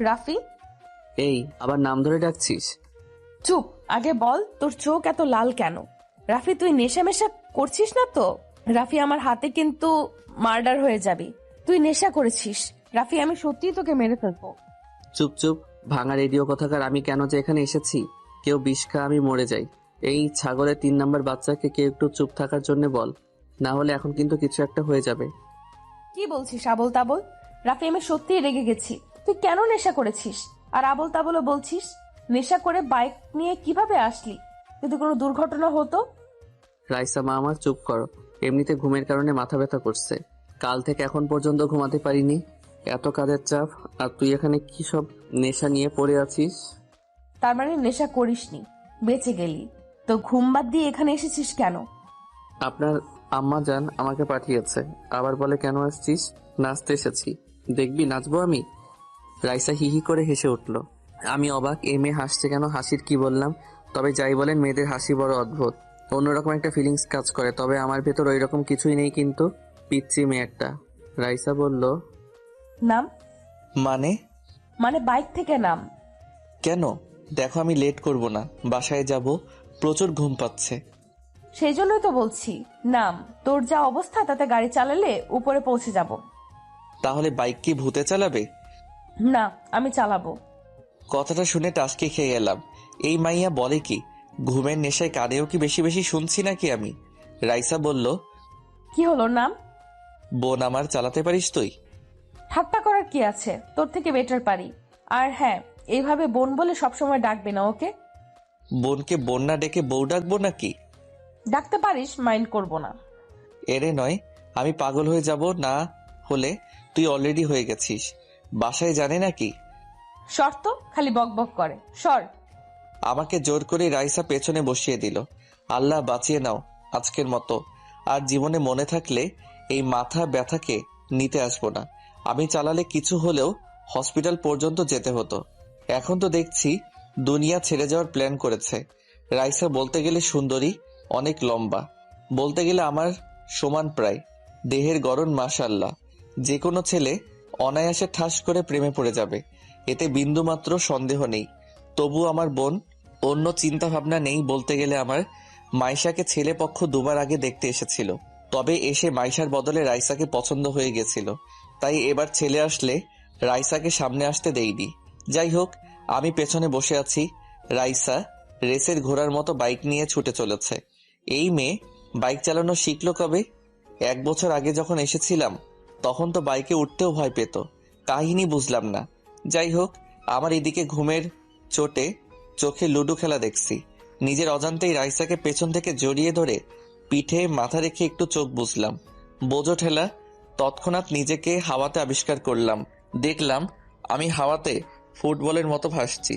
রাফি। এই আবার নাম ধরে ডাকছিস? চুপ, আগে বল তোর চোখ এত লাল কেন? রাফি তুই নেশা মেশা করছিস না তো? রাফি আমার হাতে কিন্তু মার্ডার হয়ে যাবি। তুই নেশা করেছিস রাফি, আমি সত্যিই তোকে মেরে ফেলবো। চুপ চুপ, ভাঙা রেডিও কথাকার। আমি কেন যে এখানে এসেছি? কেউ বিষ খা, আমি মরে যাই। এই ছাগলের 3 নাম্বার বাচ্চাকে কেউ একটু চুপ থাকার জন্য বল, না হলে এখন কিন্তু কিছু একটা হয়ে যাবে। কি বলছিস আবল তাবল? রাফি আমি সত্যিই রেগে গেছি। তুই কেন নেশা করেছিস আর আবল তাবলও বলছিস? নেশা করে বাইক নিয়ে কিভাবে আসলি? যদি কোনো দুর্ঘটনা হতো? রাইসা মা আমার, চুপ করো। এমনিতে ঘুমের কারণে মাথা ব্যথা করছে, কাল থেকে এখন পর্যন্ত ঘুমাতে পারিনি। এত কাজের চাপ, আর তুই এখানে কি সব নেশা নিয়ে পড়ে আছিস? তার মানে নেশা করিসনি, বেঁচে গেলি। তো ঘুম বাদ দিয়ে এখানে এসেছিস কেন? আপনার আম্মা জান আমাকে পাঠিয়েছে। আবার বলে কেন আসছিস? নাচতে এসেছি। দেখবি নাচবো আমি? রাইসা হিহি করে হেসে উঠল। আমি অবাক, এই মেয়ে হাসছে কেন? হাসির কি বললাম? তবে যাই বলেন, মেয়েদের হাসি বড় অদ্ভুত, অন্যরকম একটা ফিলিংস কাজ করে। তবে আমার ভেতর ওই রকম কিছুই নেই, কিন্তু পিচ্ছি মেয়ে একটা। রাইসা বলল, নাম। মানে? মানে বাইক থেকে নাম। কেন? দেখো আমি লেট করব না, বাসায় যাব, প্রচুর ঘুম পাচ্ছে। সেই জন্যই তো বলছি নাম। তোর যা অবস্থা তাতে গাড়ি চালালে উপরে পৌঁছে যাব। তাহলে বাইক কি ভূতে চালাবে? না, আমি চালাবো। কথাটা শুনে টাসকে খেয়ে গেলাম। এই মাইয়া বলে কি? ঘুমের নেশায় কানেও কি বেশি বেশি শুনছি নাকি আমি? রাইসা বলল, কি হলো নাম? বোন আমার, চালাতে পারিস তুই? ঠাট্টা করার কি আছে, তোর থেকে বেটার পারি। আর হ্যাঁ, এইভাবে বোন বলে সবসময় ডাকবে না ওকে। বোনকে বোন না ডেকে বউ ডাকবো নাকি? ডাকতে পারিস, মাইন্ড করব না। এরে নয়, আমি পাগল হয়ে যাব না হলে। তুই অলরেডি হয়ে গেছিস। বাসায় জানে নাকি? শর্ত খালি বক বক করে, সর। আমাকে জোর করে রাইসা পেছনে বসিয়ে দিল। আল্লাহ বাঁচিয়ে নাও আজকের মতো। আর জীবনে মনে থাকলে এই মাথা ব্যথাকে নিতে আসবো না। আমি চালালে কিছু হলেও হসপিটাল পর্যন্ত যেতে হতো। এখন তো দেখছি দুনিয়া ছেড়ে যাওয়ার প্ল্যান করেছে। রাইসা বলতে গেলে সুন্দরী, অনেক লম্বা, বলতে গেলে আমার সমান প্রায়। দেহের গড়ন মাশাআল্লাহ। যে কোনো ছেলে অনায়াসে ঠাস করে প্রেমে পড়ে যাবে, এতে বিন্দুমাত্র সন্দেহ নেই। তবু আমার বোন, অন্য চিন্তা ভাবনা নেই। বলতে গেলে আমার মাইশাকে ছেলে পক্ষ 2বার আগে দেখতে এসেছিল, তবে এসে মাইশার বদলে রাইসাকে পছন্দ হয়ে গেছিল। তাই এবার ছেলে আসলে রাইসাকে সামনে আসতে দেইনি। যাই হোক, আমি পেছনে বসে আছি। রাইসা রেসের ঘোড়ার মতো বাইক নিয়ে ছুটে চলেছে। এই মেয়ে বাইক চালানো শিখলো কবে? 1 বছর আগে যখন এসেছিলাম তখন তো বাইকে উঠতেও ভয় পেত। কাহিনী বুঝলাম না। যাই হোক, আমার এদিকে ঘুমের চোটে চোখে লুডো খেলা দেখছি। নিজের অজান্তেই রাইসাকে পেছন থেকে জড়িয়ে ধরে পিঠে মাথা রেখে একটু চোখ বুঝলাম। বোঝো ঠেলা, তৎক্ষণাৎ নিজেকে হাওয়াতে আবিষ্কার করলাম। দেখলাম আমি হাওয়াতে ফুটবলের মতো ভাসছি।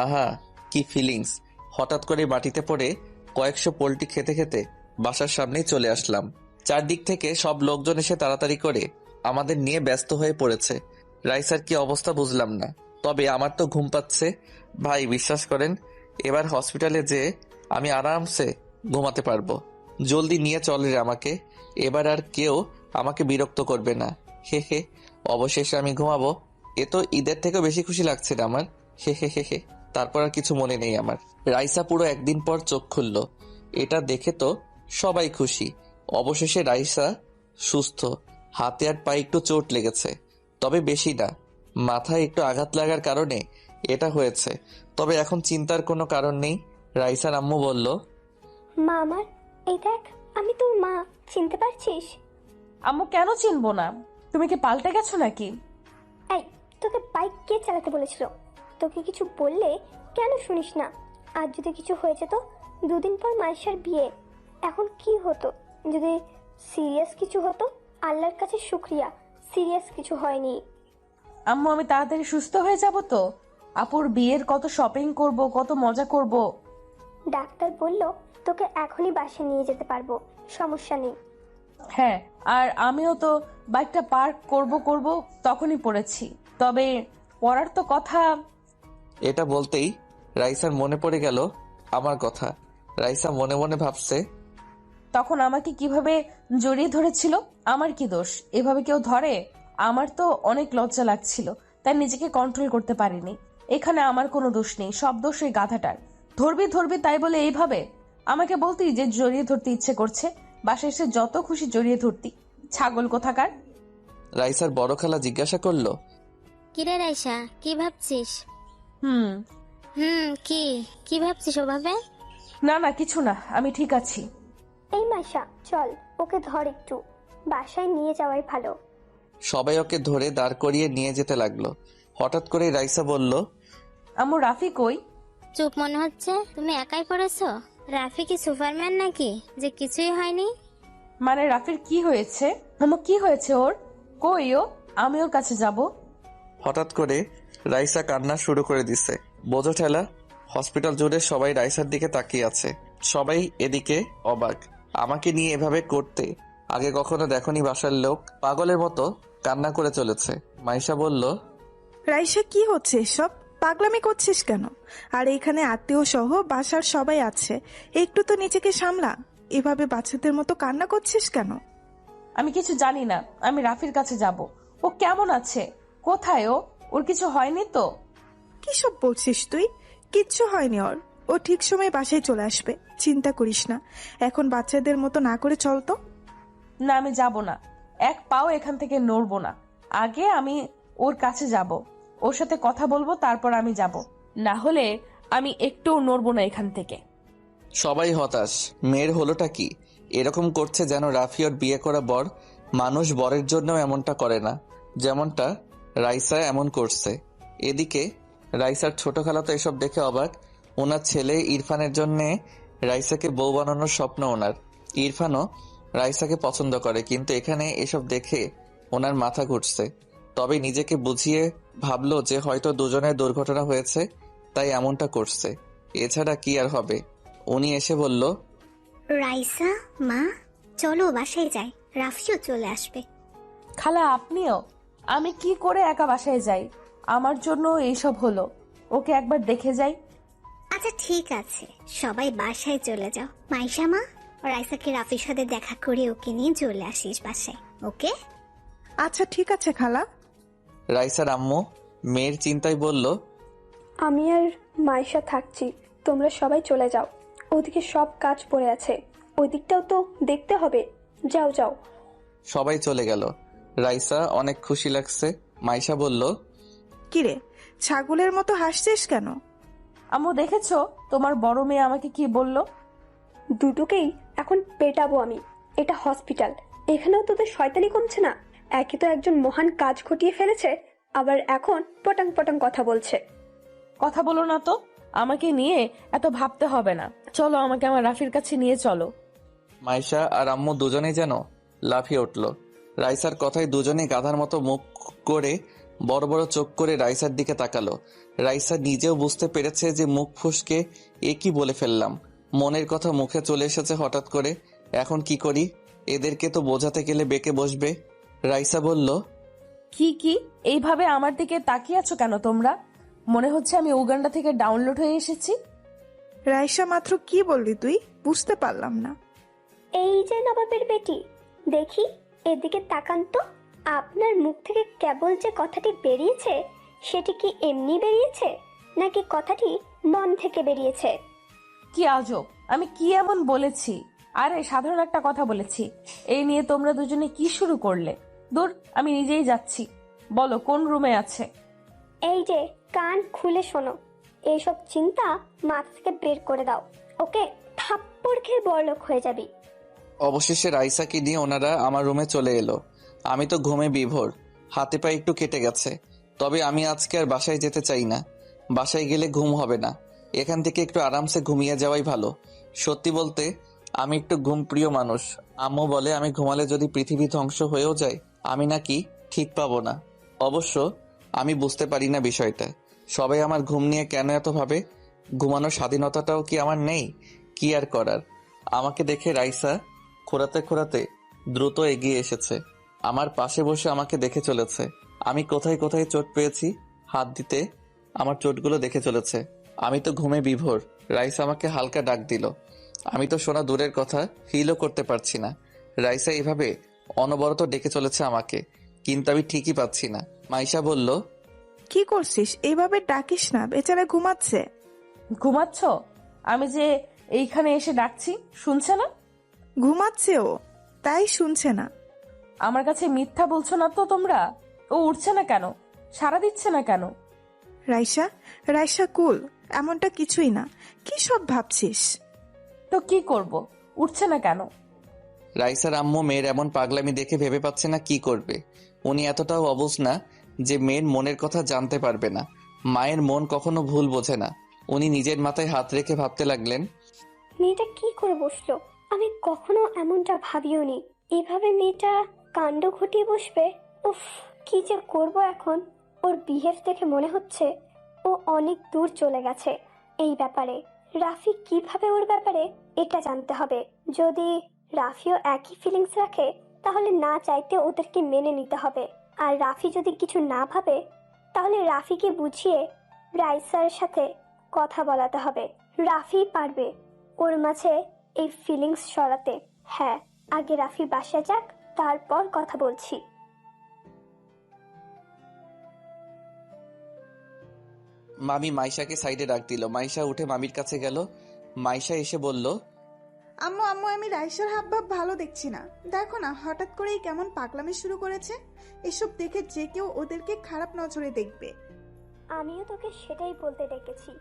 আহা, কি ফিলিংস! হঠাৎ করে মাটিতে পড়ে কয়েকশো পোল্টি খেতে খেতে বাসার সামনেই চলে আসলাম। চারদিক থেকে সব লোকজন এসে তাড়াতাড়ি করে আমাদের নিয়ে ব্যস্ত হয়ে পড়েছে। রাইসার কি অবস্থা বুঝলাম না, তবে আমার তো ঘুম পাচ্ছে। ভাই বিশ্বাস করেন, এবার হসপিটালে যেয়ে আমি আরামসে ঘুমাতে পারবো। জলদি নিয়ে চলে রে আমাকে, এবার আর কেউ আমাকে বিরক্ত করবে না। হে হে, অবশেষে আমি ঘুমাবো। এ তো ঈদের থেকেও বেশি খুশি লাগছে না আমার। হে হে হে হে। তারপর আর কিছু মনে নেই আমার। রাইসা পুরো একদিন পর চোখ খুলল, এটা দেখে তো সবাই খুশি। অবশেষে রাইসা সুস্থ। হাতে আর পায়ে একটু চোট লেগেছে, তবে বেশি না। মাথায় একটু আঘাত লাগার কারণে এটা হয়েছে, তবে এখন চিন্তার কোনো কারণ নেই। রাইসার আম্মু বলল, মা আমার, এই দেখ, আমি তোর মা, চিনতে পারছিস? আম্মু কেন চিনবো না? তুমি কি পাল্টে গেছো নাকি? এই, তোকে বাইক কে চালাতে বলেছিল? তোকে কিছু বললে কেন শুনিস না? আর যদি কিছু হয়েছে তো? 2 দিন পর মাইশার বিয়ে। এখন কি হতো যদি সিরিয়াস কিছু হতো? আল্লাহর কাছে শুক্রিয়া, সিরিয়াস কিছু হয়নি। আম্মু আমি তাড়াতাড়ি সুস্থ হয়ে যাব তো? আপুর বিয়ের কত শপিং করব, কত মজা করব। ডাক্তার বলল তোকে এখনই বাসায় নিয়ে যেতে পারবো, সমস্যা নেই। হ্যাঁ, আর আমিও তো বাইকটা পার্ক করব তখনই পড়েছি। তবে পড়ার তো কথা। এটা বলতেই রাইসার মনে পড়ে গেল আমার কথা। রাইসা মনে মনে ভাবছে, তখন আমাকে কিভাবে জড়িয়ে ধরেছিল। আমার কি দোষ? এভাবে কেউ ধরে? আমার তো অনেক লজ্জা লাগছিল, তাই নিজেকে কন্ট্রোল করতে পারিনি। এখানে আমার কোনো দোষ নেই, সব দোষ ওই গাধাটার। ধরবি ধরবি তাই বলে এইভাবে আমাকে বলতি যে জড়িয়ে ধরতে ইচ্ছে করছে, বাসায় এসে যত খুশি জড়িয়ে ধরতি, ছাগল কোথাকার। রাইসার বড় খালা জিজ্ঞাসা করলো, কিরে রাইসা, কি ভাবছিস? হুম, কি কি ভাবছিস ওভাবে? না না কিছু না, আমি ঠিক আছি। এই মাইশা, চল ওকে ধর একটু, বাসায় নিয়ে যাওয়াই ভালো। সবাই ওকে ধরে দাঁড় করিয়ে নিয়ে যেতে লাগলো। হঠাৎ করে রাইসা বলল, আম্মু রাফি কই? চুপ মনে হচ্ছে, তুমি একাই পড়েছো? রাফি কি সুপারম্যান নাকি যে কিছুই হয়নি? মানে রাফির কি হয়েছে? আম্মু কি হয়েছে ওর? কই ও? আমি ওর কাছে যাব। হঠাৎ করে রাইসা কান্না শুরু করে দিছে। বোঝো ঠেলা, হসপিটাল জুড়ে সবাই রাইসার দিকে তাকিয়ে আছে। সবাই এদিকে অবাক। আমাকে নিয়ে এভাবে করতে আগে কখনো দেখনি বাসার লোক। পাগলের মতো কান্না করে চলেছে। মাইশা বলল, রাইসা কি হচ্ছে এসব? পাগলামি করছিস কেন? আর এখানে আত্মীয় সহ বাসার সবাই আছে, একটু তো নিজেকে সামলা। এভাবে বাচ্চাদের মতো কান্না করছিস কেন? আমি কিছু জানি না, আমি রাফির কাছে যাব। ও কেমন আছে? কোথায় ও? ওর কিছু হয়নি তো? কি সব বলছিস তুই? কিচ্ছু হয়নি ওর। ও ঠিক সময় বাসায় চলে আসবে, চিন্তা করিস না। এখন বাচ্চাদের মতো না করে চল তো। না আমি যাব না, এক পাও এখান থেকে নড়বো না। আগে আমি ওর কাছে যাব, ওর সাথে কথা বলবো, তারপর আমি যাব। না হলে আমি একটুও নড়বো না এখান থেকে। সবাই হতাশ। মেয়ের হলোটা কি? এরকম করছে যেন রাফি ওর বিয়ে করা বর। মানুষ বরের জন্যও এমনটা করে না, যেমনটা রাইসা এমন করছে। এদিকে রাইসার ছোট খালা তো এসব দেখে অবাক। ওনার ছেলে ইরফানের জন্যে রাইসাকে বউ বানানোর স্বপ্ন ওনার। ইরফানও রাইসাকে পছন্দ করে, কিন্তু এখানে এসব দেখে ওনার মাথা ঘুরছে। তবে নিজেকে বুঝিয়ে ভাবলো যে হয়তো দুজনের দুর্ঘটনা হয়েছে, তাই এমনটা করছে। এছাড়া কি আর হবে। উনি এসে বলল, রাইসা মা, চলো বাসায় যাই, রাফিও চলে আসবে। খালা আপনিও? আমি কি করে একা বাসায় যাই? আমার জন্য এইসব হলো, ওকে একবার দেখে যাই। আচ্ছা ঠিক আছে, সবাই বাসায় চলে যাও। মাইশা মা, রাইসাকে রাফির সাথে দেখা করে ওকে নিয়ে চলে আসিস বাসায়, ওকে? আচ্ছা ঠিক আছে খালা। রাইসার আম্মু মেয়ের চিন্তায় বলল, আমি আর মাইশা থাকছি, তোমরা সবাই চলে যাও। ওদিকে সব কাজ পড়ে আছে, ওই দিকটাও তো দেখতে হবে। যাও যাও। সবাই চলে গেল। রাইসা অনেক খুশি লাগছে। মাইশা বলল, কিরে, ছাগলের মতো হাসছিস কেন? আম্মু দেখেছো তোমার বড় মেয়ে আমাকে কি বলল? দুটোকেই এখন পেটাবো আমি। এটা হসপিটাল, এখানেও তোদের শয়তানি কমছে না। একে তো একজন মহান কাজ ঘটিয়ে ফেলেছে, আবার এখন পটাং পটাং কথা বলছে। কথা বলো না তো, আমাকে নিয়ে এত ভাবতে হবে না। চলো আমাকে আমার রাফির কাছে নিয়ে চলো। মাইশা আর আম্মু দুজনেই যেন লাফিয়ে উঠল। রাইসার কথায় দুজনেই গাধার মতো মুখ করে বড় বড় চোখ করে রাইসার দিকে তাকালো। রাইসা নিজেও বুঝতে পেরেছে যে মুখ ফুসকে এ কি বলে ফেললাম। মনের কথা মুখে চলে এসেছে হঠাৎ করে। এখন কি করি? এদেরকে তো বোঝাতে গেলে বেঁকে বসবে। রাইসা বলল, কি এইভাবে আমার দিকে তাকিয়ে আছো কেন তোমরা? মনে হচ্ছে আমি উগান্ডা থেকে ডাউনলোড হয়ে এসেছি। রাইসা মাত্র কি বললি তুই? বুঝতে পারলাম না। এই যে নবাবের বেটি, দেখি এদিকে তাকান তো। আপনার মুখ থেকে কেবল যে কথাটি বেরিয়েছে, সেটি কি এমনি বেরিয়েছে নাকি কথাটি মন থেকে বেরিয়েছে? কি আজব, আমি কি এমন বলেছি? আরে সাধারণ একটা কথা বলেছি। এই নিয়ে তোমরা দুজনে কি শুরু করলে? দূর, আমি নিজেই যাচ্ছি। বলো কোন রুমে আছে? এই যে কান খুলে শোনো, এইসব চিন্তা মাথা থেকে বের করে দাও। ওকে থাপ্পড় খেয়ে বড়লোক হয়ে যাবি। অবশেষে রাইসাকে নিয়ে ওনারা আমার রুমে চলে এলো। আমি তো ঘুমে বিভোর, হাতে পায়ে একটু কেটে গেছে। তবে আমি আজকে আর বাসায় যেতে চাই না। বাসায় গেলে ঘুম হবে না। এখান থেকে একটু আরামসে ঘুমিয়ে যাওয়াই ভালো। সত্যি বলতে আমি একটু ঘুমপ্রিয় মানুষ। আম্মু বলে আমি ঘুমালে যদি পৃথিবী ধ্বংস হয়েও যায় আমি নাকি ঠিক পাবো না। অবশ্য আমি বুঝতে পারি না বিষয়টা। সবাই আমার ঘুম নিয়ে কেন এত ভাবে? ঘুমানোর স্বাধীনতাটাও কি আমার নেই? কি আর করার। আমাকে দেখে রাইসা খোঁড়াতে খোঁড়াতে দ্রুত এগিয়ে এসেছে। আমার পাশে বসে আমাকে দেখে চলেছে। আমি কোথায় কোথায় চোট পেয়েছি হাত দিতে আমার চোটগুলো দেখে চলেছে। আমি তো ঘুমে বিভোর। রাইসা আমাকে হালকা ডাক দিল। আমি তো শোনা দূরের কথা ফিলও করতে পারছি না। রাইসা এভাবে অনবরত ডেকে চলেছে আমাকে, কিন্তু আমি ঠিকই পাচ্ছি না। মাইশা বলল, কি করছিস? এইভাবে ডাকিস না, বেচারা ঘুমাচ্ছে। ঘুমাচ্ছ? আমি যে এইখানে এসে ডাকছি শুনছে না? ঘুমাচ্ছে ও, তাই শুনছে না। আমার কাছে মিথ্যা বলছো না তো তোমরা? ও উঠছে না কেন? সাড়া দিচ্ছে না কেন? রাইসা, রাইসা কুল, এমনটা কিছুই না। কি সব ভাবছিস? তো কি করব? উঠছে না কেন? রাইসার আম্মু মেয়ের এমন পাগলামি দেখে ভেবে পাচ্ছে না কি করবে। উনি এতটাও অবুঝ না যে মেয়ের মনের কথা জানতে পারবে না। মায়ের মন কখনো ভুল বোঝে না। উনি নিজের মাথায় হাত রেখে ভাবতে লাগলেন, মেয়েটা কি করে বসলো? আমি কখনো এমনটা ভাবিওনি। এভাবে মেয়েটা কাণ্ড ঘটিয়ে বসবে। উফ, কি যে করব এখন। ওর বিহেভ দেখে মনে হচ্ছে ও অনেক দূর চলে গেছে এই ব্যাপারে। রাফি কিভাবে ওর ব্যাপারে এটা জানতে হবে। যদি রাফিও একই ফিলিংস রাখে তাহলে না চাইতে ওদেরকে মেনে নিতে হবে। আর রাফি যদি কিছু না ভাবে তাহলে রাফিকে বুঝিয়ে রাইসার সাথে কথা বলাতে হবে। রাফি পারবে ওর মাঝে এই ফিলিংস সরাতে। হ্যাঁ, আগে রাফি বাসায় যাক, তারপর কথা বলছি। মামি মাইশাকে সাইডে ডাক দিল। মাইশা উঠে মামির কাছে গেল। মাইশা এসে বলল, আম্মু আম্মু, আমি রাইসার হাবভাব ভালো দেখছি না। দেখো না, হঠাৎ করেই কেমন পাগলামি শুরু করেছে। এসব দেখে যে কেউ ওদেরকে খারাপ নজরে দেখবে। আমিও তোকে সেটাই বলতে ডেকেছি।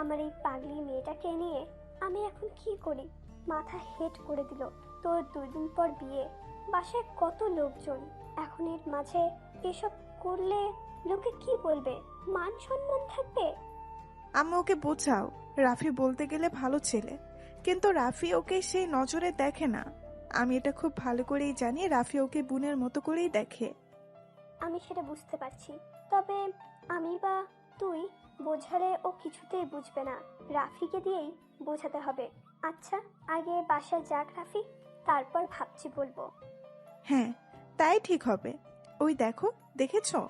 আমার এই পাগলি মেয়েটাকে নিয়ে আমি এখন কি করি? মাথা হেট করে দিল। তোর 2 দিন পর বিয়ে, বাসায় কত লোকজন। এখন এর মাঝে এসব করলে লোকে কি বলবে? মান সম্মান থাকবে? আম্মু ওকে বোঝাও, রাফি বলতে গেলে ভালো ছেলে, কিন্তু রাফি ওকে সেই নজরে দেখে না। আমি এটা খুব ভালো করেই জানি, রাফি ওকে বোনের মতো করেই দেখে। আমি সেটা বুঝতে পারছি, তবে আমি বা তুই বোঝালে ও কিছুতেই বুঝবে না। রাফিকে দিয়েই বোঝাতে হবে। আচ্ছা, আগে বাসায় যাক রাফি, তারপর ভাবছি বলবো। হ্যাঁ, তাই ঠিক হবে। ওই দেখো, দেখেছো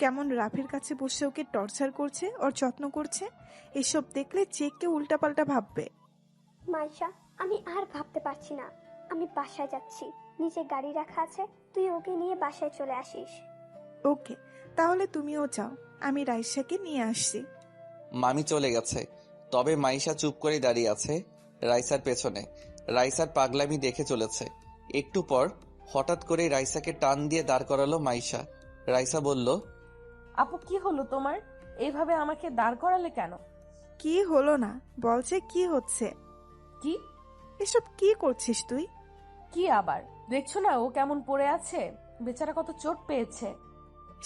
কেমন রাফির কাছে বসে ওকে টর্চার করছে, ওর যত্ন করছে। এসব দেখলে যে কেউ উল্টাপাল্টা ভাববে। মাইশা, আমি আর ভাবতে পারছি না। আমি বাসায় যাচ্ছি, নিচে গাড়ি রাখা আছে, তুই ওকে নিয়ে বাসায় চলে আসিস। ওকে, তাহলে তুমিও যাও, আমি রাইসাকে নিয়ে আসছি। মামি চলে গেছে। তবে মাইশা চুপ করে দাঁড়িয়ে আছে রাইসার পেছনে। রাইসার পাগলামি দেখে চলেছে। একটু পর হঠাৎ করে রাইসাকে টান দিয়ে দাঁড় করালো মাইশা। রাইসা বলল, আপু কি হলো তোমার? এইভাবে আমাকে দাঁড় করালে কেন? কি হলো না, বলছে কি হচ্ছে। কি? এসব কি করছিস তুই? কি আবার? দেখছো না ও কেমন পড়ে আছে? বেচারা কত চোট পেয়েছে।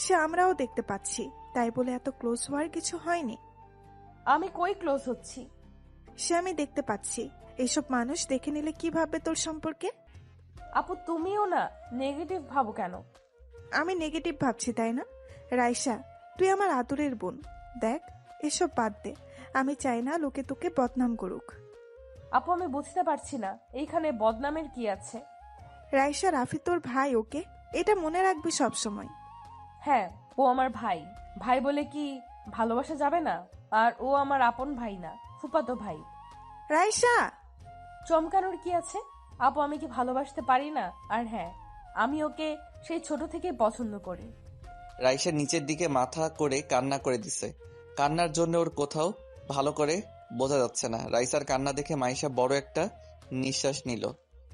সে আমরাও দেখতে পাচ্ছি, তাই বলে এত ক্লোজ হওয়ার কিছু হয়নি। আমি কই ক্লোজ হচ্ছি? সে আমি দেখতে পাচ্ছি। এসব মানুষ দেখে নিলে কি ভাববে তোর সম্পর্কে? আপু তুমিও না নেগেটিভ ভাবো কেন? আমি নেগেটিভ ভাবছি তাই না? রাইসা, তুই আমার আদরের বোন। দেখ, এসব বাদ দে। আমি চাই না লোকে তোকে বদনাম করুক। আপু আমি বুঝতে পারছি না এইখানে বদনামের কি আছে। রাইসা, রাফি তোর ভাই, ওকে? এটা মনে রাখবি সব সময়। হ্যাঁ, ও আমার ভাই। ভাই বলে কি ভালোবাসা যাবে না? আর ও আমার আপন ভাই না, ফুফাতো ভাই। রাইসা! চমকানোর কি আছে? আপু আমি কি ভালোবাসতে পারি না? আর হ্যাঁ, আমি ওকে সেই ছোট থেকেই পছন্দ করি। রাইসা নিচের দিকে মাথা করে কান্না করে দিছে। কান্নার জন্য ওর কোথাও ভালো করে বোঝা যাচ্ছে না। রাইসার কান্না দেখে মাইশা বড় একটা নিঃশ্বাস নিল।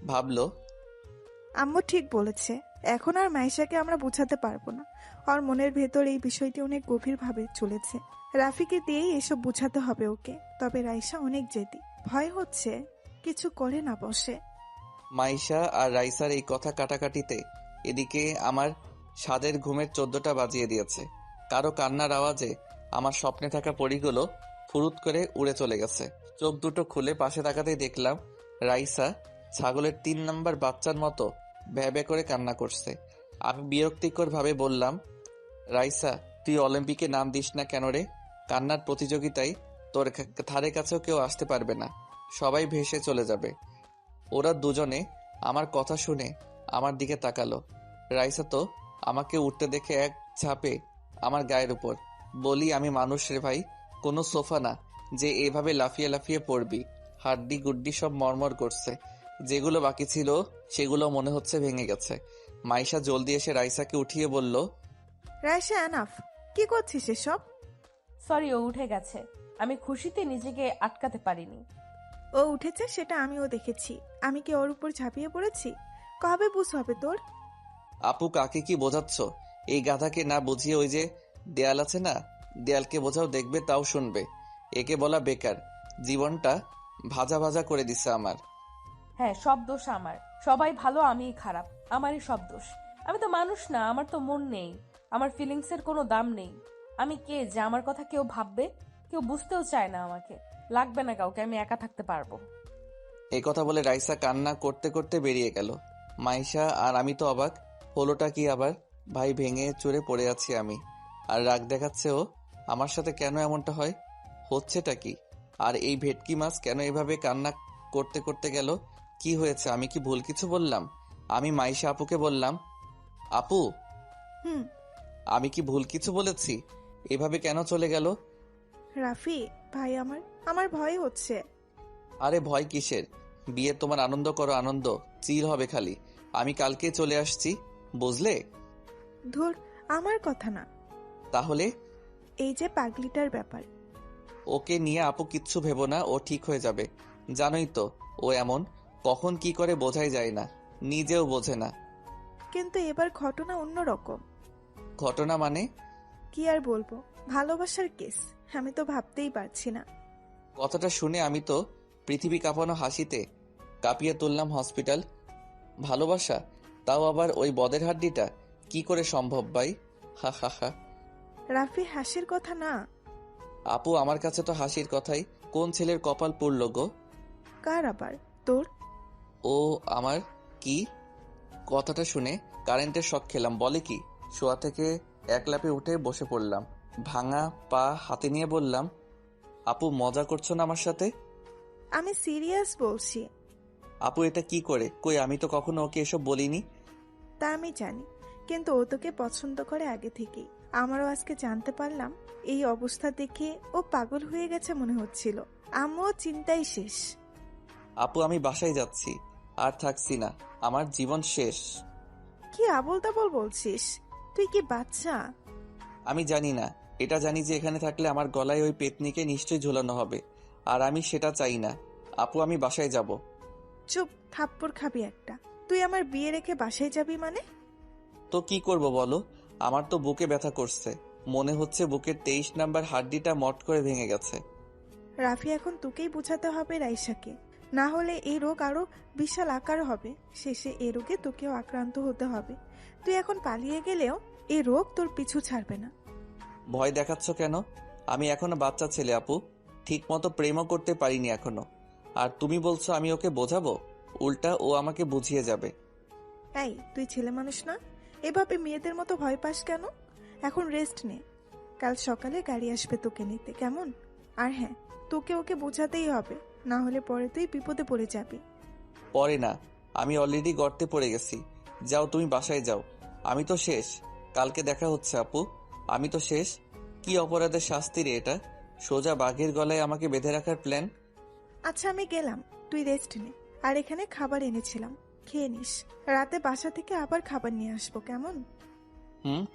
ভাবলো, আম্মু ঠিক বলেছে, এখন আর মাইশাকে আমরা বোঝাতে পারবো না। ওর মনের ভেতর এই বিষয়টি অনেক গভীরভাবে চলেছে। রাফিকে দিয়েই এসব বোঝাতে হবে ওকে। তবে রাইসা অনেক জেদি, ভয় হচ্ছে কিছু করে না বসে। মাইশা আর রাইসার এই কথা কাটাকাটিতে এদিকে আমার স্বাদের ঘুমের 14টা বাজিয়ে দিয়েছে। কারো কান্নার আওয়াজে আমার স্বপ্নে থাকা পরীগুলো ফুরুত করে উড়ে চলে গেছে। চোখ দুটো খুলে পাশে তাকাতেই দেখলাম রাইসা ছাগলের 3 নাম্বার বাচ্চার মতো ভ্যাবে করে কান্না করছে। আমি বিরক্তিকর ভাবে বললাম, রাইসা তুই অলিম্পিকে নাম দিস না কেন রে? কান্নার প্রতিযোগিতায় তোর ধারে কাছেও কেউ আসতে পারবে না, সবাই ভেসে চলে যাবে। ওরা দুজনে আমার কথা শুনে আমার দিকে তাকালো। রাইসা তো আমাকে উঠতে দেখে এক ঝাঁপে আমার গায়ের উপর। বলি, আমি মানুষ রে ভাই, কোনো সোফা না যে এভাবে লাফিয়ে লাফিয়ে পড়বি। হাড্ডি গুড্ডি সব মরমর করছে। যেগুলো বাকি ছিল সেগুলো মনে হচ্ছে ভেঙে গেছে। মাইশা জলদি এসে রাইসাকে উঠিয়ে বলল, রাইসা এনাফ, কি করছিস এসব? সরি, ও উঠে গেছে। আমি খুশিতে নিজেকে আটকাতে পারিনি। ও উঠেছে সেটা আমিও দেখেছি। আমি কি ওর উপর ঝাঁপিয়ে পড়েছি? কবে বুঝ হবে তোর? আপু কাকে কি বোঝাচ্ছ? এই গাধাকে না বুঝিয়ে ওই যে দেয়াল আছে না, দেয়ালকে বোঝাও, দেখবে তাও শুনবে। একে বলা বেকার, জীবনটা ভাজা ভাজা করে দিছে আমার। হ্যাঁ, সব দোষ আমার। সবাই ভালো, আমিই খারাপ। আমারই সব দোষ। আমি তো মানুষ না, আমার তো মন নেই। আমার ফিলিংসের কোনো দাম নেই। আমি কে যে আমার কথা কেউ ভাববে? কেউ বুঝতেও চায় না আমাকে। লাগবে না কাউকে, আমি একা থাকতে পারবো। এই কথা বলে রাইসা কান্না করতে করতে বেরিয়ে গেল। মাইশা আর আমি তো অবাক, হলোটা কি আবার? ভাই ভেঙে চুরে পড়ে আছি আমি, আর রাগ দেখাচ্ছে ও। আমার সাথে কেন এমনটা হয়? হচ্ছেটা কি? আর এই ভেটকি মাছ কেন এভাবে কান্না করতে করতে গেল? কি হয়েছে? আমি কি ভুল কিছু বললাম? আমি মাইশা আপুকে বললাম, আপু হুম। আমি কি ভুল কিছু বলেছি? এভাবে কেন চলে গেল? রাফি ভাই, আমার ভয় হচ্ছে। আরে ভয় কিসের? বিয়ে তোমার আনন্দ করো, আনন্দ চিল হবে খালি। আমি কালকে চলে আসছি, বুঝলে? ধুর, আমার কথা না। তাহলে? এই যে পাগলিটার ব্যাপার। ওকে নিয়ে আপু কিচ্ছু ভেবো না, ও ঠিক হয়ে যাবে। জানোই তো ও এমন, কখন কি করে বোঝাই যায় না, নিজেও বোঝে না। কিন্তু এবার ঘটনা অন্যরকম। ঘটনা মানে? কি আর বলবো, ভালোবাসার কেস। আমি তো ভাবতেই পারছি না। কথাটা শুনে আমি তো পৃথিবী কাঁপানো হাসিতে কাঁপিয়ে তুললাম হসপিটাল। ভালোবাসা, তাও আবার ওই বদের হাড্ডিটা, কি করে সম্ভব ভাই? হা হা হা। রাফি, হাসির কথা না। আপু আমার কাছে তো হাসির কথাই। কোন ছেলের কপাল পুড়ল গো? কার আবার? তোর? ও আমার। কি? কথাটা শুনে কারেন্টের শক খেলাম। বলে কি? শোয়া থেকে এক লাফে উঠে বসে পড়লাম, ভাঙা পা হাতে নিয়ে বললাম, আপু মজা করছো না আমার সাথে? আমি সিরিয়াস বলছি। আপু এটা কি করে? কই আমি তো কখনো ওকে এসব বলিনি। তা আমি জানি, কিন্তু ও তোকে পছন্দ করে আগে থেকেই। আমারও আজকে জানতে পারলাম। এই অবস্থা দেখে ও পাগল হয়ে গেছে মনে হচ্ছিল। আমিও চিন্তাই শেষ। আপু আমি বাসায় যাচ্ছি, আর থাকছি না, আমার জীবন শেষ। কি আবোল তাবোল বলছিস? তুই কি বাচ্চা? আমি জানি না, এটা জানি যে এখানে থাকলে আমার গলায় ওই পেতনিকে নিশ্চয়ই ঝোলানো হবে, আর আমি সেটা চাই না। আপু আমি বাসায় যাব। চুপ, থাপ্পড় খাবি একটা। তুই আমার বিয়ে রেখে বাসায় যাবি মানে? তো কি করব বলো? আমার তো বুকে ব্যথা করছে, মনে হচ্ছে বুকের 23 নাম্বার হাড্ডিটা মট করে ভেঙে গেছে। রাফি, এখন তোকেই বোঝাতে হবে রাইসাকে। না হলে এই রোগ আরো বিশাল আকার হবে। শেষে এই রোগে তোকেও আক্রান্ত হতে হবে। তুই এখন পালিয়ে গেলেও এই রোগ তোর পিছু ছাড়বে না। ভয় দেখাচ্ছ কেন? আমি এখনো বাচ্চা ছেলে আপু, ঠিক মতো প্রেমও করতে পারিনি এখনো। আর তুমি বলছো আমি ওকে বোঝাবো? উল্টা ও আমাকে বুঝিয়ে যাবে। এই, তুই ছেলে মানুষ না? এভাবে মেয়েদের মতো ভয় পাস কেন? এখন রেস্ট নে। কাল সকালে গাড়ি আসবে তোকে নিতে, কেমন? আর হ্যাঁ, তোকে ওকে বোঝাতেই হবে, না হলে পরে তুই বিপদে পড়ে যাবি। পরে না, আমি অলরেডি গর্তে পড়ে গেছি। যাও তুমি বাসায় যাও, আমি তো শেষ। কালকে দেখা হচ্ছে আপু, আমি তো শেষ। কি অপরাধের শাস্তি রে এটা? সোজা বাঘের গলায় আমাকে বেঁধে রাখার প্ল্যান। আচ্ছা, আমি গেলাম, তুই রেস্ট নে। আর এখানে খাবার এনেছিলাম, খেয়ে নিস। রাতে বাসা থেকে আবার খাবার নিয়ে আসবো, কেমন?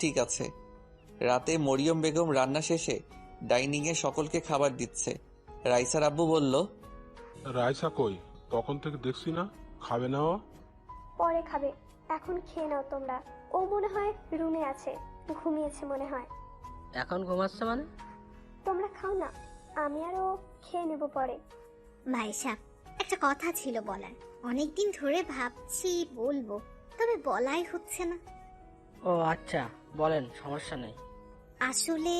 ঠিক আছে। রাতে মরিয়ম বেগম রান্না শেষে ডাইনিংয়ে সকলকে খাবার দিচ্ছে। রাইসার আব্বু বলল, রাইসা কই? তখন থেকে দেখছি না, খাবে না ও? পরে খাবে, এখন খেয়ে নাও তোমরা। ও মনে হয় রুমে আছে, ঘুমিয়েছে মনে হয়। এখন ঘুমাচ্ছে মানে? তোমরা খাও না, আমি আর ও খেয়ে নেব পরে। মাইশা, একটা কথা ছিল বলার। অনেকদিন ধরে ভাবছি বলবো, তবে বলাই হচ্ছে না। ও আচ্ছা, বলেন, সমস্যা নেই। আসলে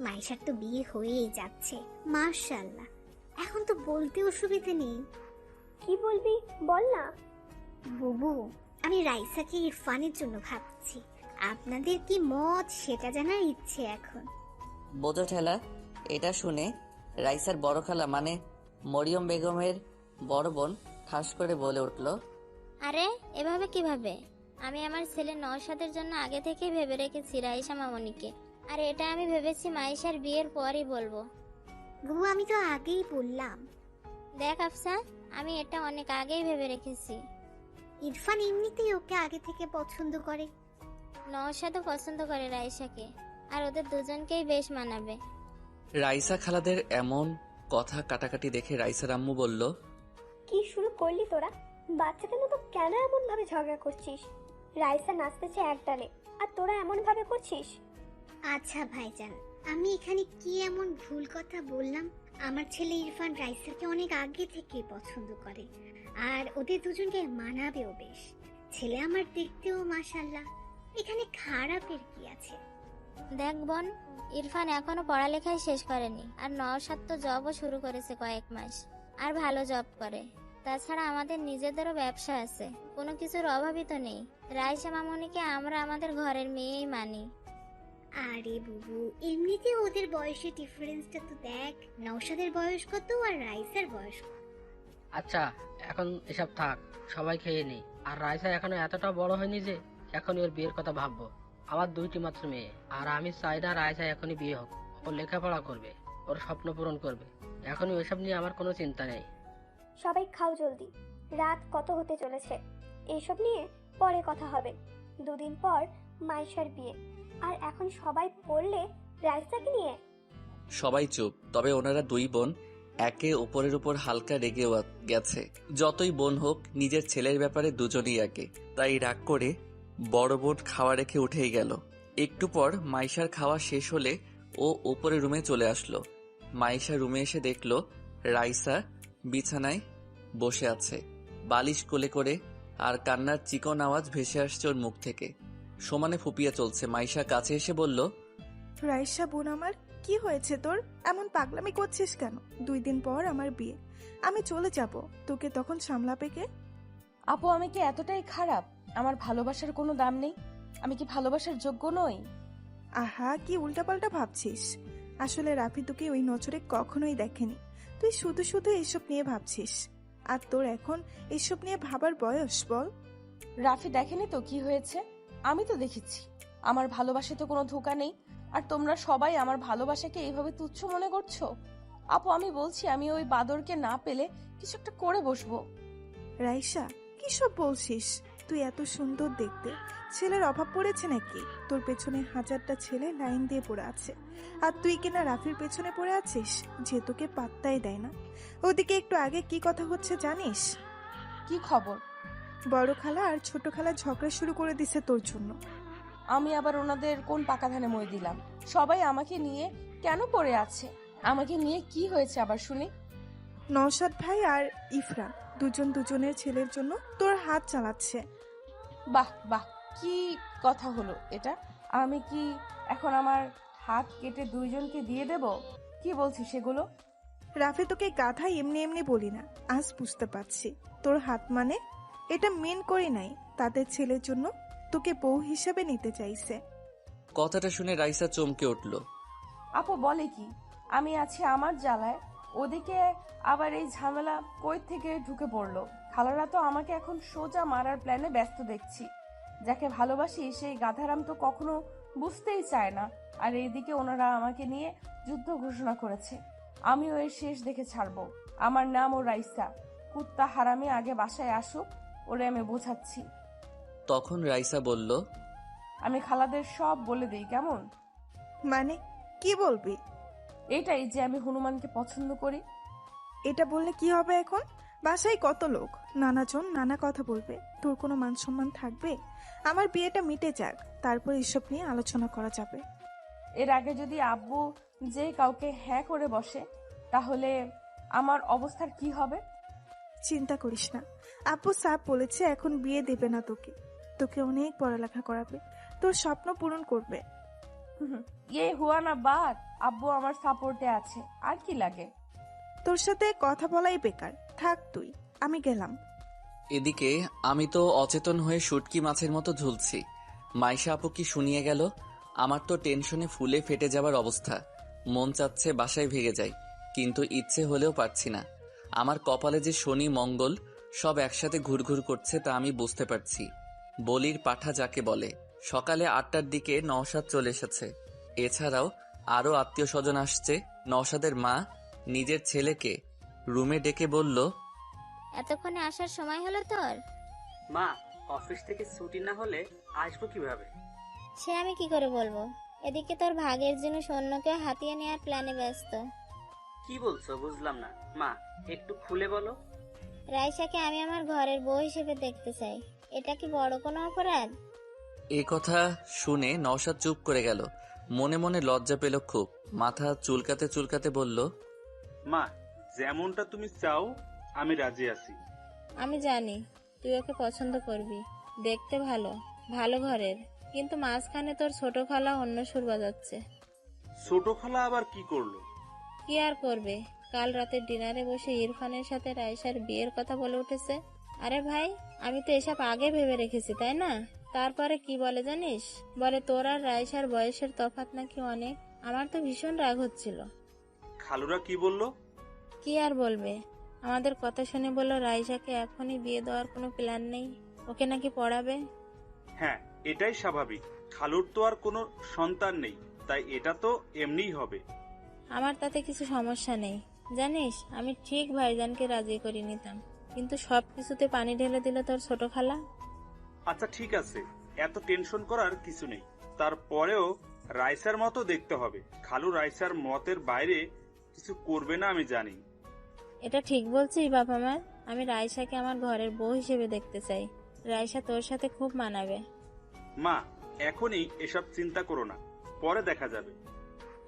মাইশার তো বিয়ে হয়েই যাচ্ছে, মাশাআল্লাহ। এখন তো বলতে অসুবিধা নেই। কি বলবি বল না। বুবু, আমি রাইসাকে ইরফানের জন্য ভাবছি। আপনাদের কি মত সেটা জানার ইচ্ছে এখন। বোঝো ঠেলা। এটা শুনে রাইসার বড় খালা মানে মরিয়ম বেগমের বড় বোন ঠাস করে বলে উঠল, আরে এভাবে কিভাবে? আমি আমার ছেলে নওশাদের জন্য আগে থেকেই ভেবে রেখেছি রাইসা মামনিকে। আর এটা আমি ভেবেছি মাইশার বিয়ের পরই বলবো। বুবু, আমি তো আগেই বললাম। দেখ আফসা, আমি এটা অনেক আগেই ভেবে রেখেছি। ইরফান এমনিতেই ওকে আগে থেকে পছন্দ করে। নওশাদও পছন্দ করে রাইসাকে। আর ওদের দুজনকেই বেশ মানাবে। রাইসা খালাদের এমন কথা কাটাকাটি দেখে রাইসার আম্মু বলল, কি শুরু করলি তোরা? বাচ্চাদের মতো কেন এমন ভাবে ঝগড়া করছিস? রাইসা নাচতেছে এক ডালে আর তোরা এমন ভাবে করছিস। আচ্ছা ভাইজান, আমি এখানে কি এমন ভুল কথা বললাম? আমার ছেলে ইরফান রাইসাকে অনেক আগে থেকেই পছন্দ করে, আর ওদের দুজনকে মানাবেও বেশ। ছেলে আমার দেখতেও মাশাল্লাহ, এখানে খারাপের কি আছে? দেখ বোন, ইরফান এখনো পড়ালেখাই শেষ করেনি, আর নওশাদ তো জবও শুরু করেছে কয়েক মাস, আর ভালো জব করে। তাছাড়া আমাদের নিজেদেরও ব্যবসা আছে, কোনো কিছুর অভাবই তো নেই। রাইসা মামনিকে আমরা আমাদের ঘরের মেয়েই মানি। আরে বুবু, এমনিতে ওদের বয়সের ডিফারেন্সটা তো দেখ। নওশাদের বয়স কত আর রাইসার বয়স কত? আচ্ছা, এখন এসব থাক, সবাই খেয়ে নেই। আর রাইসা এখনো এতটা বড় হয়নি যে এখন ওর বিয়ের কথা ভাববো। আমার 2টি মাত্র মেয়ে, আর আমি চাই না রাইসা এখনই বিয়ে হোক। ও লেখাপড়া করবে, ওর স্বপ্ন পূরণ করবে। এখনই ওইসব নিয়ে আমার কোনো চিন্তা নেই। সবাই খাও জলদি, রাত কত হতে চলেছে। এইসব নিয়ে পরে কথা হবে। 2 দিন পর মাইশার বিয়ে, আর এখন সবাই পড়লে রাইসাকে নিয়ে। সবাই চুপ। তবে ওনারা 2 বোন একে অপরের উপর হালকা রেগে গেছে। যতই বোন হোক, নিজের ছেলের ব্যাপারে দুজনই একে। তাই রাগ করে বড় বোন খাওয়া রেখে উঠেই গেল। একটু পর মাইশার খাওয়া শেষ হলে ও উপরে রুমে চলে আসলো। মাইশা রুমে এসে দেখলো রাইসা বিছানায় বসে আছে, বালিশ কোলে করে, আর কান্নার চিকন আওয়াজ ভেসে আসছে ওর মুখ থেকে। সমানে ফুপিয়ে চলছে। মাইশা কাছে এসে বলল, রাইসা বোন আমার, কি হয়েছে তোর? এমন পাগলামি করছিস কেন? 2 দিন পর আমার বিয়ে, আমি চলে যাব, তোকে তখন সামলাবে কে? আপু, আমি কি এতটাই খারাপ? আমার ভালোবাসার কোনো দাম নেই? আমি কি ভালোবাসার যোগ্য নই? আহা, কি উল্টাপাল্টা ভাবছিস। আসলে রাফি তোকে ওই নজরে কখনোই দেখেনি। তুই শুধু শুধু এসব নিয়ে ভাবছিস। আর তোর এখন এসব নিয়ে ভাবার বয়স বল? রাফি দেখেনি তো কি হয়েছে? আমি তো দেখেছি। আমার ভালোবাসা তো কোনো ধোঁকা নেই, আর তোমরা সবাই আমার ভালোবাসাকে এইভাবে তুচ্ছ মনে করছো। আপু, আমি বলছি, আমি ওই বাদরকে না পেলে কিছু একটা করে বসবো। রাইসা, কি সব বলছিস? তুই এত সুন্দর দেখতে, ছেলের অভাব পড়েছে নাকি? তোর পেছনে 1000টা ছেলে লাইন দিয়ে পড়ে আছে, আর তুই কিনা রাফির পেছনে পড়ে আছিস, যে তোকে পাত্তাই দেয় না। ওদিকে একটু আগে কি কথা হচ্ছে জানিস? কি খবর? বড় খালা আর ছোট খালা ঝগড়া শুরু করে দিছে তোর জন্য। আমি আবার ওনাদের কোন পাকা ধানে মই দিলাম? সবাই আমাকে নিয়ে কেন পড়ে আছে? আমাকে নিয়ে কি হয়েছে আবার শুনি? নওশাদ ভাই আর ইফরা দুজন দুজনের ছেলের জন্য তোর হাত চালাচ্ছে। বাহ বাহ, কি কথা হলো এটা? আমি কি এখন আমার হাত কেটে 2 জনকে দিয়ে দেব? কি বলছিস সেগুলো? রাফি তোকে গাধা এমনি এমনি বলি না, আজ বুঝতে পারছি। তোর হাত মানে এটা মেন করি নাই, তাদের ছেলের জন্য তোকে বউ হিসেবে নিতে চাইছে। কথাটা শুনে রাইসা চমকে উঠল। আপু বলে কি? আমি আছি আমার জ্বালায়, ওদিকে আবার এই ঝামেলা কই থেকে ঢুকে পড়লো? খালারা তো আমাকে এখন সোজা মারার প্ল্যানে ব্যস্ত দেখছি। যাকে ভালোবাসি সেই গাধারাম তো কখনো বুঝতেই চায় না। আর এইদিকে ওনারা আমাকে নিয়ে যুদ্ধ ঘোষণা করেছে। আমিও এর শেষ দেখে ছাড়বো। আমার নাম ও রাইসা। কুত্তা হারামি আগে বাসায় আসুক, ওরে আমি বোঝাচ্ছি। তখন রাইসা বলল, আমি খালাদের সব বলে দিই, কেমন? মানে কি বলবি? এটাই যে আমি হনুমানকে পছন্দ করি। এটা বললে কি হবে? এখন বাসায় কত লোক, নানাজন নানা কথা বলবে, তোর কোনো মান সম্মান থাকবে? আমার বিয়েটা মিটে যাক, তারপর এসব নিয়ে আলোচনা করা যাবে। এর আগে যদি আব্বু যে কাউকে হ্যাঁ করে বসে, তাহলে আমার অবস্থার কি হবে? চিন্তা করিস না, আপু সাপ বলেছে এখন বিয়ে দেবে না তোকে, তোকে অনেক পড়ালেখা করাবে, তোর স্বপ্ন পূরণ করবে। ইয়ে হুয়া না বাত, আব্বু আমার সাপোর্টে আছে, আর কি লাগে? তোর সাথে কথা বলাই বেকার, থাক তুই, আমি গেলাম। এদিকে আমি তো অচেতন হয়ে শুটকি মাছের মতো ঝুলছি। মাইশা আপু কি শুনিয়ে গেল? আমার তো টেনশনে ফুলে ফেটে যাবার অবস্থা। মন চাচ্ছে বাসায় ভেগে যাই, কিন্তু ইচ্ছে হলেও পারছি না। আমার কপালে যে শনি মঙ্গল সব একসাথে ঘুরঘুর করছে তা আমি বুঝতে পারছি। বলির পাঠা যাকে বলে। সকালে 8টার দিকে নওশাদ চলে এসেছে। এছাড়াও আরো আত্মীয় স্বজন আসছে। নওশাদের মা নিজের ছেলেকে রুমে ডেকে বলল, এতক্ষণে আসার সময় হলো তোর? মা, অফিস থেকে ছুটি না হলে আসবো কিভাবে? সে আমি কি করে বলবো? এদিকে তোর ভাগের জন্য সৈন্যকে হাতিয়ে নেওয়ার প্ল্যানে ব্যস্ত। কি বলছো বুঝলাম না মা, একটু খুলে বলো। রাইসাকে আমি আমার ঘরের বউ হিসেবে দেখতে চাই। এটা কি বড় কোনো অপরাধ? এ কথা শুনে নওশাদ চুপ করে গেল। মনে মনে লজ্জা পেল খুব। মাথা চুলকাতে চুলকাতে বলল, মা, যেমনটা তুমি চাও আমি রাজি আছি। আমি জানি তুই ওকে পছন্দ করবি, দেখতে ভালো, ভালো ঘরের, কিন্তু মাঝখানে তোর ছোট খালা অন্য সুর বাজাচ্ছে। ছোট খালা আবার কি করলো? কি আর করবে, কাল রাতের ডিনারে বসে ইরফানের সাথে রাইসার বিয়ের কথা বলে উঠেছে। আরে ভাই, আমি তো এসব আগে ভেবে রেখেছি, তাই না? তারপরে কি বলে জানিস? বলে তোর আর রাইসার বয়সের তফাৎ নাকি অনেক। আমার তো ভীষণ রাগ হচ্ছিল। খালুরা কি বললো? কি আর বলবে, আমাদের কথা শুনে বলল রাইসাকে এখনই বিয়ে দেওয়ার কোনো প্ল্যান নেই, ওকে নাকি পড়াবে। হ্যাঁ, এটাই স্বাভাবিক। খালুর তো আর কোনো সন্তান নেই, তাই এটা তো এমনিই হবে। আমার তাতে কিছু সমস্যা নেই, জানিস আমি ঠিক ভাইজানকে রাজি করে নিতাম, কিন্তু সব কিছুতে পানি ঢেলে দিল তোর ছোট খালা। আচ্ছা ঠিক আছে, এত টেনশন করার কিছু নেই। তারপরেও রাইসার মতো দেখতে হবে। খালু রাইসার মতের বাইরে কিছু করবে না আমি জানি। এটা ঠিক বলছিস বাবা মা, আমি রাইসাকে আমার ঘরের বউ হিসেবে দেখতে চাই। রাইসা তোর সাথে খুব মানাবে। মা, এখনই এসব চিন্তা করো না, পরে দেখা যাবে।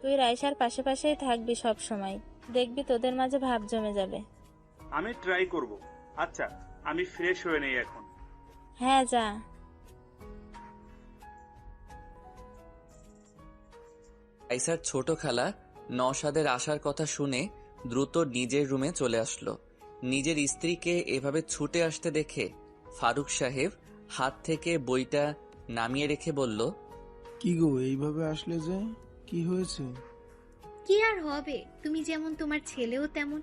তুই রাইসার পাশে পাশেই থাকবি সব সময়, দেখবি তোদের মাঝে ভাব জমে যাবে। আমি ট্রাই করব। আচ্ছা, আমি ফ্রেশ হয়ে নেই এখন। হ্যাঁ যা। রাইসার ছোট খালা নওশাদের আসার কথা শুনে দ্রুত নিজের রুমে চলে আসলো। নিজের স্ত্রীকে এভাবে ছুটে আসতে দেখে ফারুক সাহেব হাত থেকে বইটা নামিয়ে রেখে বলল, কি গো, এইভাবে আসলে যে? কি হয়েছে? কি আর হবে, তুমি যেমন তোমার ছেলেও তেমন।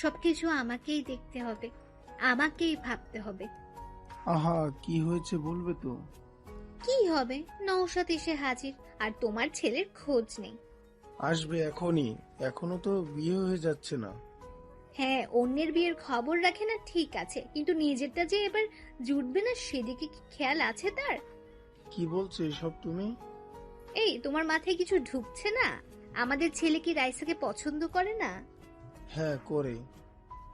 সবকিছু আমাকেই দেখতে হবে, আমাকেই ভাবতে হবে। আহা, কি হয়েছে বলবে তো? কি হবে, নওশাদ এসে হাজির আর তোমার ছেলের খোঁজ নেই। আসবে এখনই, এখনো তো বিয়ে হয়ে যাচ্ছে না। হ্যাঁ, অন্যের বিয়ের খবর রাখে না ঠিক আছে, কিন্তু নিজেরটা যে এবার জুটবে না সেদিকে কি খেয়াল আছে তার? কি বলছো এসব তুমি? এই, তোমার মাথায় কিছু ঢুকছে না? আমাদের ছেলে কি রাইসাকে পছন্দ করে না? হ্যাঁ করে।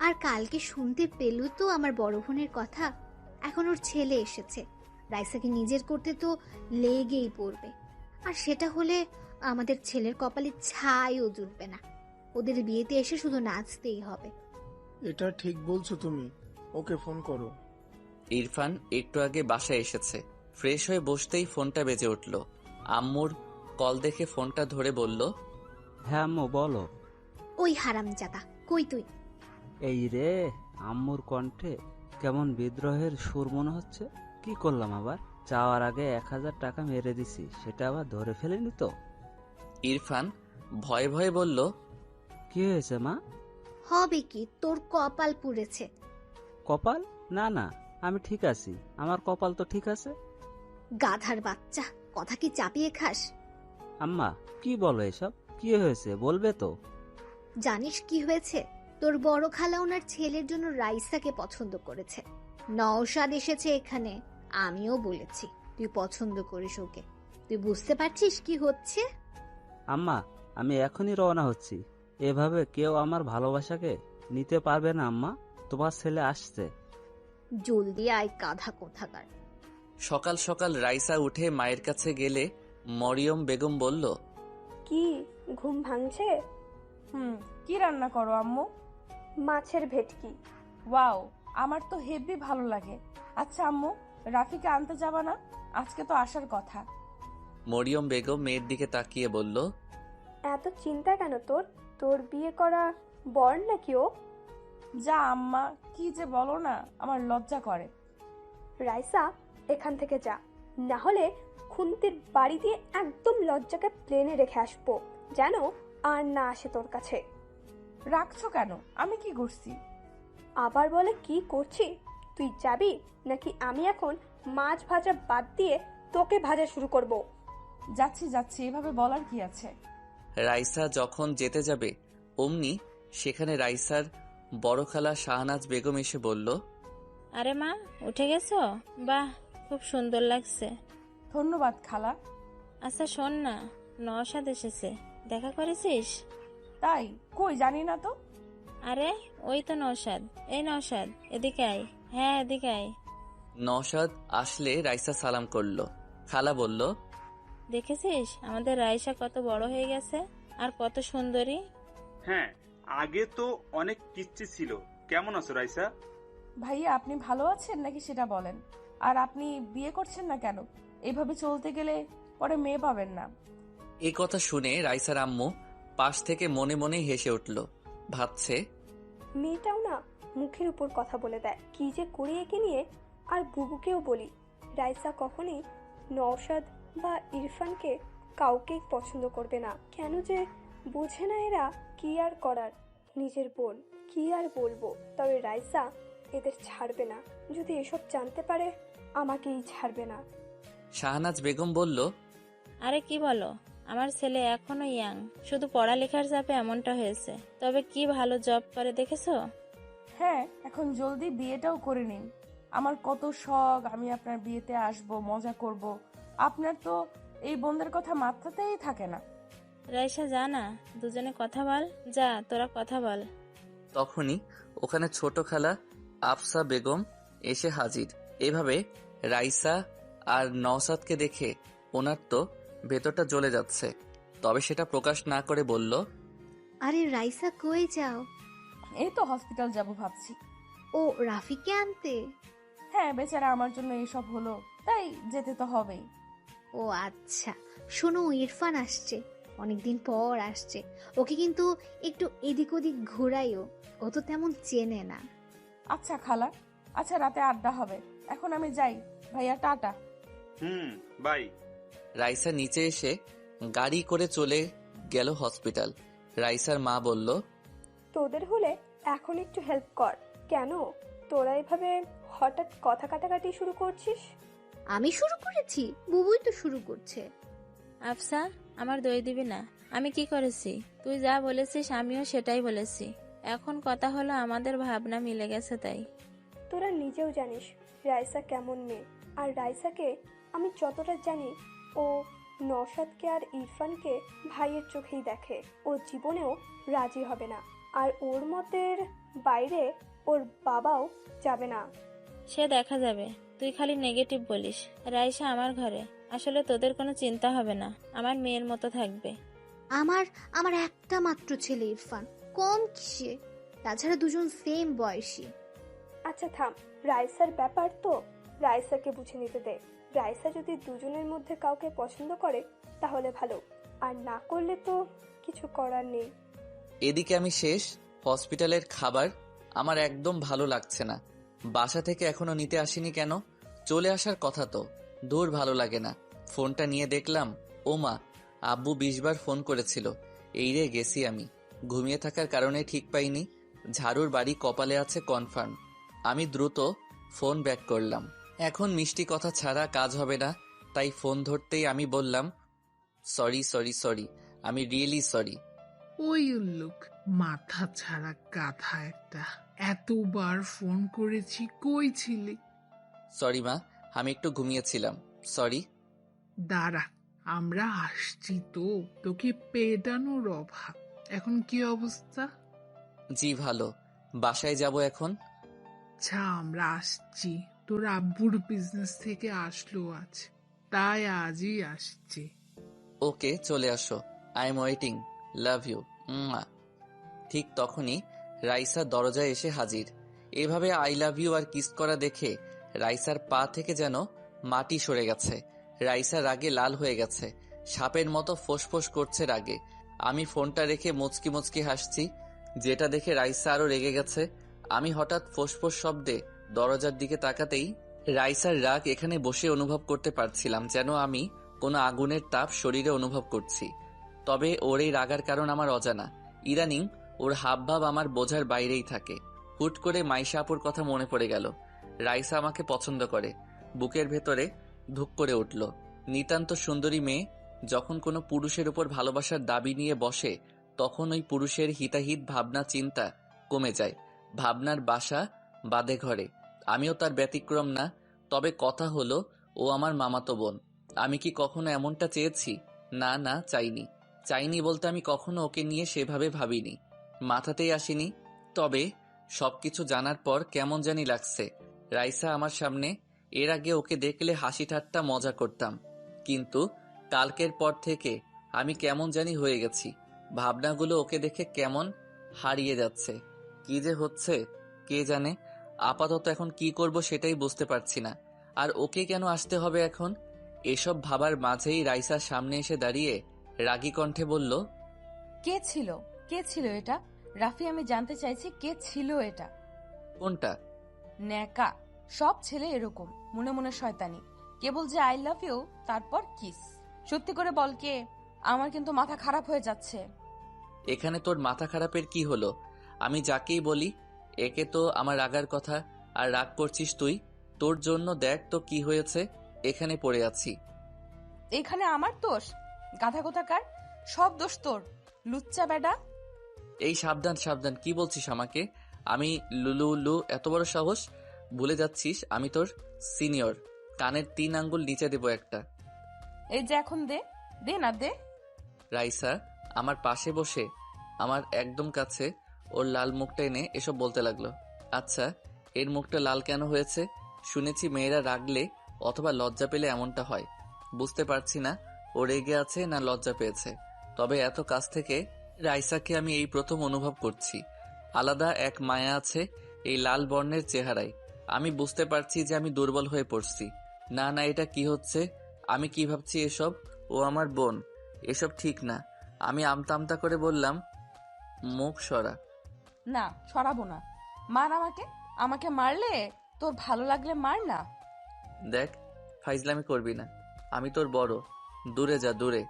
আর কালকে শুনতে পেলো তো আমার বড় বোনের কথা। এখন ওর ছেলে এসেছে, রাইসাকে নিজের করতে তো লেগেই পড়বে। আর সেটা হলে আমাদের ছেলের কপালে ছাইও জুটবে না। ওদের বিয়েতে এসে শুধু নাচতেই হবে। এটা ঠিক বলছো তুমি, ওকে ফোন করো। ইরফান একটু আগে বাসায় এসেছে। ফ্রেশ হয়ে বসতেই ফোনটা বেজে উঠল। আম্মুর কল দেখে ফোনটা ধরে বলল, হ্যাঁ আম্মু বলো। ওই হারামজাদা, কই তুই? এই রে, আম্মুর কণ্ঠে কেমন বিদ্রোহের সুর মনে হচ্ছে। কি করলাম আবার? চাওয়ার আগে 1000 টাকা মেরে দিছি, সেটা আবার ধরে ফেলেনি তো? ইরফান ভয়ে ভয়ে বলল, কি হয়েছে মা? হবে কি, তোর কপাল পুড়েছে। কপাল? না না, আমি ঠিক আছি, আমার কপাল তো ঠিক আছে। গাধার বাচ্চা, কথা কি চাপিয়ে খাস? আম্মা কি বলো এসব? কি হয়েছে বলবে তো? জানিস কি হয়েছে? তোর বড় খালা ওনার ছেলের জন্য রাইসাকে পছন্দ করেছে। নওশাদ এসেছে এখানে, আমিও বলেছি তুই পছন্দ করিস ওকে। তুই বুঝতে পারছিস কি হচ্ছে? আম্মা আমি এখনই রওনা হচ্ছি। এভাবে কেউ আমার ভালোবাসাকে নিতে পারবে না আম্মা। তোমার ছেলে আসছে। জলদি আয় গাধা কোথাকার। সকাল সকাল রাইসা উঠে মায়ের কাছে গেলে মরিয়ম বেগম বলল, কি ঘুম ভাঙছে? কি রান্না করো আম্মু? মাছের ভেটকি। ওয়াও, আমার তো হেভি ভালো লাগে। আচ্ছা আম্মু, রাফিকে আনতে যাবা না? আজকে তো আসার কথা। মরিয়ম বেগম মেয়ের দিকে তাকিয়ে বলল, এত চিন্তা কেন তোর? তোর বিয়ে করা বর নাকি ও? যা আম্মা, কি যে বলো না, আমার লজ্জা করে। রাইসা, এখান থেকে যা, না হলে খুন্তির বাড়ি দিয়ে একদম লজ্জাকে প্লেনে রেখে আসবো, যেন আর না আসে তোর কাছে। রাখছো কেন? আমি কি করছি? আবার বলে কি করছি? তুই যাবি নাকি আমি এখন মাছ ভাজা বাদ দিয়ে তোকে ভাজা শুরু করব? যাচ্ছি যাচ্ছি, এভাবে বলার কি আছে? রাইসা যখন যেতে যাবে অমনি সেখানে রাইসার বড় খালা শাহনাজ বেগম এসে বলল, আরে মা, উঠে গেছো? বাহ, খুব সুন্দর লাগছে। ধন্যবাদ খালা। আচ্ছা শোন না, নওশাদ এসেছে, দেখা করেছিস? তাই? কই, জানি না তো। আরে ওই তো নওশাদ। এই নওশাদ, এদিকে আয়। হ্যাঁ, এদিকে আয়। নওশাদ আসলে রাইসা সালাম করলো। খালা বলল, দেখেছিস আমাদের রাইসা কত বড় হয়ে গেছে আর কত সুন্দরী। হ্যাঁ, আগে তো অনেক কিচ্ছি ছিল। কেমন আছো রাইসা? ভাইয়া, আপনি ভালো আছেন নাকি সেটা বলেন। আর আপনি বিয়ে করছেন না কেন? এইভাবে চলতে গেলে পরে মেয়ে পাবেন না। এই কথা শুনে রাইসার আম্মু পাশ থেকে মনে মনে হেসে উঠল। ভাবছে, মেয়েটাও না মুখের উপর কথা বলে দেয়, কি যে করি একে নিয়ে। আর বুবুকেও বলি, রাইসা কখনই নওশাদ বা ইরফানকে কাউকেই পছন্দ করবে না। কেন যে বোঝে না এরা, কি আর করার। নিজের বোন, কি আর বলবো। তবে রাইসা এদের ছাড়বে না। যদি এসব জানতে পারে, আমাকেই ছাড়বে না। শাহনাজ বেগম বলল, আরে কি বলো, আমার ছেলে এখনো ইয়াং, শুধু পড়ালেখার চাপে এমনটা হয়েছে। তবে কি ভালো জব করে দেখেছো? হ্যাঁ, এখন জলদি বিয়েটাও করে নিন। আমার কত শখ আমি আপনার বিয়েতে আসব, মজা করব। আপনার তো এই বোনদের কথা মাথাতেই থাকে না। রাইসা, যা না, দুজনে কথা বল। যা, তোরা কথা বল। তখনই ওখানে ছোট খালা আফসা বেগম এসে হাজির। এভাবে রাইসা আর নওশাদকে দেখে ওনার তো ভেতরটা জ্বলে যাচ্ছে, তবে সেটা প্রকাশ না করে বলল, আরে রাইসা, কই যাও? এই তো হসপিটাল যাব ভাবছি। ও রাফিকে আনতে? হ্যাঁ, বেচারা আমার জন্য এসব হলো, তাই যেতে তো হবেই। ও আচ্ছা, শোনো, ইরফান আসছে, অনেকদিন পর আসছে। ওকে কিন্তু একটু এদিক ওদিক ঘোরাইও, ও তো তেমন চেনে না। আচ্ছা খালা, আচ্ছা রাতে আড্ডা হবে। এখন আমি যাই ভাইয়া, টাটা। বাই। রাইসা নিচে এসে গাড়ি করে চলে গেল হসপিটাল। রাইসার মা বলল, তোদের হলে এখন একটু হেল্প কর। কেন তোরা এভাবে হঠাৎ কথা কাটাকাটি শুরু করছিস? আমি শুরু করেছি? বুবুই তো শুরু করছে। আফসা, আমার দই দিবি না? আমি কি করেছি? তুই যা বলেছিস আমিও সেটাই বলেছি। এখন কথা হলো আমাদের ভাবনা মিলে গেছে তাই। তোরা নিজেও জানিস রাইসা কেমন মেয়ে। আর রাইসাকে আমি যতটা জানি, ও নওশাদকে আর ইরফানকে ভাইয়ের চোখেই দেখে। ও জীবনেও রাজি হবে না, আর ওর মতের বাইরে ওর বাবাও যাবে না। সে দেখা যাবে, তুই খালি নেগেটিভ বলিস। রাইসা আমার ঘরে, আসলে তোদের কোনো চিন্তা হবে না, আমার মেয়ের মতো থাকবে। আমার একটা মাত্র ছেলে ইরফান, কম কিসে? তাছাড়া দুজন সেম বয়সী। আচ্ছা থাম, রাইসার ব্যাপার তো, রাইসাকে বুঝে নিতে দে। রাইসা যদি দুজনের মধ্যে কাউকে পছন্দ করে তাহলে ভালো, আর না করলে তো কিছু করার নেই। এদিকে আমি শেষ। হসপিটালের খাবার আমার একদম ভালো লাগছে না। বাসা থেকে এখনো নিতে আসেনি কেন? চলে আসার কথা তো। দূর, ভালো লাগে না। ফোনটা নিয়ে দেখলাম, ও মা, আব্বু 20 বার ফোন করেছিল। এই রে গেছি আমি। ঘুমিয়ে থাকার কারণে ঠিক পাইনি। ঝাড়ুর বাড়ি কপালে আছে কনফার্ম। আমি দ্রুত ফোন ব্যাক করলাম। এখন মিষ্টি কথা ছাড়া কাজ হবে না, তাই ফোন ধরতেই আমি বললাম, সরি সরি সরি, আমি রিয়েলি সরি। ওই উল্লুক, মাথা ছাড়া গাধা একটা। এতবার ফোন করেছি, কই ছিলি? সরি মা, আমি একটু ঘুমিয়েছিলাম, সরি। দাঁড়া, আমরা আসছি তো, তোকে পেটানোর অভাব। এখন কি অবস্থা? জি ভালো। বাসায় যাব এখন। আচ্ছা, আমরা আসছি। তোর আব্বুর বিজনেস থেকে আসলো আজ, তাই আজই আসছি। ওকে, চলে আসো। I am waiting, love you. ঠিক তখনই রাইসা দরজায় এসে হাজির। এভাবে আই লাভ ইউ আর কিস করা দেখে রাইসার পা থেকে যেন মাটি সরে গেছে। রাইসা রাগে লাল হয়ে গেছে, সাপের মতো ফোঁসফোঁস করছে রাগে। আমি ফোনটা রেখে মুচকি মুচকি হাসছি, যেটা দেখে রাইসা আরো রেগে গেছে। আমি হঠাৎ ফোঁসফোঁস শব্দে দরজার দিকে তাকাতেই রাইসার রাগ এখানে বসে অনুভব করতে পারছিলাম, যেন আমি কোনো আগুনের তাপ শরীরে অনুভব করছি। তবে ওর এই রাগার কারণ আমার অজানা। ইদানিং ওর হাবভাব আমার বোঝার বাইরেই থাকে। হুট করে মাইশা আপুর কথা মনে পড়ে গেল। রাইসা আমাকে পছন্দ করে। বুকের ভেতরে ধুক করে উঠল। নিতান্ত সুন্দরী মেয়ে যখন কোনো পুরুষের উপর ভালোবাসার দাবি নিয়ে বসে, তখন ওই পুরুষের হিতাহিত ভাবনা চিন্তা কমে যায়। ভাবনার বাসা বাঁধে ঘরে। আমিও তার ব্যতিক্রম না। তবে কথা হলো, ও আমার মামাতো বোন। আমি কি কখনো এমনটা চেয়েছি? না না, চাইনি। চাইনি বলতে আমি কখনো ওকে নিয়ে সেভাবে ভাবিনি, মাথাতেই আসেনি। তবে সবকিছু জানার পর কেমন জানি লাগছে। রাইসা আমার সামনে, এর আগে ওকে দেখলে হাসি ঠাট্টা মজা করতাম, কিন্তু কালকের পর থেকে আমি কেমন জানি হয়ে গেছি। ভাবনাগুলো ওকে দেখে কেমন হারিয়ে যাচ্ছে। কি যে হচ্ছে কে জানে। আপাতত এখন কি করব সেটাই বুঝতে পারছি না। আর ওকে কেন আসতে হবে এখন? এসব ভাবার মাঝেই রাইসার সামনে এসে দাঁড়িয়ে রাগী কণ্ঠে বলল, কে ছিল? কে ছিল এটা? রাফি, আমি জানতে চাইছি কে ছিল এটা? কোনটা? ন্যাকা। সব ছেলে এরকম, মনে মনে শয়তানি। কেবল যে আই লাভ ইউ তারপর কিস। সত্যি করে বল কে? আমার কিন্তু মাথা খারাপ হয়ে যাচ্ছে। এখানে তোর মাথা খারাপের কি হলো? আমি যাকেই বলি একে তো আমার রাগার কথা, আর রাগ করছিস তুই। তোর জন্য দেখ তো কি হয়েছে, এখানে পড়ে আছি। এখানে আমার দোষ? গাধা কোথাকার, সব দোষ তোর, লুচ্চা বেডা। এই সাবধান সাবধান, কি বলছিস আমাকে? আমি লুলু উল্লু? এত বড় সাহস! ভুলে যাচ্ছিস আমি তোর সিনিয়র। কানের 3 আঙ্গুল নিচে দেবো একটা। এই যে এখন দে, দে না দে। রাইসা আমার পাশে বসে আমার একদম কাছে ওর লাল মুখটা এনে এসব বলতে লাগলো। আচ্ছা, এর মুখটা লাল কেন হয়েছে? শুনেছি মেয়েরা রাগলে অথবা লজ্জা পেলে এমনটা হয়। বুঝতে পারছি না ও রেগে আছে না লজ্জা পেয়েছে। তবে এত কাছ থেকে রাইসাকে আমি এই প্রথম অনুভব করছি। আলাদা এক মায়া আছে এই লাল বর্ণের চেহারায়। আমি বুঝতে পারছি যে আমি দুর্বল হয়ে পড়ছি। না না, এটা কি হচ্ছে? আমি কি ভাবছি এসব? ও আমার বোন, এসব ঠিক না। আমি আমতা আমতা করে বললাম, মুখ সরা। না, সরাবো না। মার আমাকে। আমাকে মারলে তোর ভালো লাগলে মার না। দেখ, ফাইজলামি করবি না। আমি তোর বড়, দূরে যা দূরে।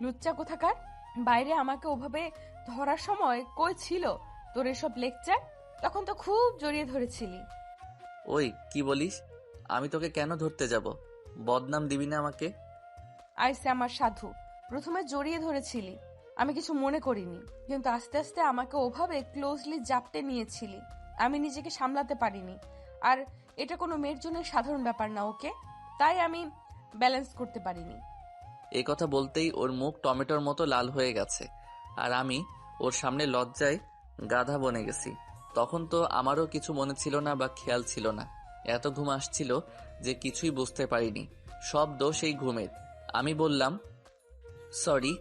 লুচ্চা কোথাকার। বাইরে আমাকে ওভাবে ধরার সময় কই ছিল তোর এসব লেকচার? তখন তো খুব জড়িয়ে ধরেছিলি। ওই কি বলিস? আমি তোকে কেন ধরতে যাব? বদনাম দিবি না আমাকে। আইসে আমার সাধু। প্রথমে জড়িয়ে ধরেছিলি, আমি কিছু মনে করিনি, কিন্তু আস্তে আস্তে আমাকে ওভাবে ক্লোজলি জাপটে নিয়েছিলি, আমি নিজেকে সামলাতে পারিনি। আর এটা কোনো মেয়ের জন্য সাধারণ ব্যাপার না, ওকে? তাই আমি ব্যালেন্স করতে পারিনি। এই কথা বলতেই ওর মুখ টমেটোর মতো লাল হয়ে গেছে, আর আমি ওর সামনে লজ্জায় গাধা বনে গেছি। তখন তো আমারও কিছু মনে ছিল না বা খেয়াল ছিল না। এত ঘুম আসছিল যে কিছুই বুঝতে পারিনি। সব দোষ এই ঘুমের। আমি বললাম, সরি,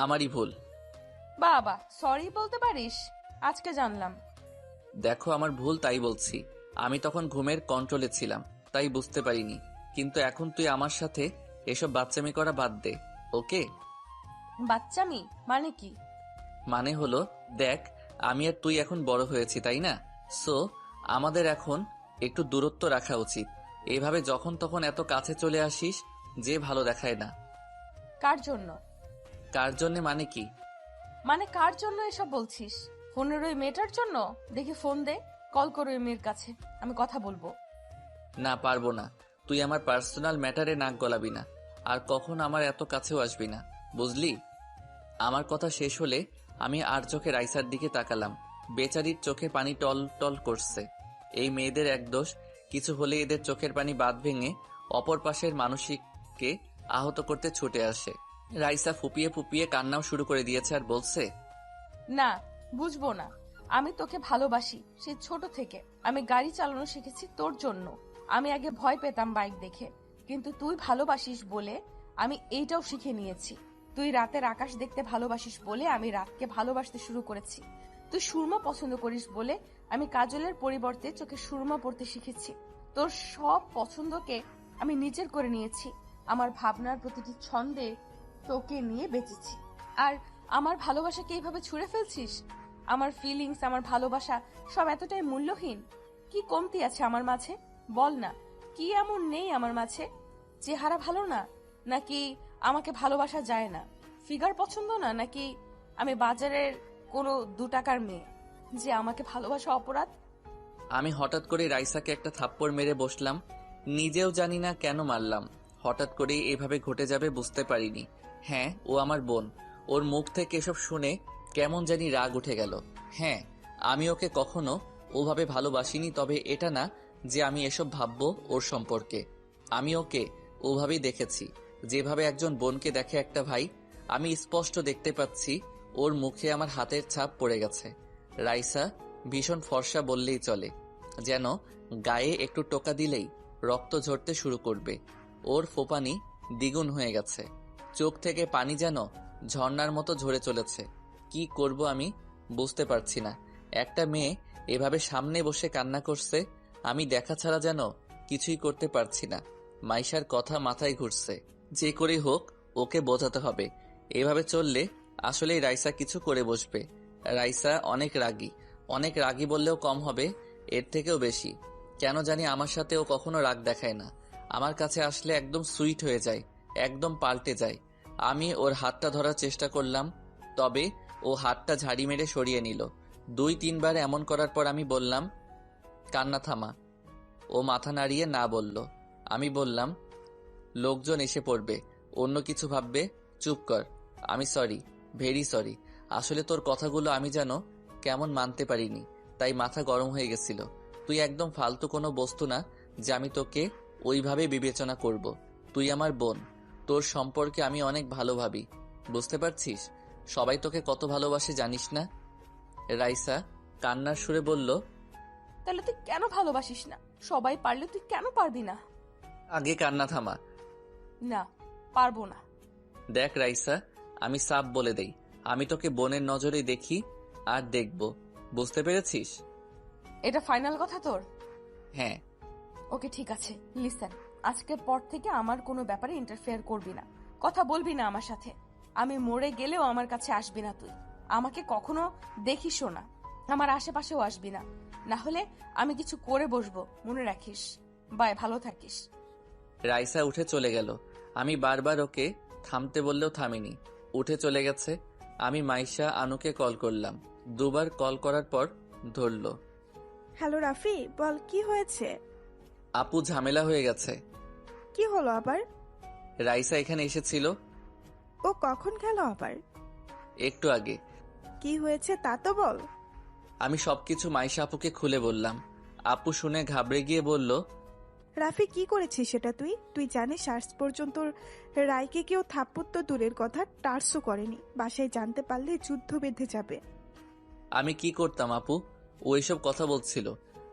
আমারই ভুল। বাবা, সরি বলতে পারিস? আজকে জানলাম। দেখো, আমার ভুল, তাই বলছি। আমি তখন ঘুমের কন্ট্রোলে ছিলাম, তাই বুঝতে পারিনি। কিন্তু এখন তুই আমার সাথে এসব বাচ্চামি করা বাদ দে, ওকে? বাচ্চামি মানে কি? মানে হলো, দেখ, আমি আর তুই এখন বড় হয়েছি, তাই না? সো আমাদের এখন একটু দূরত্ব রাখা উচিত। এভাবে যখন তখন এত কাছে চলে আসিস যে ভালো দেখায় না। কার জন্য? কার জন্যে মানে কি? মানে কার জন্য এসব বলছিস? ফোনের ওই মেয়েটার জন্য? দেখি ফোন দে, কল করো ওই মেয়ের কাছে, আমি কথা বলবো। না, পারবো না। তুই আমার পার্সোনাল ম্যাটারে নাক গলাবি না, আর কখন আমার এত কাছেও আসবি না, বুঝলি? আমার কথা শেষ হলে আমি আর চোখে রাইসার দিকে তাকালাম। বেচারির চোখে পানি টল টল করছে। এই মেয়েদের এক দোষ, কিছু হলে এদের চোখের পানি বাঁধ ভেঙে অপর পাশের মানসিককে আহত করতে ছুটে আসে। রাইসা ফুপিয়ে ফুপিয়ে কান্নাও শুরু করে দিয়েছে আর বলছে, না, বুঝবো না। আমি তোকে ভালোবাসি সেই ছোট থেকে। আমি গাড়ি চালানো শিখেছি তোর জন্য। আমি আগে ভয় পেতাম বাইক দেখে, কিন্তু তুই ভালোবাসিস বলে আমি এইটাও শিখে নিয়েছি। তুই রাতের আকাশ দেখতে ভালোবাসিস বলে আমি রাতকে ভালোবাসতে শুরু করেছি। তুই সুরমা পছন্দ করিস বলে আমি কাজলের পরিবর্তে চোখে সুরমা পড়তে শিখেছি। তোর সব পছন্দকে আমি নিজের করে নিয়েছি। আমার ভাবনার প্রতিটি ছন্দে তোকে নিয়ে বেঁচেছি। আর আমার ভালোবাসাকে এইভাবে ছুঁড়ে ফেলছিস? আমার ফিলিংস, আমার ভালোবাসা সব এতটাই মূল্যহীন? কি কমতি আছে আমার মাঝে? বল না, কি এমন নেই আমার মাঝে? চেহারা ভালো না, নাকি আমাকে ভালোবাসা যায় না? ফিগার পছন্দ না, নাকি আমি বাজারের কোনো 2 টাকার মেয়ে যে আমাকে ভালোবাসা অপরাধ? আমি হঠাৎ করে রাইসাকে একটা থাপ্পড় মেরে বসলাম। নিজেও জানি না কেন মারলাম। হঠাৎ করেই এভাবে ঘটে যাবে বুঝতে পারিনি। হ্যাঁ, ও আমার বোন। ওর মুখ থেকে এসব শুনে কেমন জানি রাগ উঠে গেল। হ্যাঁ, আমি ওকে কখনো ওভাবে ভালোবাসিনি, তবে এটা না যে আমি এসব ভাববো ওর সম্পর্কে। আমি ওকে ওভাবেই দেখেছি। যেভাবে একজন বোনকে দেখে একটা ভাই, আমি স্পষ্ট দেখতে পাচ্ছি ওর মুখে আমার হাতের ছাপ পড়ে গেছে। রাইসা ভীষণ ফর্সা বললেই চলে, যেন গায়ে একটু টোকা দিলেই রক্ত ঝরতে শুরু করবে। ওর ফোপানি দ্বিগুণ হয়ে গেছে, চোখ থেকে পানি যেন ঝর্ণার মতো ঝরে চলেছে। কি করব আমি বুঝতে পারছি না। একটা মেয়ে এভাবে সামনে বসে কান্না করছে, আমি দেখা ছাড়া যেন কিছুই করতে পারছি না। মাইশার কথা মাথায় ঘুরছে, যে করেই হোক ওকে বোঝাতে হবে। এভাবে চললে আসলেই রাইসা কিছু করে বসবে। রাইসা অনেক রাগী বললেও কম হবে, এর থেকেও বেশি। কেন জানি আমার সাথে ও কখনো রাগ দেখায় না, আমার কাছে আসলে একদম সুইট হয়ে যায়, একদম পাল্টে যায়। আমি ওর হাতটা ধরার চেষ্টা করলাম, তবে ও হাতটা ঝাড়ি মেরে সরিয়ে নিল। 2-3 বার এমন করার পর আমি বললাম, কান্না থামা। ও মাথা নাড়িয়ে না বলল। আমি বললাম, লোকজন এসে পড়বে, অন্য কিছু ভাববে, চুপ কর। আমি সরি, ভেরি সরি। আসলে তোর কথাগুলো আমি যেন কেমন মানতে পারিনি, তাই মাথা গরম হয়ে গেছিল। তুই একদম ফালতু কোনো বস্তু না যে আমি তোকে ওইভাবে বিবেচনা করব। তুই আমার বোন, তোর সম্পর্কে আমি অনেক ভালো ভাবি, বুঝতে পারছিস? সবাই তোকে কত ভালোবাসে জানিস না? রাইসা কান্নার সুরে বলল, তাহলে তুই কেন ভালোবাসিস না? সবাই পারলে তুই কেন পারবি না? আগে কান্না থামা। না, পারবো না। দেখ রাইসা, আমি সাফ বলে দেই, আমি তোকে বোনের নজরেই দেখি আর দেখব, বুঝতে পেরেছিস? এটা ফাইনাল কথা তোর? হ্যাঁ। ওকে ঠিক আছে, লিসেন, আজকের পর থেকে আমার কোনো ব্যাপারে ইন্টারফেয়ার করবি না, কথা বলবি না আমার সাথে। আমি মরে গেলেও আমার কাছে আসবি না তুই, আমাকে কখনো দেখিসও না, আমার আশেপাশেও আসবি না, না হলে আমি কিছু করে বসবো, মনে রাখিস। বাই, ভালো থাকিস। রাইসা উঠে চলে গেল। আমি বারবার ওকে থামতে বললেও থামিনি, উঠে চলে গেছে। আমি মাইশা আনুকে কল করলাম, 2 বার কল করার পর ধরল। হ্যালো রাফি, বল কি হয়েছে? আপু ঝামেলা হয়ে গেছে। কি হলো আবার? রাইসা এখানে এসেছিল। ও কখন গেল আবার? একটু আগে। কি হয়েছে তা তো বল। আমি সবকিছু মাইশা আপুকে খুলে বললাম। আপু শুনে ঘাবড়ে গিয়ে বলল, রাফি কি করেছিস সেটা তুই জানিস আজ পর্যন্ত রায়কে কেউ থাপ্পড় তো দূরের কথা, টার্সও করেনি। বাসায় জানতে পারলে যুদ্ধ বেঁধে যাবে। আমি কি করতাম আপু? ও এসব কথা বলছিল,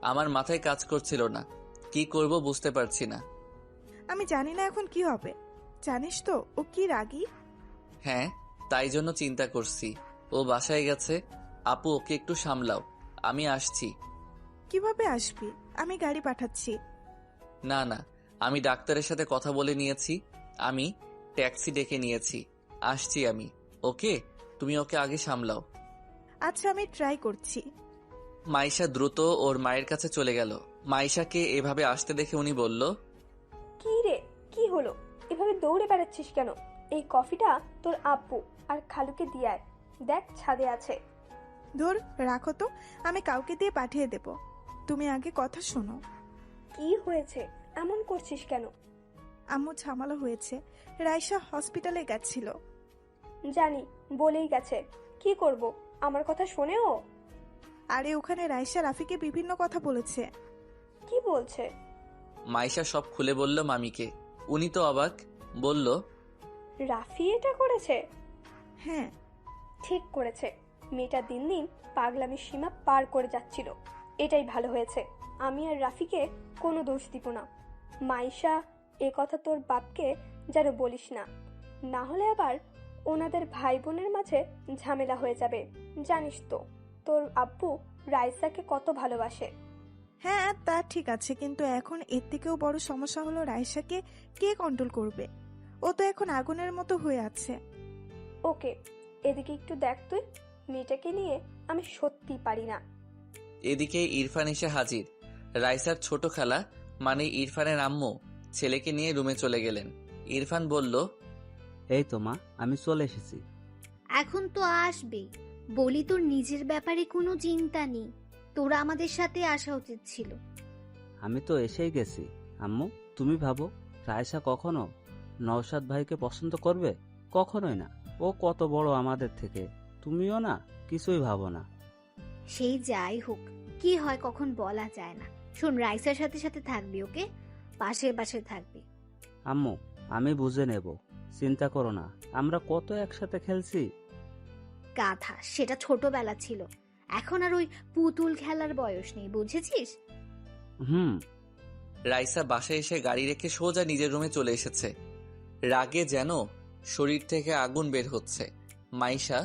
আমার মাথায় কাজ করছিল না, কি করব বুঝতে পারছি না। আমি জানি না এখন কি হবে। জানিস তো ও কি রাগী। হ্যাঁ, তাই জন্য চিন্তা করছি। ও বাসায় গেছে, আপু ওকে একটু সামলাও, আমি আসছি। কিভাবে আসবি? আমি গাড়ি পাঠাচ্ছি। না না, আমি ডাক্তারের সাথে কথা বলে নিয়েছি, আমি ট্যাক্সি ডেকে নিয়েছি, আসছি আমি। ওকে, তুমি ওকে আগে সামলাও। আচ্ছা, আমি ট্রাই করছি। মাইশা দ্রুত ওর মায়ের কাছে চলে গেল। মাইশাকে এভাবে আসতে দেখে উনি বলল, কি রে, কি হলো? এভাবে দৌড়ে বেড়াচ্ছিস কেন? এই কফিটা তোর আব্বু আর খালুকে দিয়ে আয়, দেখ ছাদে আছে। ধর, রাখো তো, আমি কাউকে দিয়ে পাঠিয়ে দেব। তুমি আগে কথা শোনো। কি হয়েছে? এমন করছিস কেন? আম্মু ঝামেলা হয়েছে, রাইসা হসপিটালে গেছিল। জানি, বলেই গেছে। কি করব, আমার কথা শোনেও? আরে ওখানে রাইসা রাফিকে বিভিন্ন কথা বলেছে। কি বলছে? মাইশা সব খুলে বলল মামিকে। উনি তো অবাক, বলল, রাফি এটা করেছে? হ্যাঁ, ঠিক করেছে। মেয়েটা দিন দিন পাগলামির সীমা পার করে যাচ্ছিল, এটাই ভালো হয়েছে। আমি আর রাফিকে কোনো দোষ দিব না। মাইশা, এ কথা তোর বাপকে যেন বলিস না, না হলে আবার ওনাদের ভাই বোনের মাঝে ঝামেলা হয়ে যাবে। জানিস তো তোর আব্বু রাইসাকে কত ভালোবাসে। হ্যাঁ তা ঠিক আছে, কিন্তু এখন এর থেকেও বড় সমস্যা হলো রাইসাকে কে কন্ট্রোল করবে? ও তো এখন আগুনের মতো হয়ে আছে। ওকে, এদিকে একটু দেখ তুই, মেয়েটাকে নিয়ে আমি সত্যি পারি না। এদিকে ইরফান এসে হাজির। রাইসার ছোট খালা মানে ইরফানের আম্মু ছেলেকে নিয়ে রুমে চলে গেলেন। ইরফান বলল, এই তো মা, আমি চলে এসেছি। এখন তো আসবেই, বলি তোর নিজের ব্যাপারে কোনো চিন্তা নেই, তোরা আমাদের সাথে আসা উচিত ছিল। আমি তো এসেই গেছি। আম্মু, তুমি ভাবো রায়সা কখনো নওশাদ ভাইকে পছন্দ করবে? কখনোই না। ও কত বড় আমাদের থেকে, তুমিও না কিছুই ভাবো না। সেই যাই হোক, কি হয় কখন বলা যায় না। শোন, রাইসার সাথে সাথে থাকবি, ওকে? পাশে পাশে থাকবি। আম্মু, আমি বুঝে নেব, চিন্তা করো না। আমরা কত একসাথে খেলছি। গাধা, সেটা ছোটবেলা ছিল, এখন আর ওই পুতুল খেলার বয়স নেই, বুঝেছিস? হুম। রাইসা বাসায় এসে গাড়ি রেখে সোজা নিজের রুমে চলে এসেছে। রাগে যেন শরীর থেকে আগুন বের হচ্ছে। মাইশা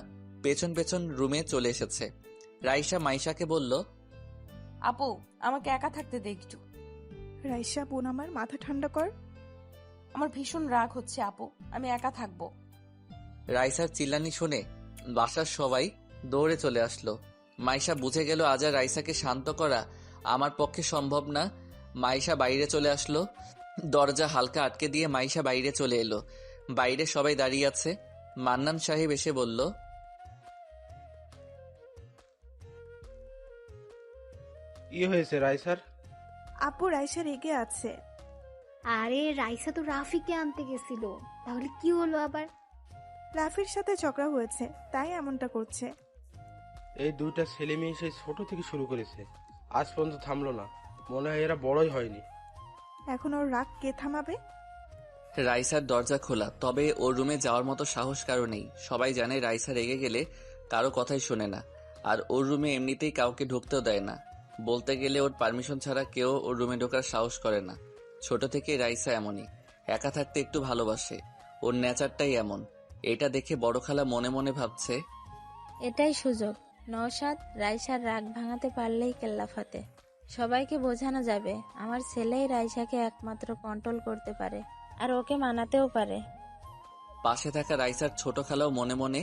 পেছন পেছন রুমে চলে এসেছে। রাইসা মাইশাকে বলল, আপু আমাকে একা থাকতে দে একটু। রাইসা বোন আমার, মাথা ঠান্ডা কর। আমার ভীষণ রাগ হচ্ছে আপু, আমি একা থাকবো। রাইসার চিল্লানি শুনে বাসার সবাই দৌড়ে চলে আসলো। মাইশা বুঝে গেল আজ আর রাইসাকে শান্ত করা আমার পক্ষে সম্ভব না। মাইশা বাইরে চলে আসলো। দরজা হালকা আটকে দিয়ে মাইশা বাইরে চলে এলো। বাইরে সবাই দাঁড়িয়ে আছে। মান্নান সাহেব এসে বলল, কি হয়েছে রাইসার? আপু রাইসা রেগে আছে। আরে রাইসা তো রাফিকে আনতে গেছিল, তাহলে কি হলো আবার? রাফির সাথে ঝগড়া হয়েছে, তাই এমনটা করছে। এই দুইটা ছেলে মেয়ে সেই ছোট থেকে শুরু করেছে, আজ পর্যন্ত থামলো না। মনে হয় এরা বড়ই হয়নি। এখন ওর রাগ কে থামাবে? রাইসার দরজা খোলা, তবে ওর রুমে যাওয়ার মতো সাহস কারো নেই। সবাই জানে রাইসা রেগে গেলে কারো কথাই শোনে না, আর ওর রুমে এমনিতেই কাউকে ঢুকতেও দেয় না। বলতে গেলে ওর পারমিশন ছাড়া কেউ ওর রুমে ঢোকার সাহস করে না। ছোট থেকে রাইসা এমনই, একা থাকতে একটু ভালোবাসে। ওর নেচারটাই এমন। এটা দেখে বড় খালা মনে মনে ভাবছে, এটাই সুযোগ। নওশাদ, রাইসার রাগ ভাঙাতে পারলেই কেল্লা ফাতে। সবাইকে বোঝানো যাবে আমার ছেলেই রাইসাকে একমাত্র কন্ট্রোল করতে পারে, আর ওকে মানাতেও পারে। পাশে থাকা রাইসার ছোট খালাও মনে মনে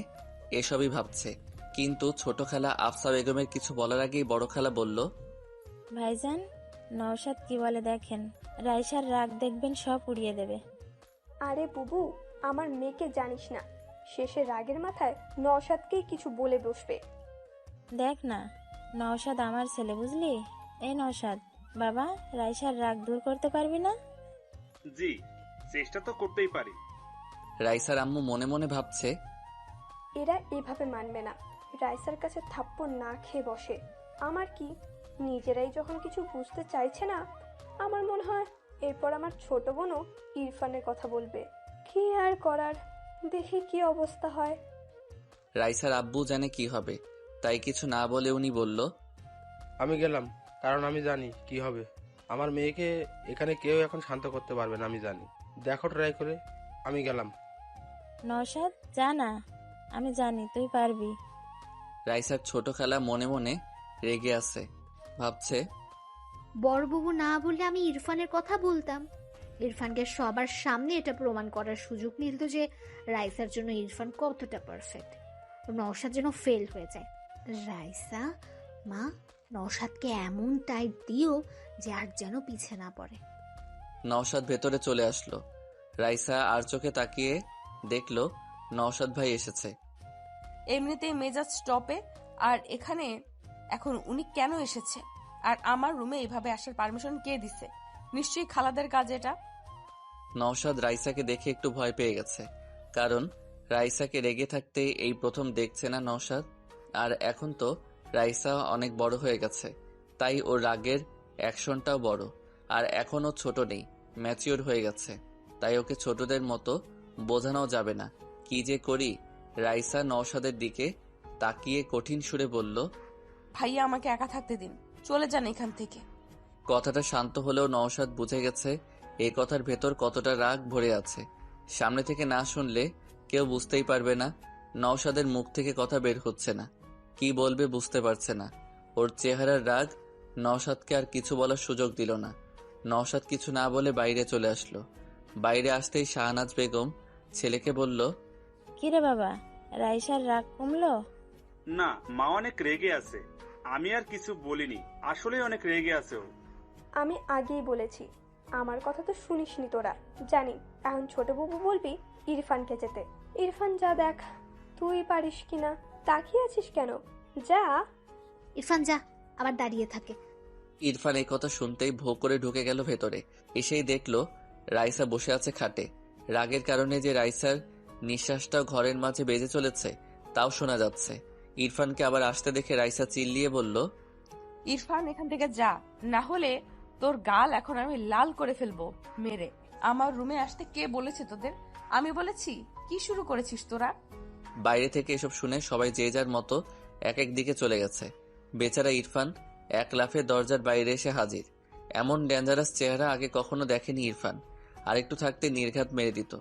এসবই ভাবছে। কিন্তু ছোট খালা আফসা বেগমের কিছু বলার আগেই বড় খালা বলল, ভাইজান, নওশাদ কি বলে দেখেন, রাইসার রাগ দেখবেন সব উড়িয়ে দেবে। আরে বুবু, আমার মেয়েকে জানিস না, শেষে রাগের মাথায় নওশাদকেই কিছু বলে বসবে। দেখ না, নওশাদ আমার ছেলে, বুঝলি? এই নওশাদ, বাবা, রাইসার রাগ দূর করতে পারবি না? জি, চেষ্টা তো করতেই পারি। রাইসার আম্মু মনে মনে ভাবছে, এরা এভাবে মানবে না, রাইসার কাছে থাপ্পড় না খেয়ে বসে। আমার কি, নিজেরাই যখন কিছু বুঝতে চাইছে না, আমার মনে হয় এরপর আমার ছোট বোনও ইরফানের কথা বলবে। কি আর করার, দেখি কি অবস্থা হয়। রাইসার আব্বু জানে কি হবে, তাই কিছু না বলে উনি বলল, আমি গেলাম, কারণ আমি জানি কি হবে। আমার মেয়েকে এখানে কেউ এখন শান্ত করতে পারবে না, আমি জানি। দেখো ট্রাই করে। আমি গেলাম। নওশাদ, যা না, আমি জানি তুই পারবি। রাইসার ছোট খালা মনে মনে রেগে আছে। ভাবছে, বড়বাবু না বললে আমি ইরফানের কথা বলতাম। ইরফানকে সবার সামনে এটা প্রমাণ করার সুযোগ মিলত যে রাইসার জন্য ইরফান কতটা পারফেক্ট। নওশাদ যেন ফেল হয়ে যায়। রাইসা, মা, নওশাদকে এমন টাইট দিও যে আর যেন পিছে না পড়ে। নওশাদ ভেতরে চলে আসলো। রাইসা আর চোখে তাকিয়ে দেখলো নওশাদ ভাই এসেছে। এমনিতেই মেজাজ স্টপে, আর এখানে এখন উনি কেন এসেছে? আর আমার রুমে এইভাবে আসার পারমিশন কে দিছে? নিশ্চয়ই খালাদের কাজ এটা। নওশাদ রাইসাকে দেখে একটু ভয় পেয়ে গেছে, কারণ রাইসাকে রেগে থাকতে এই প্রথম দেখছে না নওশাদ। আর এখন তো রাইসা অনেক বড় হয়ে গেছে, তাই ওর রাগের অ্যাকশনটাও বড়। আর এখনও ছোট নেই, ম্যাচিওর হয়ে গেছে, তাই ওকে ছোটদের মতো বোঝানো যাবে না। কি যে করি। রাইসা নওশাদের দিকে তাকিয়ে কঠিন সুরে বলল, ভাইয়া আমাকে একা থাকতে দিন, চলে যান এখান থেকে। কথাটা শান্ত হলেও নওশাদ বুঝে গেছে এই কথার ভেতর কতটা রাগ ভরে আছে। সামনে থেকে না শুনলে কেউ বুঝতেই পারবে না। নওশাদের মুখ থেকে কথা বের হচ্ছে না, কি বলবে বুঝতে পারছে না। ওর চেহারার রাগ নওশাদকে আর কিছু বলার সুযোগ দিল না। নওশাদ কিছু না বলে বাইরে চলে আসলো। বাইরে আসতেই শাহনাজ বেগম ছেলেকে বলল, কিরে বাবা, রাইসার রাগ কমলো? না, মা অনেক রেগে আছে। আমি আর কিছু বলিনি, আসলে অনেক রেগে আছে ও। আমি আগেই বলেছি, আমার কথা তো শুনিসনি তোরা। জানি এখন ছোট বাবু বলবি ইরফানকে যেতে। ইরফান যা দেখ, তুই পারিস কিনা। তাকিয়ে আছিস কেন? যা। ইরফান যা, আবার দাঁড়িয়ে থাকে। ইরফান এই কথা শুনতেই ভো করে ঢুকে গেল ভেতরে। এসেই দেখলো রাইসা বসে আছে খাটে। রাগের কারণে যে রাইসার নিঃশ্বাসটাও ঘরের মাঝে বেজে চলেছে তাও শোনা যাচ্ছে। ইরফানকে আবার আসতে দেখে রাইসা চিল্লিয়ে বলল, ইরফান এখান থেকে যা, না হলে তোর গাল এখন আমি লাল করে ফেলবো মেরে। আমার রুমে আসতে কে বলেছে তোদের? আমি বলেছি? কি শুরু করেছিস তোরা? বাইরে থেকে এসব শুনে সবাই যে যার মতো এক এক দিকে চলে গেছে। বেচারা ইরফান এক লাফে দরজার বাইরে এসে হাজির। এমন ডেঞ্জারাস চেহারা আগে কখনো দেখেনি ইরফান। আর একটু থাকতে নির্ঘাত মেরে দিত।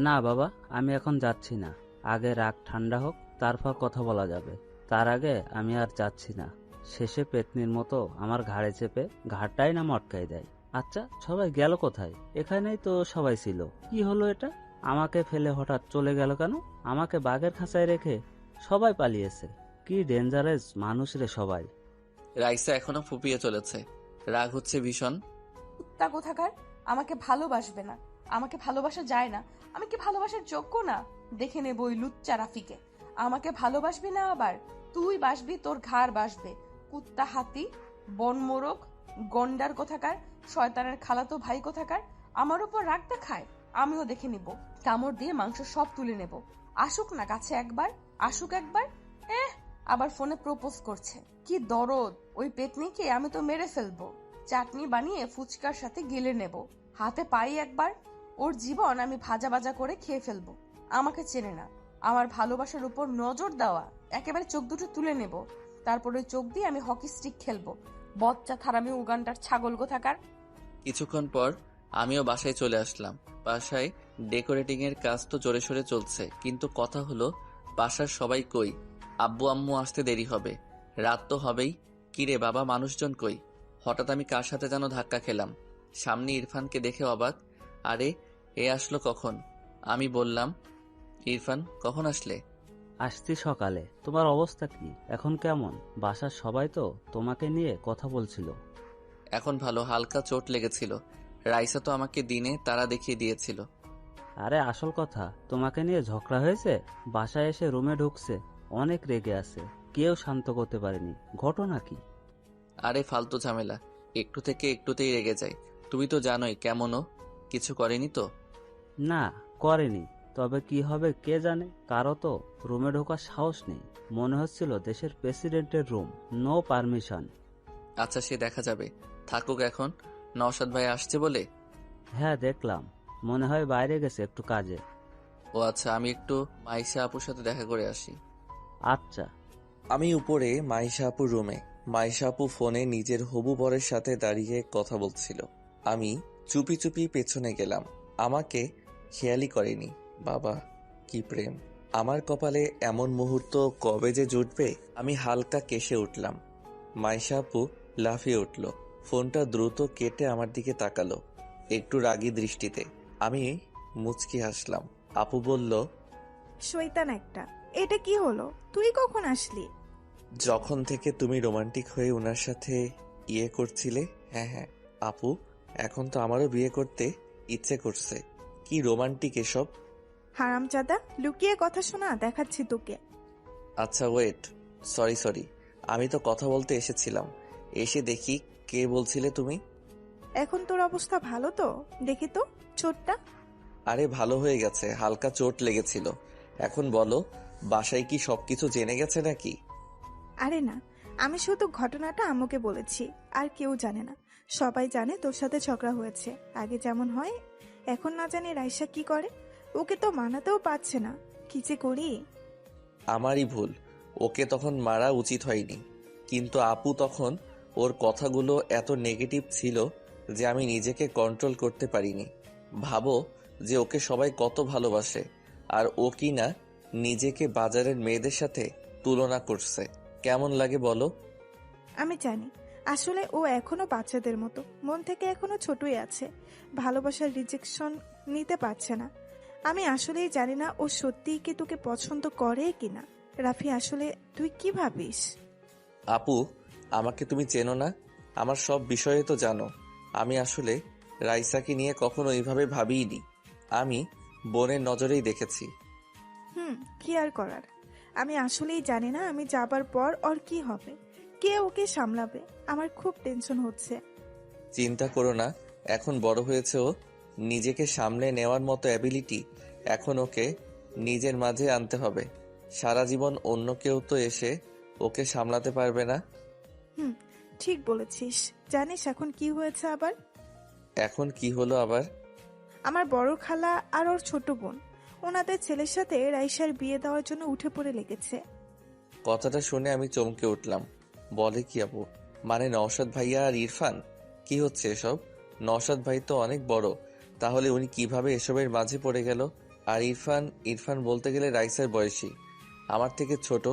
না বাবা, আমি এখন যাচ্ছি না। আগে রাগ ঠান্ডা হোক, তারপর কথা বলা যাবে। তার আগে আমি আর যাচ্ছি না। শেষে পেতনির মতো আমার ঘাড়ে চেপে ঘাড়টাই না মটকাই দেয়। আচ্ছা, সবাই গেল কোথায়? এখানেই তো সবাই ছিল। কি হলো এটা? আমাকে ফেলে হঠাৎ চলে গেল কেন? আমাকে বাঘের খাঁচায় রেখে সবাই পালিয়েছে। কি ডেঞ্জারাস মানুষ রে সবাই। রাইসা এখনো ফুপিয়ে চলেছে। রাগ হচ্ছে ভীষণ। কুত্তা কোথাকার! আমাকে ভালোবাসবে না, আমাকে ভালোবাসা যায় না। আমি কি ভালোবাসার যোগ্য না? দেখে নেব ওই লুচ্চা রাফিকে। আমাকে ভালোবাসবি না আবার? তুই বাসবি, তোর ঘাড় বাসবে। কুত্তা, হাতি, বনমোরগ, গন্ডার কোথাকার, শয়তানের খালাতো ভাই কোথাকার। আমার উপর রাগ দেখায়, আমিও দেখে নিব। কামড় দিয়ে মাংস সব তুলে নেব। আসুক না কাছে একবার, আসুক একবার। আবার ফোনে প্রপোজ করছে। কি দরদ! ওই পেতনিকে আমি তো মেরে ফেলবো। চাটনি বানিয়ে ফুচকার সাথে গিলে নেব। হাতে পাই একবার, ওর জীবন আমি ভাজা ভাজা করে খেয়ে ফেলবো। আমাকে চেনে না। আমার ভালোবাসার উপর নজর দেওয়া, একেবারে চোখ দুটো তুলে নেব। তারপর ওই চোখ দিয়ে আমি হকি স্টিক খেলবো। বচ্চা থারামি উগান্ডার ছাগল কোথাকার। কিছুক্ষণ পর আমিও বাসায় চলে আসলাম। বাসায় ডেকোরেটিং এর কাজ তো জোরে সোরে চলছে, কিন্তু কথা হলো বাসার সবাই কই? আব্বু আম্মু আসতে দেরি হবে, রাত তো হবেই। কিরে বাবা, মানুষজন কই? হঠাৎ আমি কার সাথে যেন ধাক্কা খেলাম। সামনে ইরফানকে দেখে অবাক। আরে, এ আসলো কখন? আমি বললাম, ইরফান কখন আসলে? আসছি সকালে। তোমার অবস্থা কি এখন? কেমন? বাসার সবাই তো তোমাকে নিয়ে কথা বলছিল। এখন ভালো, হালকা চোট লেগেছিল। রাইসা তো আমাকে দিনে তারা দেখিয়ে দিয়েছিল। আরে আসল কথা, তোমাকে নিয়ে ঝগড়া হয়েছে। বাসায় এসে রুমে ঢুকছে, অনেক রেগে আছে, কেউ শান্ত করতে পারেনি। ঘটনা কি? আরে ফালতু ঝামেলা, একটু থেকে একটুতেই রেগে যায়। তুমি তো জানোই কেমনও। কিছু করেনি তো? না, করেনি। তবে কি হবে কে জানে। কারো তো রুমে ঢোকার সাহস নেই। মনে হচ্ছিল দেশের প্রেসিডেন্টের রুম, নো পারমিশন। আচ্ছা, সে দেখা যাবে। থাকুক এখন। নওশাদ ভাই আসছে বলে? হ্যাঁ দেখলাম, মনে হয় বাইরে গেছে একটু কাজে। ও আচ্ছা, আমি একটু মাইশা আপুর সাথে দেখা করে আসি। আচ্ছা। আমি উপরে মাইশা আপুর রুমে। মাইশা আপু ফোনে নিজের হবু বরের সাথে দাঁড়িয়ে কথা বলছিল। আমি চুপি চুপি পেছনে গেলাম। আমাকে খেয়ালই করেনি। বাবা, কি প্রেম! আমার কপালে এমন মুহূর্ত কবে যে জুটবে। আমি হালকা কেশে উঠলাম। মাইশা আপু লাফিয়ে উঠল। ফোনটা দ্রুত কেটে আমার দিকে তাকালো, একটু রাগী দৃষ্টিতে। আমি মুচকি হাসলাম। আপু বলল, শয়তান একটা, এটা কি হলো? তুই কখন আসলি? যখন থেকে তুমি রোমান্টিক হয়ে ওনার সাথে ইয়ে করছিলে। হ্যাঁ আপু, এখন তো আমারও বিয়ে করতে ইচ্ছে করছে। কি রোমান্টিক এসব! হারামজাদা, লুকিয়ে কথা শোনা দেখাচ্ছি তোকে। আচ্ছা ওয়েট, সরি, আমি তো কথা বলতে এসেছিলাম। এসে দেখি কে বলছিলে তুমি? এখন তোর অবস্থা ভালো তো? দেখি তো চোটটা। আরে ভালো হয়ে গেছে, হালকা চোট লেগেছিল। এখন বলো, বাসায় কি সবকিছু জেনে গেছে নাকি? আরে না, আমি শুধু ঘটনাটা আম্মুকে বলেছি, আর কেউ জানে না। সবাই জানে তোর সাথে ঝগড়া হয়েছে। আগে যেমন হয়, এখন না জানি রাইসা কি করে। ওকে তো মানাতেও পারছে না। কি যে করি। আমারই ভুল, ওকে তখন মারা উচিত হয়নি। কিন্তু আপু তখন ওর কথাগুলো এত নেগেটিভ ছিল যে আমি নিজেকে কন্ট্রোল করতে পারিনি। ভাবো যে ওকে সবাই কত ভালোবাসে, আর ও কি না নিজেকে বাজারের মেয়েদের সাথে তুলনা করছে। কেমন লাগে বলো? আমি জানি, আসলে ও এখনো বাচ্চাদের মতো, মন থেকে এখনো ছোটই আছে। ভালোবাসার রিজেকশন নিতে পারছে না। আমি আসলেই জানি না ও সত্যিই কি তোকে পছন্দ করে কিনা। রাফি, আসলে তুই কি ভাবিস? আপু, আমাকে তুমি চেনো না, আমার সব বিষয়ে তো জানো। আমি আসলে রাইসাকে নিয়ে কখনো এইভাবে ভাবিইনি। আমি বোনের নজরেই দেখেছি। কি আর করার। আমি আসলেই জানি না আমি যাবার পর ওর কি হবে, কে ওকে সামলাবে। আমার খুব টেনশন হচ্ছে। চিন্তা করো না, এখন বড় হয়েছে ও, নিজেকে সামলে নেওয়ার মতো অ্যাবিলিটি এখন ওকে নিজের মাঝে আনতে হবে। সারা জীবন অন্য কেউ তো এসে ওকে সামলাতে পারবে না। ঠিক বলেছিস। জানিস এখন কি হয়েছে আবার? এখন কি হলো আবার? আমার বড় খালা আর ওর ছোট বোন, ওনাদের ছেলের সাথে রাইসার বিয়ে দেওয়ার জন্য উঠে পড়ে লেগেছে। কথাটা শুনে আমি চমকে উঠলাম। বলে কি আপু? মানে নওশাদ ভাইয়া আর ইরফান? কি হচ্ছে এসব? নওশাদ ভাই তো অনেক বড়, তাহলে উনি কিভাবে এসবের মাঝে পড়ে গেল? আর ইরফান বলতে গেলে রাইসার বয়সী, আমার থেকে ছোট।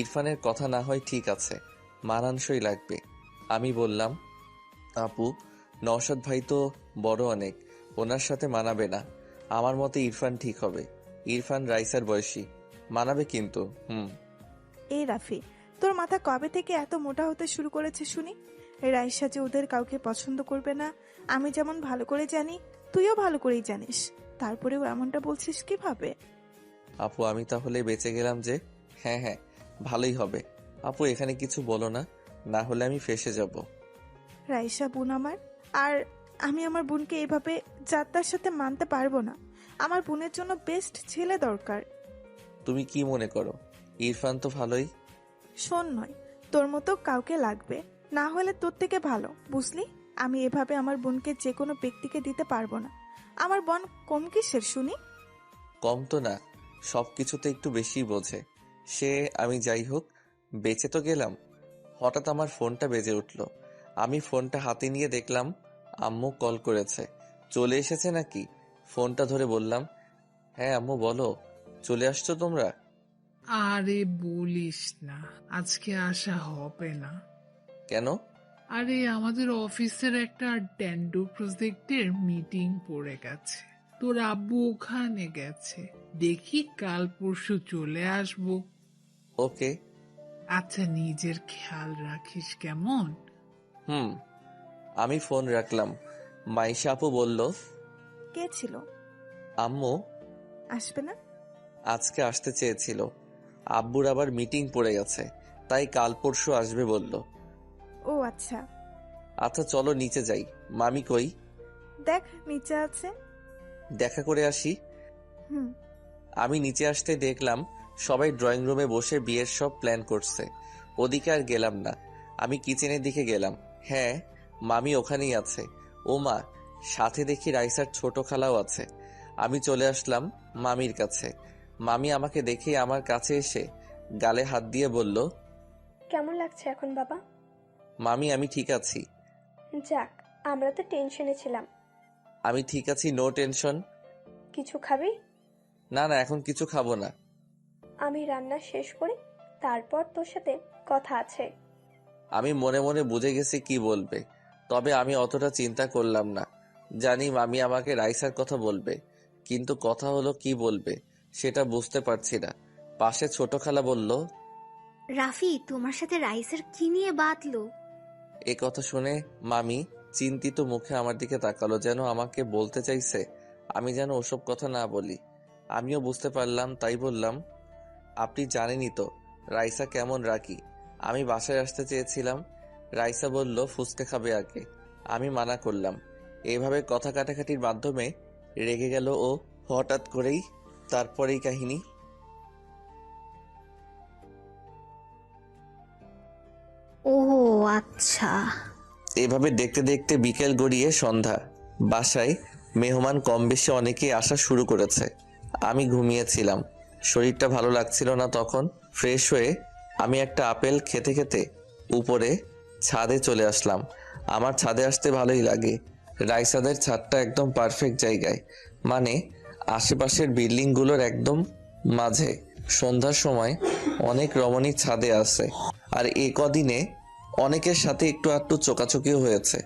ইরফানের কথা না হয় ঠিক আছে, মানানসই লাগবে। আমি বললাম, আপু নওশাদ ভাই তো বড় অনেক, ওনার সাথে মানাবে না। আমার মতে ইরফান ঠিক হবে। ইরফান রাইসার বয়সী, মানাবে কিন্তু। এই রাফি, তোর মাথা কবে থেকে এত মোটা হতে শুরু করেছে শুনি? রাইসা যে ওদের কাউকে পছন্দ করবে না আমি যেমন ভালো করে জানি, তুইও ভালো করেই জানিস, তারপরেও এমনটা বলছিস কিভাবে? আপু আমি তাহলে বেঁচে গেলাম যে? হ্যাঁ হ্যাঁ, ভালোই হবে। আপু এখানে কিছু বলো না, না হলে আমি ফেঁসে যাব। রাইসা বোন আমার, আর আমি আমার বোনকে এভাবে যাত্রার সাথে মানতে পারবো না। আমার বোনের জন্য বেস্ট ছেলে দরকার। তুমি কি মনে করো? ইরফান তো ভালোই। শোন, নয় তোর মতো কাউকে লাগবে, না হলে তোর থেকে ভালো, বুঝলি? আমি এভাবে আমার বোনকে যে কোনো ব্যক্তিকে দিতে পারবো না। আমার বোন কম কিসের শুনি? কম তো না, সবকিছুতে একটু বেশি বোঝে সে। আমি যাই হোক, বেঁচে তো গেলাম। হঠাৎ আমার ফোনটা বেজে উঠল। আমি ফোনটা হাতে নিয়ে দেখলাম আম্মু কল করেছে। চলে এসেছে নাকি? ফোনটা ধরে বললাম, হ্যাঁ আম্মু বলো, চলে আসছো তোমরা? আরে বলিস না, আজকে আসা হবে না। কেন? আরে আমাদের অফিসের একটা ড্যান্ডো প্রজেক্টের মিটিং পড়ে গেছে, তোর আব্বু ওখানে গেছে। দেখি কাল পরশু চলে আসবো। ওকে। আচ্ছা, নিজের খেয়াল রাখিস কেমন? আমি ফোন রাখলাম। মাইশা আপু বলল, কে ছিল? আম্মু আসবে না? আজকে আসতে চেয়েছিল, আব্বুর আবার মিটিং পড়ে গেছে, তাই কাল পরশু আসবে বলল। ও আচ্ছা। আচ্ছা চলো নিচে যাই। মামি কই? দেখ নিচে আছে। দেখা করে আসি। আমি নিচে আসতে দেখলাম সবাই ড্রয়িং রুমে বসে বিয়ের সব প্ল্যান করছে। ওদিকে আর গেলাম না, আমি কিচেনের দিকে গেলাম। হ্যাঁ, মামি ওখানেই আছে। ও মা, সাথে দেখি রাইসার ছোট খালাও আছে। আমি চলে আসলাম মামির কাছে। মামি আমাকে দেখে আমার কাছে এসে গালে হাত দিয়ে বলল, কেমন লাগছে এখন বাবা? মামি আমি ঠিক আছি। যাক, আমরা তো টেনশনে ছিলাম। আমি ঠিক আছি, নো টেনশন। কিছু খাবি? না না, এখন কিছু খাবো না। আমি রান্না শেষ করি, তারপর তোর সাথে কথা আছে। আমি মনে মনে বুঝে গেছি কি বলবে, তবে আমি অতটা চিন্তা করলাম না। জানি মামি আমাকে রাইসার কথা বলবে, কিন্তু কথা হলো কি বলবে সেটা বুঝতে পারছি না। পাশে ছোট খালা বলল, রাফি, তোমার সাথে রাইসার কি নিয়ে বাতলো? এ কথা শুনে মামি চিন্তিত মুখে আমার দিকে তাকালো, যেন আমাকে বলতে চাইছে আমি যেন ওসব কথা না বলি। আমিও বুঝতে পারলাম, তাই বললাম, আপনি জানেনই তো রাইসা কেমন রাগী। আমি বাসায় আসতে চেয়েছিলাম, রাইসা বলল ফুচকা খাবে আগে। আমি মানা করলাম। এইভাবে কথা কাটাকাটির মাধ্যমে রেগে গেল ও হঠাৎ করেই। তারপরেই কাহিনী। ও আচ্ছা। এভাবে দেখতে দেখতে বিকেল গড়িয়ে সন্ধ্যা। বাসায় মেহমান কম বেশি অনেকেই আসা শুরু করেছে। আমি ঘুমিয়েছিলাম, শরীরটা ভালো লাগছিল না। তখন ফ্রেশ হয়ে আমি একটা আপেল খেতে খেতে উপরে ছাদে চলে আসলাম। আমার ছাদে আসতে ভালোই লাগে। রাইসাদের ছাদটা একদম পারফেক্ট জায়গায়, মানে আশেপাশের বিল্ডিংগুলোর একদম মাঝে। সন্ধ্যার সময় অনেক রমণী ছাদে আসে, আর এ কদিনে অনেকের সাথে একটু আধটু চোকাচোকিও হয়েছে।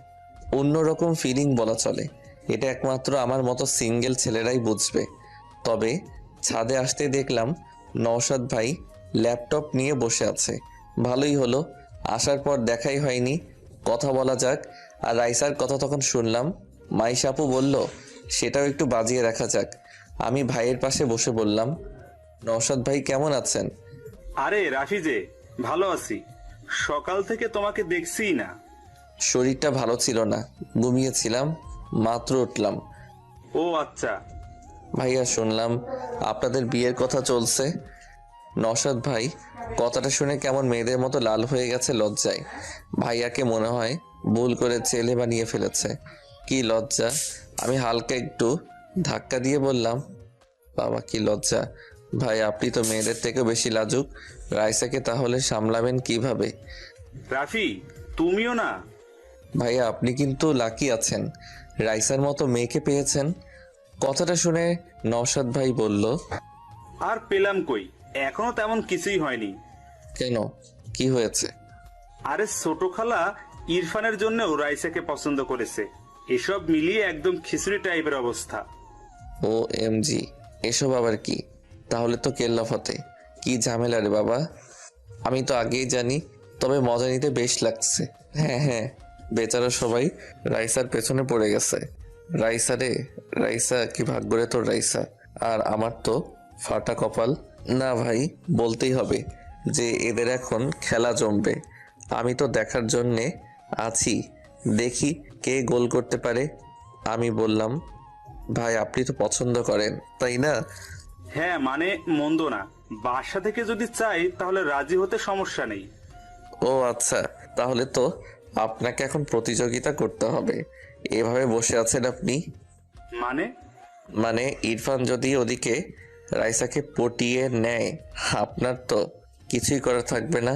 অন্যরকম ফিলিং বলা চলে, এটা একমাত্র আমার মতো সিঙ্গেল ছেলেরাই বুঝবে। তবে ছাদে আসতে দেখলাম নওশাদ ভাই ল্যাপটপ নিয়ে বসে আছে। ভালোই হলো, আসার পর দেখাই হয়নি, কথা বলা যাক। আর রাইসার কথা তখন শুনলাম। মাইশা আপু বলল সেটাও একটু বাজিয়ে রাখা যাক। আমি ভাইয়ের পাশে বসে বললাম, নওশাদ ভাই কেমন আছেন? আরে রাফি যে, ভালো আছি, সকাল থেকে তোমাকে দেখছিই না। শরীরটা ভালো ছিল না, ঘুমিয়েছিলাম, মাত্র উঠলাম। ও আচ্ছা। ভাইয়া শুনলাম আপনাদের বিয়ের কথা চলছে। নওশাদ ভাই কথাটা শুনে কেমন মেয়েদের মতো লাল হয়ে গেছে লজ্জায়। ভাইয়াকে মনে হয় ভুল করে ছেলে বানিয়ে ফেলেছে। কি লজ্জা! আমি হালকা একটু ধাক্কা দিয়ে বললাম, বাবা কি লজ্জা। ভাই আপনি তো মেয়েদের থেকে বেশি লাজুক, রাইসাকে তাহলে সামলাবেন কিভাবে? রাফি, তুমিও না। ভাইয়া আপনি কিন্তু লাকি আছেন, রাইসার মতো মেয়েকে পেয়েছেন। কথাটা শুনে নওশাদ ভাই বলল, আর পেলাম কই, এখনো তেমন কিছুই হয়নি। কেন, কি হয়েছে? আরে ছোট খালা ইরফানের জন্যও রাইসাকে পছন্দ করেছে। এসব মিলিয়ে একদম খিচুড়ি টাইপের অবস্থা। ও এমজি, এসব আবার কি? তাহলে তো কেল্লাফতে কি ঝামেলা রে বাবা। আমি তো আগেই জানি, তবে মজা নিতে বেশ লাগছে। হ্যাঁ হ্যাঁ, বেচারা সবাই রাইসার পেছনে পড়ে গেছে। রাইসা রে, রাইসা কি ভাগ্য রে তোর রাইসা, আর আমার তো ফাটা কপাল। না ভাই, বলতেই হবে যে এদের এখন খেলা জমবে। আমি তো দেখার জন্যে আছি, দেখি কে গোল করতে পারে। আমি বললাম, ভাই আপনি তো পছন্দ করেন তাই না? হ্যাঁ মানে মন্দ না, বাসা থেকে যদি চাই তাহলে রাজি হতে সমস্যা নেই। ও আচ্ছা, তাহলে তো আপনাকে এখন প্রতিযোগিতা করতে হবে। এভাবে বসে আছেন আপনি? মানে ইরফান যদি ওদিকে রাইসাকে পটিয়ে নেয়, আপনার তো কিছুই করা থাকবে না।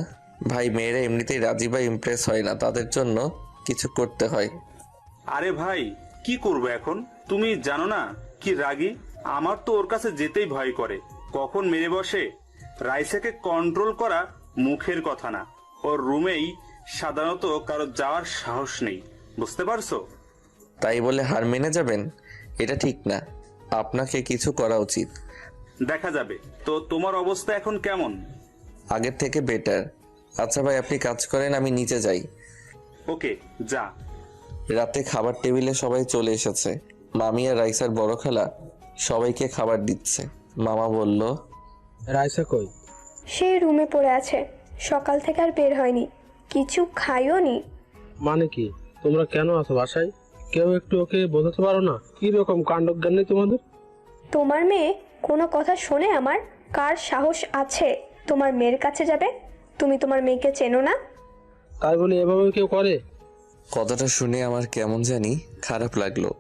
ভাই মেয়েরা এমনিতেই রাজি বা ইমপ্রেস হয় না, তাদের জন্য কিছু করতে হয়। আরে ভাই কি করবো এখন, তুমি জানো না কি রাগী। আমার তো ওর কাছে যেতেই ভয় করে, কখন মেরে বসে। রাইসাকে কন্ট্রোল করা মুখের কথা না, ওর রুমেই সাধারণত কারো যাওয়ার সাহস নেই, বুঝতে পারছো? তাই বলে হার মেনে যাবেন? এটা ঠিক না, আপনাকে কিছু করা উচিত। দেখা যাবে। তো তোমার অবস্থা এখন কেমন? আগের থেকে বেটার। আচ্ছা ভাই আপনি কাজ করেন, আমি নিচে যাই। ওকে যা। রাতে খাবার টেবিলে সবাই চলে এসেছে। মামি আর রাইসার বড় খালা সবাইকে খাবার দিচ্ছে। মামা বলল, রাইসা কই? সে রুমে পড়ে আছে, সকাল থেকে আর বের হয়নি, কিছু খাইও নি। মানে কি, তোমরা কেন আছো বাসায়? কেউ একটু ওকে বোঝাতে পারো না? কি রকম কাণ্ডজ্ঞান নেই তোমাদের? তোমার মেয়ে কোনো কথা শোনে আমার? কার সাহস আছে তোমার মেয়ের কাছে যাবে? তুমি তোমার মেয়েকে চেনো না? তাই বলে এভাবে কেউ করে? কথাটা শুনে আমার কেমন জানি খারাপ লাগলো।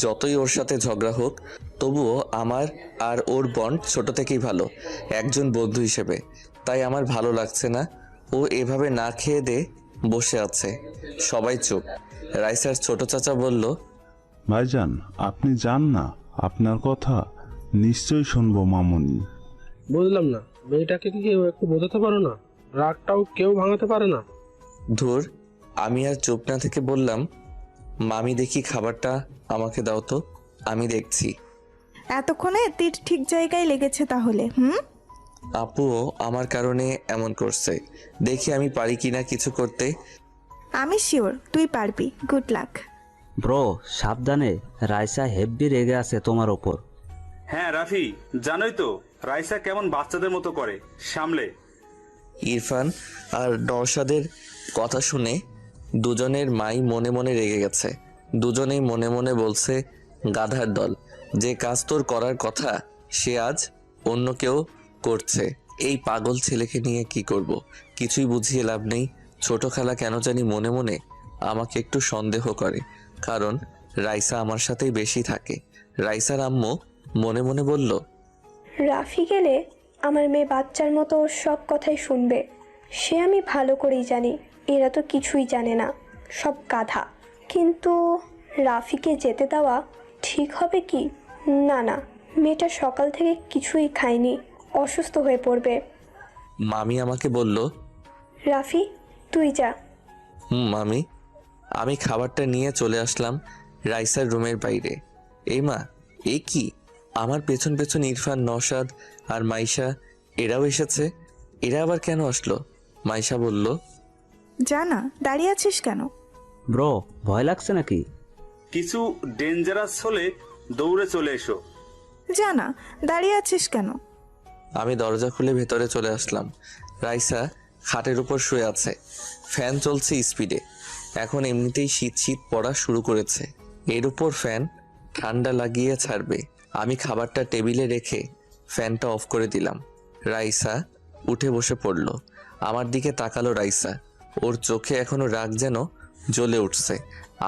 যতই ওর সাথে ঝগড়া হোক, তবুও আমার আর ওর বন্ড ছোট থেকেই ভালো, একজন বন্ধু হিসেবে। তাই আমার ভালো লাগছে না ও এভাবে না খেয়ে দে বসে আছে। সবাই চুপ। রাইসার ছোট চাচা বলল, ভাইজান আপনি যান না, আপনার কথা নিশ্চয়ই শুনবো মামুনি। বুঝলাম না, মেয়েটাকে কি কেউ একটু বোঝাতে পারো না? রাগটাও কেউ ভাঙাতে পারে না? ধুর। আমি আর চুপ না থেকে বললাম, মামি দেখি খাবারটা আমাকে দাও তো, আমি দেখছি। এতক্ষণে তীর ঠিক জায়গায় লেগেছে তাহলে। আপুও আমার কারণে এমন করছে, দেখি আমি পারি কিনা কিছু করতে। আমি শিওর তুই পারবি, গুড লাক। ব্রো সাবধানে, রাইসা হেব্বি রেগে আছে তোমার ওপর। হ্যাঁ রাফি, জানোই তো রাইসা কেমন বাচ্চাদের মতো করে, সামলে। ইরফান আর নওশাদের কথা শুনে দুজনের মাই মনে মনে রেগে গেছে। দুজনেই মনে মনে বলছে, গাধার দল, যে কাজ তোর করার কথা সে আজ অন্য কেউ করছে। এই পাগল ছেলেকে নিয়ে কি করব, কিছুই বুঝিয়ে লাভ নেই। ছোট খালা কেন জানি মনে মনে আমাকে একটু সন্দেহ করে, কারণ রাইসা আমার সাথেই বেশি থাকে। রাইসার আম্মু মনে মনে বলল, রাফি গেলে আমার মেয়ে বাচ্চার মতো ওর সব কথাই শুনবে। সে আমি ভালো করেই জানি, এরা তো কিছুই জানে না, সব গাধা। কিন্তু রাফিকে যেতে দেওয়া ঠিক হবে কি? না না, মেয়েটা সকাল থেকে কিছুই খায়নি, অসুস্থ হয়ে পড়বে। মামি আমাকে বলল, রাফি তুই যা। মামি। আমি খাবারটা নিয়ে চলে আসলাম রাইসার রুমের বাইরে। এই মা, এ কি? আমার পেছন পেছন ইরফান, নওশাদ আর মাইশা এরাও এসেছে। এরা আবার কেন আসলো? মাইশা বলল, জানা দাঁড়িয়ে আছিস কেন? ব্রো ভয় লাগছে নাকি? কিছু ডেঞ্জারাস হলে দৌড়ে চলে এসো। জানা দাঁড়িয়ে আছিস কেন? আমি দরজা খুলে ভেতরে চলে আসলাম। রাইসা খাটের উপর শুয়ে আছে, ফ্যান চলছে স্পিডে। এখন এমনিতেই শীত শীত পড়া শুরু করেছে, এর উপর ফ্যান ঠান্ডা লাগিয়ে ছাড়বে। আমি খাবারটা টেবিলে রেখে ফ্যানটা অফ করে দিলাম। রাইসা উঠে বসে পড়ল, আমার দিকে তাকালো রাইসা। ওর চোখে এখনো রাগ যেন জ্বলে উঠছে।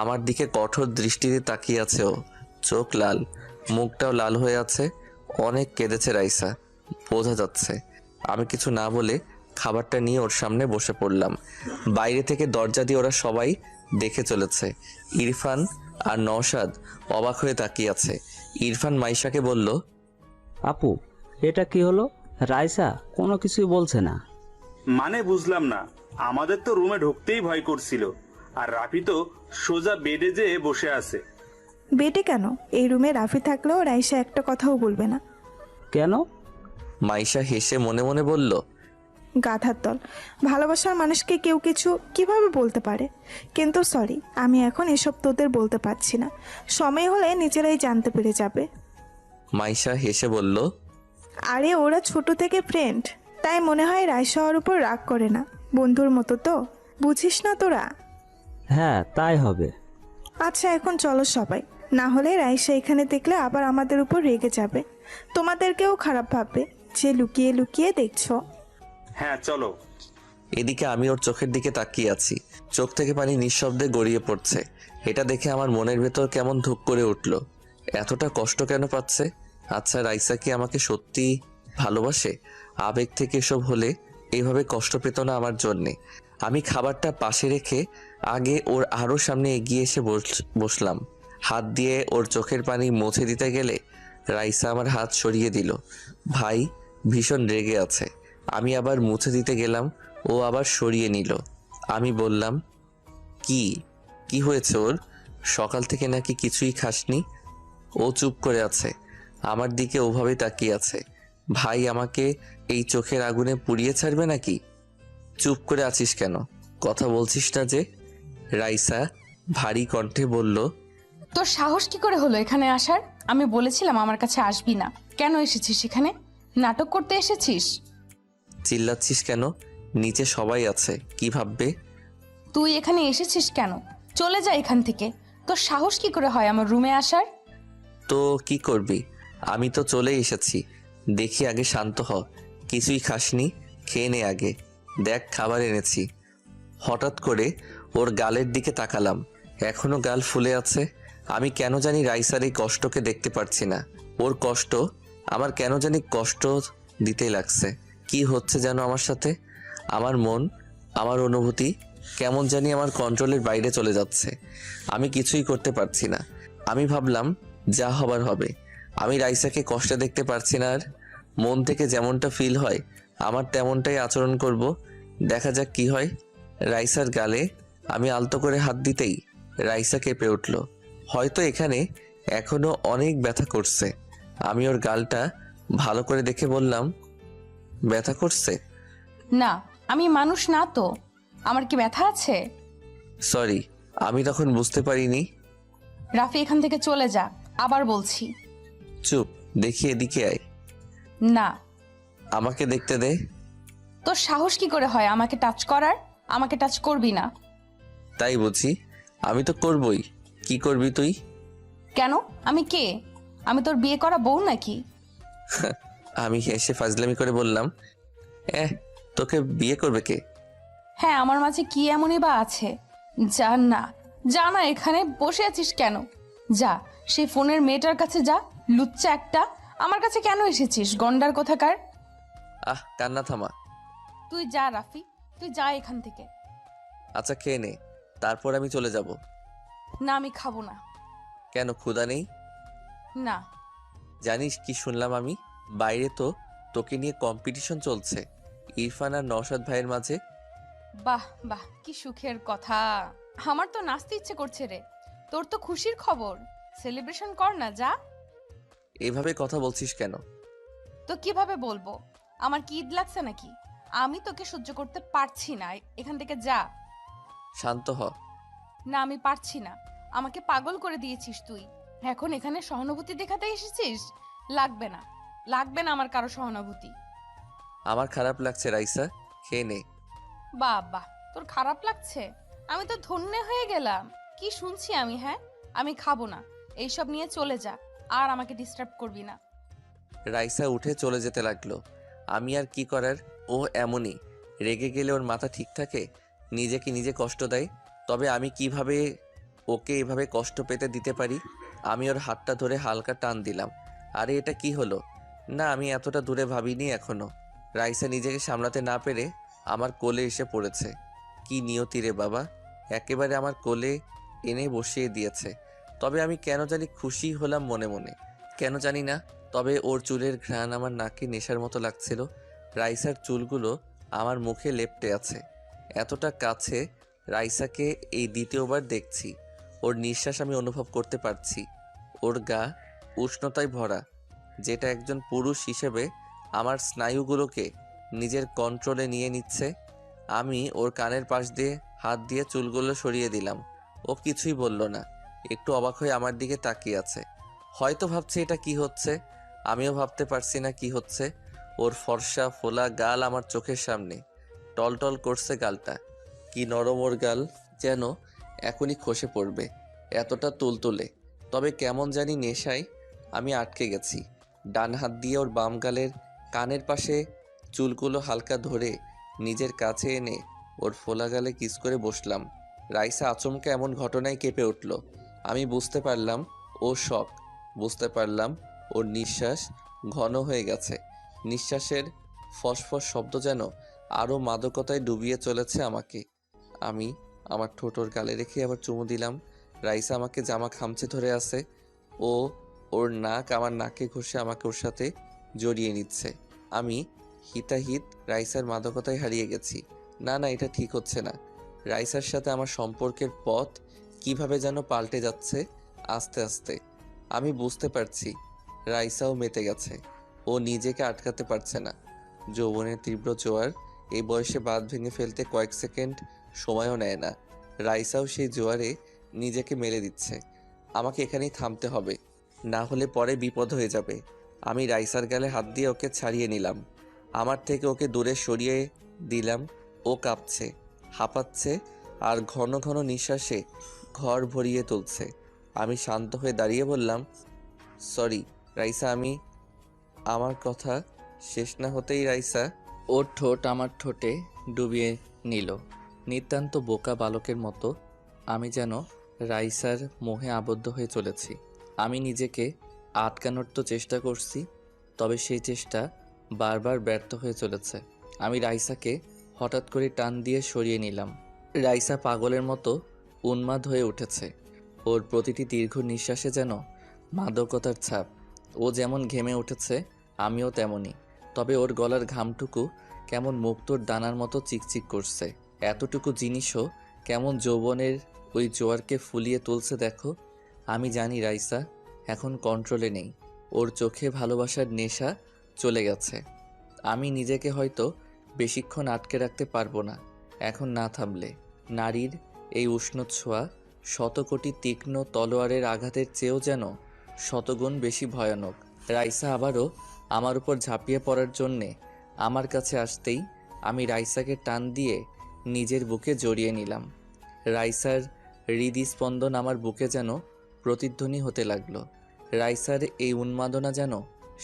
আমার দিকে কঠোর দৃষ্টিতে তাকিয়ে আছে ও। চোখ লাল, মুখটাও লাল হয়ে আছে। অনেক কেঁদেছে রাইসা, বোঝা যাচ্ছে। আমি কিছু না বলে খাবারটা নিয়ে ওর সামনে বসে পড়লাম। বাইরে থেকে দরজা দিয়ে ওরা সবাই দেখে চলেছে। ইরফান আর নওশাদ অবাক হয়ে তাকিয়ে আছে। ইরফান মাইশাকে বলল, আপু, এটা কি হলো? রাইসা কোনো কিছুই বলছে না। মানে বুঝলাম না, আমাদের তো রুমে ঢুকতেই ভয় করছিল, আর রাফি তো সোজা বেডে যেয়ে বসে আছে। বেটে কেন? এই রুমে রাফি থাকলেও রাইসা একটা কথাও বলবে না। কেন? মাইশা হেসে মনে মনে বলল, গাধার দল, ভালোবাসার মানুষকে কেউ কিছু কিভাবে বলতে পারে? কিন্তু সরি, আমি এখন এসব তোদের বলতে পারছি না। সময় হলে নিজেরাই জানতে পেরে যাবে। মাইশা হেসে বলল, আরে ওরা ছোট থেকে ফ্রেন্ড, তাই মনে হয় রাইসা ওর উপর রাগ করে না। বন্ধুর মতো তো, বুঝিস না তোরা? হ্যাঁ, তাই হবে। আচ্ছা এখন চলো সবাই, না হলে রাইসা এখানে দেখলে আবার আমাদের উপর রেগে যাবে। তোমাদেরকেও খারাপ ভাববে যে লুকিয়ে লুকিয়ে দেখছো। হ্যাঁ চলো। এদিকে আমি ওর চোখের দিকে তাকিয়ে আছি। চোখ থেকে পানি নিঃশব্দে গড়িয়ে পড়ছে। এটা দেখে আমার মনের ভেতর কেমন ধুক করে উঠল। এতটা কষ্ট কেন পাচ্ছে? আচ্ছা, রাইসা কি আমাকে সত্যি ভালোবাসে? আবেগ থেকে এসব হলে এইভাবে কষ্ট পেত না আমার জন্যে। আমি খাবারটা পাশে রেখে আগে ওর আরও সামনে এগিয়ে এসে বসলাম। হাত দিয়ে ওর চোখের পানি মুছে দিতে গেলে রাইসা আমার হাত সরিয়ে দিল। ভাই ভীষণ রেগে আছে। আমি আবার মুছে দিতে গেলাম, ও আবার সরিয়ে নিল। আমি বললাম, কি হয়েছে ওর? সকাল থেকে নাকি কিছুই খাসনি? ও চুপ করে আছে, আমার দিকে ওভাবে তাকিয়ে আছে। ভাই আমাকে এই চোখের আগুনে পুড়িয়ে ছাড়বে নাকি? চুপ করে আছিস কেন? কথা বলছিস না যে? রাইসা ভারী কণ্ঠে বলল, তোর সাহস কি করে হলো এখানে আসার? আমি বলেছিলাম আমার কাছে আসবি না। কেন এসেছিস এখানে? নাটক করতে এসেছিস? চিল্লাচ্ছিস কেন? নিচে সবাই আছে, কি ভাববে? তুই এখানে এসেছিস কেন? চলে যা এখান থেকে। তোর সাহস কি করে হয় আমার রুমে আসার? তো কি করবি? আমি তো চলে এসেছি। দেখি আগে শান্ত হ। কিছুই খাসনি, খেয়ে নে আগে। দেখ খাবার এনেছি। হঠাৎ করে ওর গালের দিকে তাকালাম, এখনো গাল ফুলে আছে। আমি কেন জানি রাইসার এই কষ্টকে দেখতে পারছি না। ওর কষ্ট আমার কেন জানি কষ্ট দিতেই লাগছে। কি হচ্ছে যেন আমার সাথে? আমার মন, আমার অনুভূতি কেমন জানি আমার কন্ট্রোলের বাইরে চলে যাচ্ছে। আমি কিছুই করতে পারছি না। আমি ভাবলাম যা হবার হবে। আমি রাইসাকে কষ্টে দেখতে পারছি না আর। মন থেকে যেমনটা ফিল হয় আমার তেমনটাই আচরণ করব। দেখা যাক কি হয়। রাইসার গালে আমি আলতো করে হাত দিতেই রাইসা কেঁপে উঠল। হয়তো এখানে এখনো অনেক ব্যথা করছে। আমি ওর গালটা ভালো করে দেখে বললাম, ব্যথা করছে? না, আমি মানুষ না তো, আমার কি ব্যথা আছে? সরি, আমি তখন বুঝতে পারিনি। রাফি এখান থেকে চলে যা, আবার বলছি। চুপ, দেখি এদিকে আয়। না। আমাকে দেখতে দে। তোর সাহস কি করে হয় আমাকে টাচ করার? আমাকে টাচ করবি না। তাই বুঝি? আমি তো করবই। কি করবি তুই? কেন? আমি কে? আমি তোর বিয়ে করা বউ নাকি? আমি হেসে ফাজলামি করে বললাম, তোকে বিয়ে করবে কে? হ্যাঁ, আমার মাঝে কি এমনই বা আছে? যা না, যা না, এখানে বসে আছিস কেন? যা সেই ফোনের মেয়েটার কাছে যা, লুচ্চা একটা। আমার কাছে কেন এসেছিস গন্ডার কোথাকার? কান্না থামা। তুই যা রাফি, তুই যা এখান থেকে। আচ্ছা খেয়ে নে, তারপর আমি চলে যাব। না, আমি খাবো না। কেন, ক্ষুধা নেই? না। জানিস কি শুনলাম আমি? বাইরে তো তোকে নিয়ে কম্পিটিশন চলছে ইরফান আর নওশাদ ভাইয়ের মাঝে। বাহ বাহ, কি সুখের কথা। আমার তো নাচতে ইচ্ছে করছে রে। তোর তো খুশির খবর, সেলিব্রেশন কর না, যা। এভাবে কথা বলছিস কেন? তো কিভাবে বলবো? আমার কি ঈদ লাগছে নাকি? আমি তোকে সহ্য করতে পারছি না, এখান থেকে যা। শান্ত হ। না, আমি পারছি না। আমাকে পাগল করে দিয়েছিস তুই। এখন এখানে সহানুভূতি দেখাতে এসেছিস? লাগবে না, লাগবে না আমার কারো সহানুভূতি। আমার খারাপ লাগছে রাইসা, খেয়ে নে। বাহ, তোর খারাপ লাগছে? আমি তো ধন্য হয়ে গেলাম। কি শুনছি আমি? হ্যাঁ, আমি খাবো না। এইসব নিয়ে চলে যা, আর আমাকে ডিস্টার্ব করবি না। রাইসা উঠে চলে যেতে লাগলো। আমি আর কি করার? ও এমনই, রেগে গেলে ওর মাথা ঠিক থাকে, নিজেকে নিজে কষ্ট দেয়। তবে আমি কিভাবে ওকে এভাবে কষ্ট পেতে দিতে পারি আমি ওর হাতটা ধরে হালকা টান দিলাম। আরে এটা কি হলো? না, আমি এতটা দূরে ভাবিনি এখনো। রাইসা নিজেকে সামলাতে না পেরে আমার কোলে এসে পড়েছে। কি নিয়তি রে বাবা, একেবারে আমার কোলে এনে বসিয়ে দিয়েছে। তবে আমি কেন জানি খুশি হলাম মনে মনে, কেন জানি না। তবে ওর চুলের ঘ্রাণ আমার নাকে নেশার মতো লাগছিল। রাইসার চুলগুলো আমার মুখে লেপ্টে আছে। এতটা কাছে রাইসাকে এই দ্বিতীয়বার দেখছি। ওর নিঃশ্বাস আমি অনুভব করতে পারছি। ওর গা উষ্ণতায় ভরা, যেটা একজন পুরুষ হিসেবে আমার স্নায়ুগুলোকে নিজের কন্ট্রোলে নিয়ে নিচ্ছে। আমি ওর কানের পাশ দিয়ে হাত দিয়ে চুলগুলো সরিয়ে দিলাম। ও কিছুই বলল না, একটু অবাক হয়ে আমার দিকে তাকিয়ে আছে। হয়তো ভাবছে এটা কি হচ্ছে, আমিও ভাবতে পারছি না কি হচ্ছে। ওর ফর্সা ফোলা গাল আমার চোখের সামনে, টলটল করছে গালটা। কি নরম ওর গাল, যেন এখনই খসে পড়বে, এতটা তুলতুলে। তবে কেমন জানি নেশায় আমি আটকে গেছি। ডান হাত দিয়ে ওর বাম গালের কানের পাশে চুলগুলো হালকা ধরে নিজের কাছে এনে ওর ফোলা গালে কিস করে বসলাম। রাইসা আচমকা এমন ঘটনায় কেঁপে উঠল। আমি বুঝতে পারলাম ও শক, বুঝতে পারলাম ওর নিঃশ্বাস ঘন হয়ে গেছে। নিঃশ্বাসের ফসফস শব্দ যেন আরও মাদকতায় ডুবিয়ে চলেছে আমাকে। আমি আমার ঠোঁট ওর গালে রেখে আবার চুমু দিলাম। রাইসা আমাকে জামা খামচে ধরে আছে। ও ওর নাক আমার নাকে ঘষে আমাকে ওর সাথে জড়িয়ে নিচ্ছে। আমি হিতাহিত রাইসার মাদকতায় হারিয়ে গেছি। না না, এটা ঠিক হচ্ছে না। রাইসার সাথে আমার সম্পর্কের পথ কিভাবে যেন পাল্টে যাচ্ছে আস্তে আস্তে। আমি বুঝতে পারছি রাইসাও মেতে গেছে। ও নিজেকে আটকাতে পারছে না। যৌবনের তীব্র জোয়ার এই বয়সে বাঁধ ভেঙে ফেলতে কয়েক সেকেন্ড সময়ও নেয় না। রাইসাও সেই জোয়ারে নিজেকে মেলে দিচ্ছে। আমাকে এখানেই থামতে হবে, না হলে পরে বিপদ হয়ে যাবে। আমি রাইসার গালে হাত দিয়ে ওকে ছাড়িয়ে নিলাম, আমার থেকে ওকে দূরে সরিয়ে দিলাম। ও কাঁপছে, হাঁপাচ্ছে আর ঘন ঘন নিঃশ্বাসে ঘর ভরিয়ে তুলছে। আমি শান্ত হয়ে দাঁড়িয়ে বললাম, সরি রাইসা। আমার কথা শেষ না হতেই রাইসা ওর ঠোঁট আমার ঠোঁটে ডুবিয়ে নিল, নিতান্ত বোকা বালকের মতো। আমি যেন রাইসার মোহে আবদ্ধ হয়ে চলেছি। আমি নিজেকে আটকানোর তো চেষ্টা করছি, তবে সেই চেষ্টা বারবার ব্যর্থ হয়ে চলেছে। আমি রাইসাকে হঠাৎ করে টান দিয়ে সরিয়ে নিলাম। রাইসা পাগলের মতো উন্মাদ হয়ে উঠেছে। ওর প্রতিটি দীর্ঘ নিঃশ্বাসে যেন মাদকতার ছাপ। ও যেমন ঘেমে উঠেছে, আমিও তেমনই। তবে ওর গলার ঘামটুকু কেমন মুক্তোর দানার মতো চিকচিক করছে। এতটুকু জিনিসও কেমন যৌবনের ওই জোয়ারকে ফুলিয়ে তুলছে দেখো। আমি জানি রাইসা এখন কন্ট্রোলে নেই। ওর চোখে ভালোবাসার নেশা চলে গেছে। আমি নিজেকে হয়তো বেশিক্ষণ আটকে রাখতে পারবো না এখন না থামলে। নারীর এই উষ্ণ ছোঁয়া শতকোটি তীক্ষ্ণ তলোয়ারের আঘাতের চেয়েও যেন শতগুণ বেশি ভয়ানক। রাইসা আবারও আমার উপর ঝাঁপিয়ে পড়ার জন্যে আমার কাছে আসতেই আমি রাইসাকে টান দিয়ে নিজের বুকে জড়িয়ে নিলাম। রাইসার হৃদস্পন্দন আমার বুকে যেন প্রতিধ্বনি হতে লাগলো। রাইসার এই উন্মাদনা যেন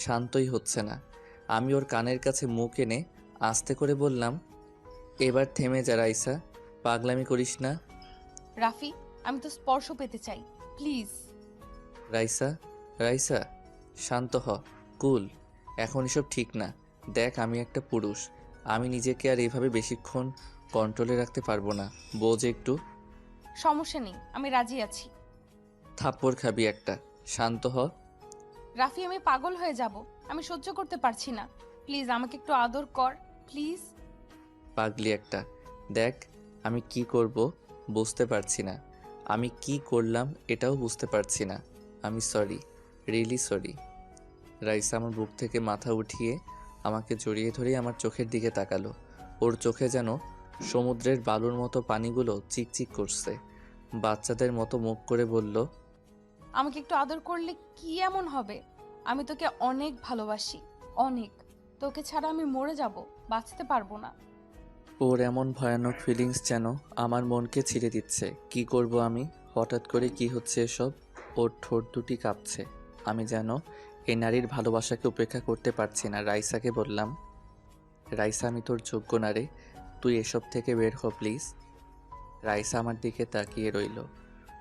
শান্তই হচ্ছে না। আমি ওর কানের কাছে মুখ এনে আস্তে করে বললাম, এবার থেমে যা রাইসা, পাগলামি করিস না। রাফি, আমি তো স্পর্শ পেতে চাই, প্লিজ। রাইসা, রাইসা শান্ত হ, কুল। এখন এসব ঠিক না। দেখ আমি একটা পুরুষ, আমি নিজেকে আর এভাবে বেশিক্ষণ কন্ট্রোলে রাখতে পারবো না। বোঝ একটু। সমস্যা নেই, আমি রাজি আছি। থাপ্পড় খাবি একটা, শান্ত হ। রাফি, আমি পাগল হয়ে যাব, আমি সহ্য করতে পারছি না। প্লিজ আমাকে একটু আদর কর, প্লিজ। পাগলি একটা। দেখ আমি কি করব বুঝতে পারছি না, আমি কি করলাম এটাও বুঝতে পারছি না। আমি সরি, রিয়েলি সরি। রাইসা আমার বুক থেকে মাথা উঠিয়ে আমাকে জড়িয়ে ধরে আমার চোখের দিকে তাকালো। ওর চোখে যেন সমুদ্রের বালুর মতো পানিগুলো চিকচিক করছে। বাচ্চাদের মতো মুখ করে বলল, আমাকে একটু আদর করলে কি এমন হবে? আমি তোকে অনেক ভালোবাসি, অনেক। তোকে ছাড়া আমি মরে যাব, বাঁচতে পারবো না। ওর এমন ভয়ানক ফিলিংস যেন আমার মনকে ছিঁড়ে দিচ্ছে। কি করব আমি? হঠাৎ করে কি হচ্ছে এসব? ওর ঠোঁট দুটি কাঁপছে। আমি যেন এই নারীর ভালোবাসাকে উপেক্ষা করতে পারছি না। রাইসাকে বললাম, রাইসা আমি তোর যোগ্য না রে, তুই এসব থেকে বের হ প্লিজ। রাইসা আমার দিকে তাকিয়ে রইল।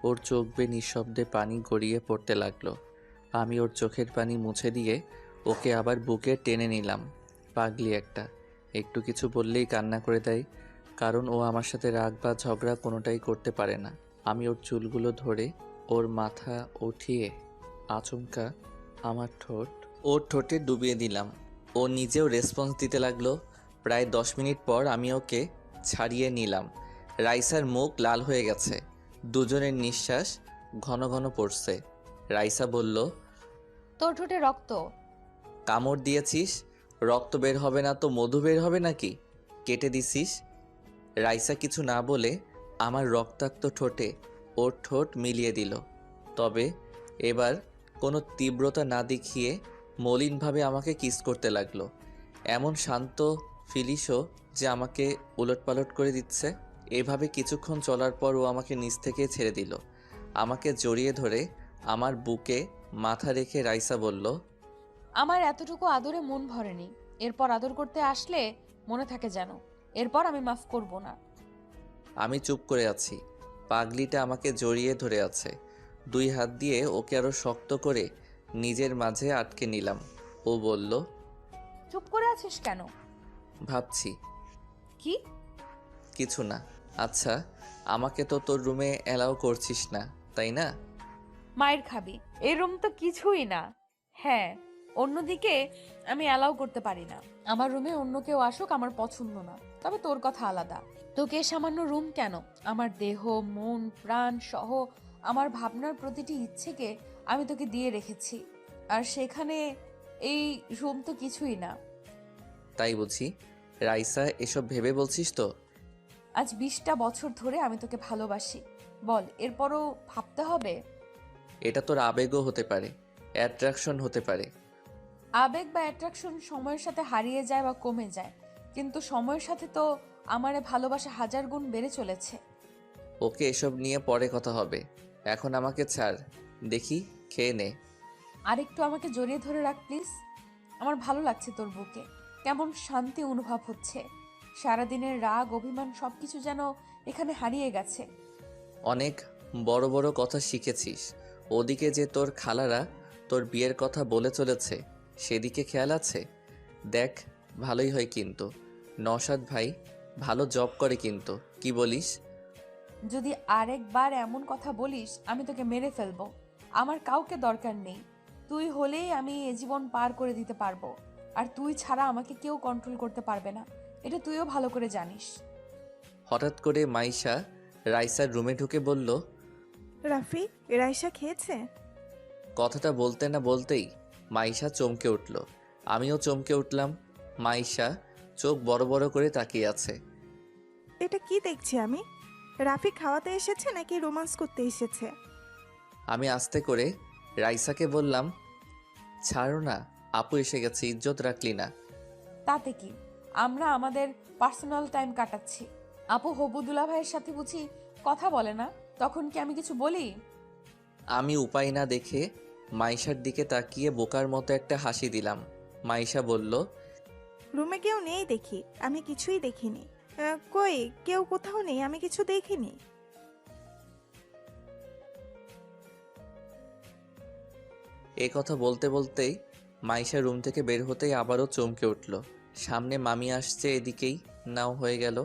ওর চোখ বেয়ে নিঃশব্দে পানি গড়িয়ে পড়তে লাগলো। আমি ওর চোখের পানি মুছে দিয়ে ওকে আবার বুকে টেনে নিলাম। পাগলি একটা, একটু কিছু বললেই কান্না করে দেয়, কারণ ও আমার সাথে রাগ বা ঝগড়া কোনোটাই করতে পারে না। আমি ওর চুলগুলো ধরে ওর মাথা উঠিয়ে আচমকা আমার ঠোঁট ওর ঠোঁটে ডুবিয়ে দিলাম। ও নিজেও রেসপন্স দিতে লাগলো। প্রায় 10 মিনিট পর আমি ওকে ছাড়িয়ে নিলাম। রাইসার মুখ লাল হয়ে গেছে, দুজনের নিঃশ্বাস ঘন ঘন পড়ছে। রাইসা বলল, তোর ঠোঁটে রক্ত। কামড় দিয়েছিস? রক্ত বের হবে না তো মধু বের হবে নাকি? কেটে দিছিস? রাইসা কিছু না বলে আমার রক্তাক্ত ঠোঁটে ওর ঠোঁট মিলিয়ে দিল। তবে এবার কোনো তীব্রতা না দেখিয়ে মলিনভাবে আমাকে কিস করতে লাগলো। এমন শান্ত ফিলিশও যে আমাকে উলটপালট করে দিচ্ছে। এভাবে কিছুক্ষণ চলার পর ও আমাকে নিচ থেকে ছেড়ে দিল। আমাকে জড়িয়ে ধরে আমার বুকে মাথা রেখে রাইসা বলল, আমার এতটুকু আদরে মন ভরেনি, এরপর আদর করতে আসলে মনে থাকে যেন, এরপর আমি মাফ করব না। আমি চুপ করে আছি। পাগলিটা আমাকে জড়িয়ে ধরে আছে। 2 হাত দিয়ে ওকে আরো শক্ত করে নিজের মাঝে আটকে নিলাম। ও বলল, চুপ করে আছিস কেন? ভাবছি। কি? কিছু না। আচ্ছা, আমাকে তো তোর রুমে অ্যালাউ করছিস না, তাই না? মায়ের খাবি, এই রুম তো কিছুই না। হ্যাঁ, অন্যদিকে আমি অ্যালাউ করতে পারি না। আমার রুমে অন্য কেউ আসুক আমার পছন্দ না, তবে তোর কথা আলাদা। তোকে সামান্য রুম কেন, আমার দেহ, মন, প্রাণ সহ আমার ভাবনার প্রতিটি ইচ্ছেকে আমি তোকে দিয়ে রেখেছি, আর সেখানে এই রুম তো কিছুই না। তাই বুঝি? রাইসা, এসব ভেবে বলছিস তো? আজ 20টা বছর ধরে আমি তোকে ভালোবাসি, বল এরপরও ভাবতে হবে? এটা তোর আবেগও হতে পারে, অ্যাট্রাকশন হতে পারে। আবেগ বা অ্যাট্রাকশন সময়ের সাথে হারিয়ে যায় বা কমে যায়, কিন্তু সময়ের সাথে তো আমারে ভালোবাসা 1000 গুণ বেড়ে চলেছে। ওকে, এসব নিয়ে পরে কথা হবে। এখন আমাকে ছাড়, দেখি খেয়ে নে। আর একটু আমাকে জড়িয়ে ধরে রাখ প্লিজ। আমার ভালো লাগছে তোর বুকে, কেমন শান্তি অনুভব হচ্ছে। সারাদিনের রাগ, অভিমান সবকিছু যেন এখানে হারিয়ে গেছে। অনেক বড় বড় কথা শিখেছিস। ওদিকে যে তোর খালারা তোর বিয়ের কথা বলে চলেছে, সেদিকে খেয়াল আছে? দেখ, ভালোই হয় কিন্তু। নওশাদ ভাই ভালো জব করে কিন্তু, কি বলিস? যদি আরেকবার এমন কথা বলিস আমি তোকে মেরে ফেলবো। আমার কাউকে দরকার নেই, তুই হলেই আমি এ জীবন পার করে দিতে পারবো। আর তুই ছাড়া আমাকে কেউ কন্ট্রোল করতে পারবে না, এটা তুইও ভালো করে জানিস। হঠাৎ করে মাইশা রাইসার রুমে ঢুকে বলল, রাফি, রাইসা খেয়েছে? কথাটা বলতে না বলতেই মাইশা চমকে উঠল। আমিও চমকে উঠলাম। মাইশা চোখ বড় বড় করে তাকিয়ে আছে। এটা কি দেখছি আমি? রাফি খাওয়াতে এসেছে নাকি রোমান্স করতে এসেছে? আমি আস্তে করে রাইসাকে বললাম, ছাড়ো না, আপু এসে গেছে, ইজ্জত রাখলি না। তাতে কি, আমরা আমাদের পার্সোনাল টাইম কাটাচ্ছি। আপু হবু দুলা ভাইয়ের সাথে বুঝি কথা বলে না, তখন কি আমি কিছু বলি? আমি উপায় না দেখে মাইশার দিকে তাকিয়ে বোকার মতো একটা হাসি দিলাম। মাইশা বলল, রুমে কেউ নেই দেখি, আমি কিছুই দেখিনি। কই, কেউ কোথাও নেই, আমি কিছু দেখিনি। এ কথা বলতে বলতেই মাইশা রুম থেকে বের হতেই আবারও চমকে উঠল। সামনে মামি আসছে, এদিকেই নাও হয়ে গেল।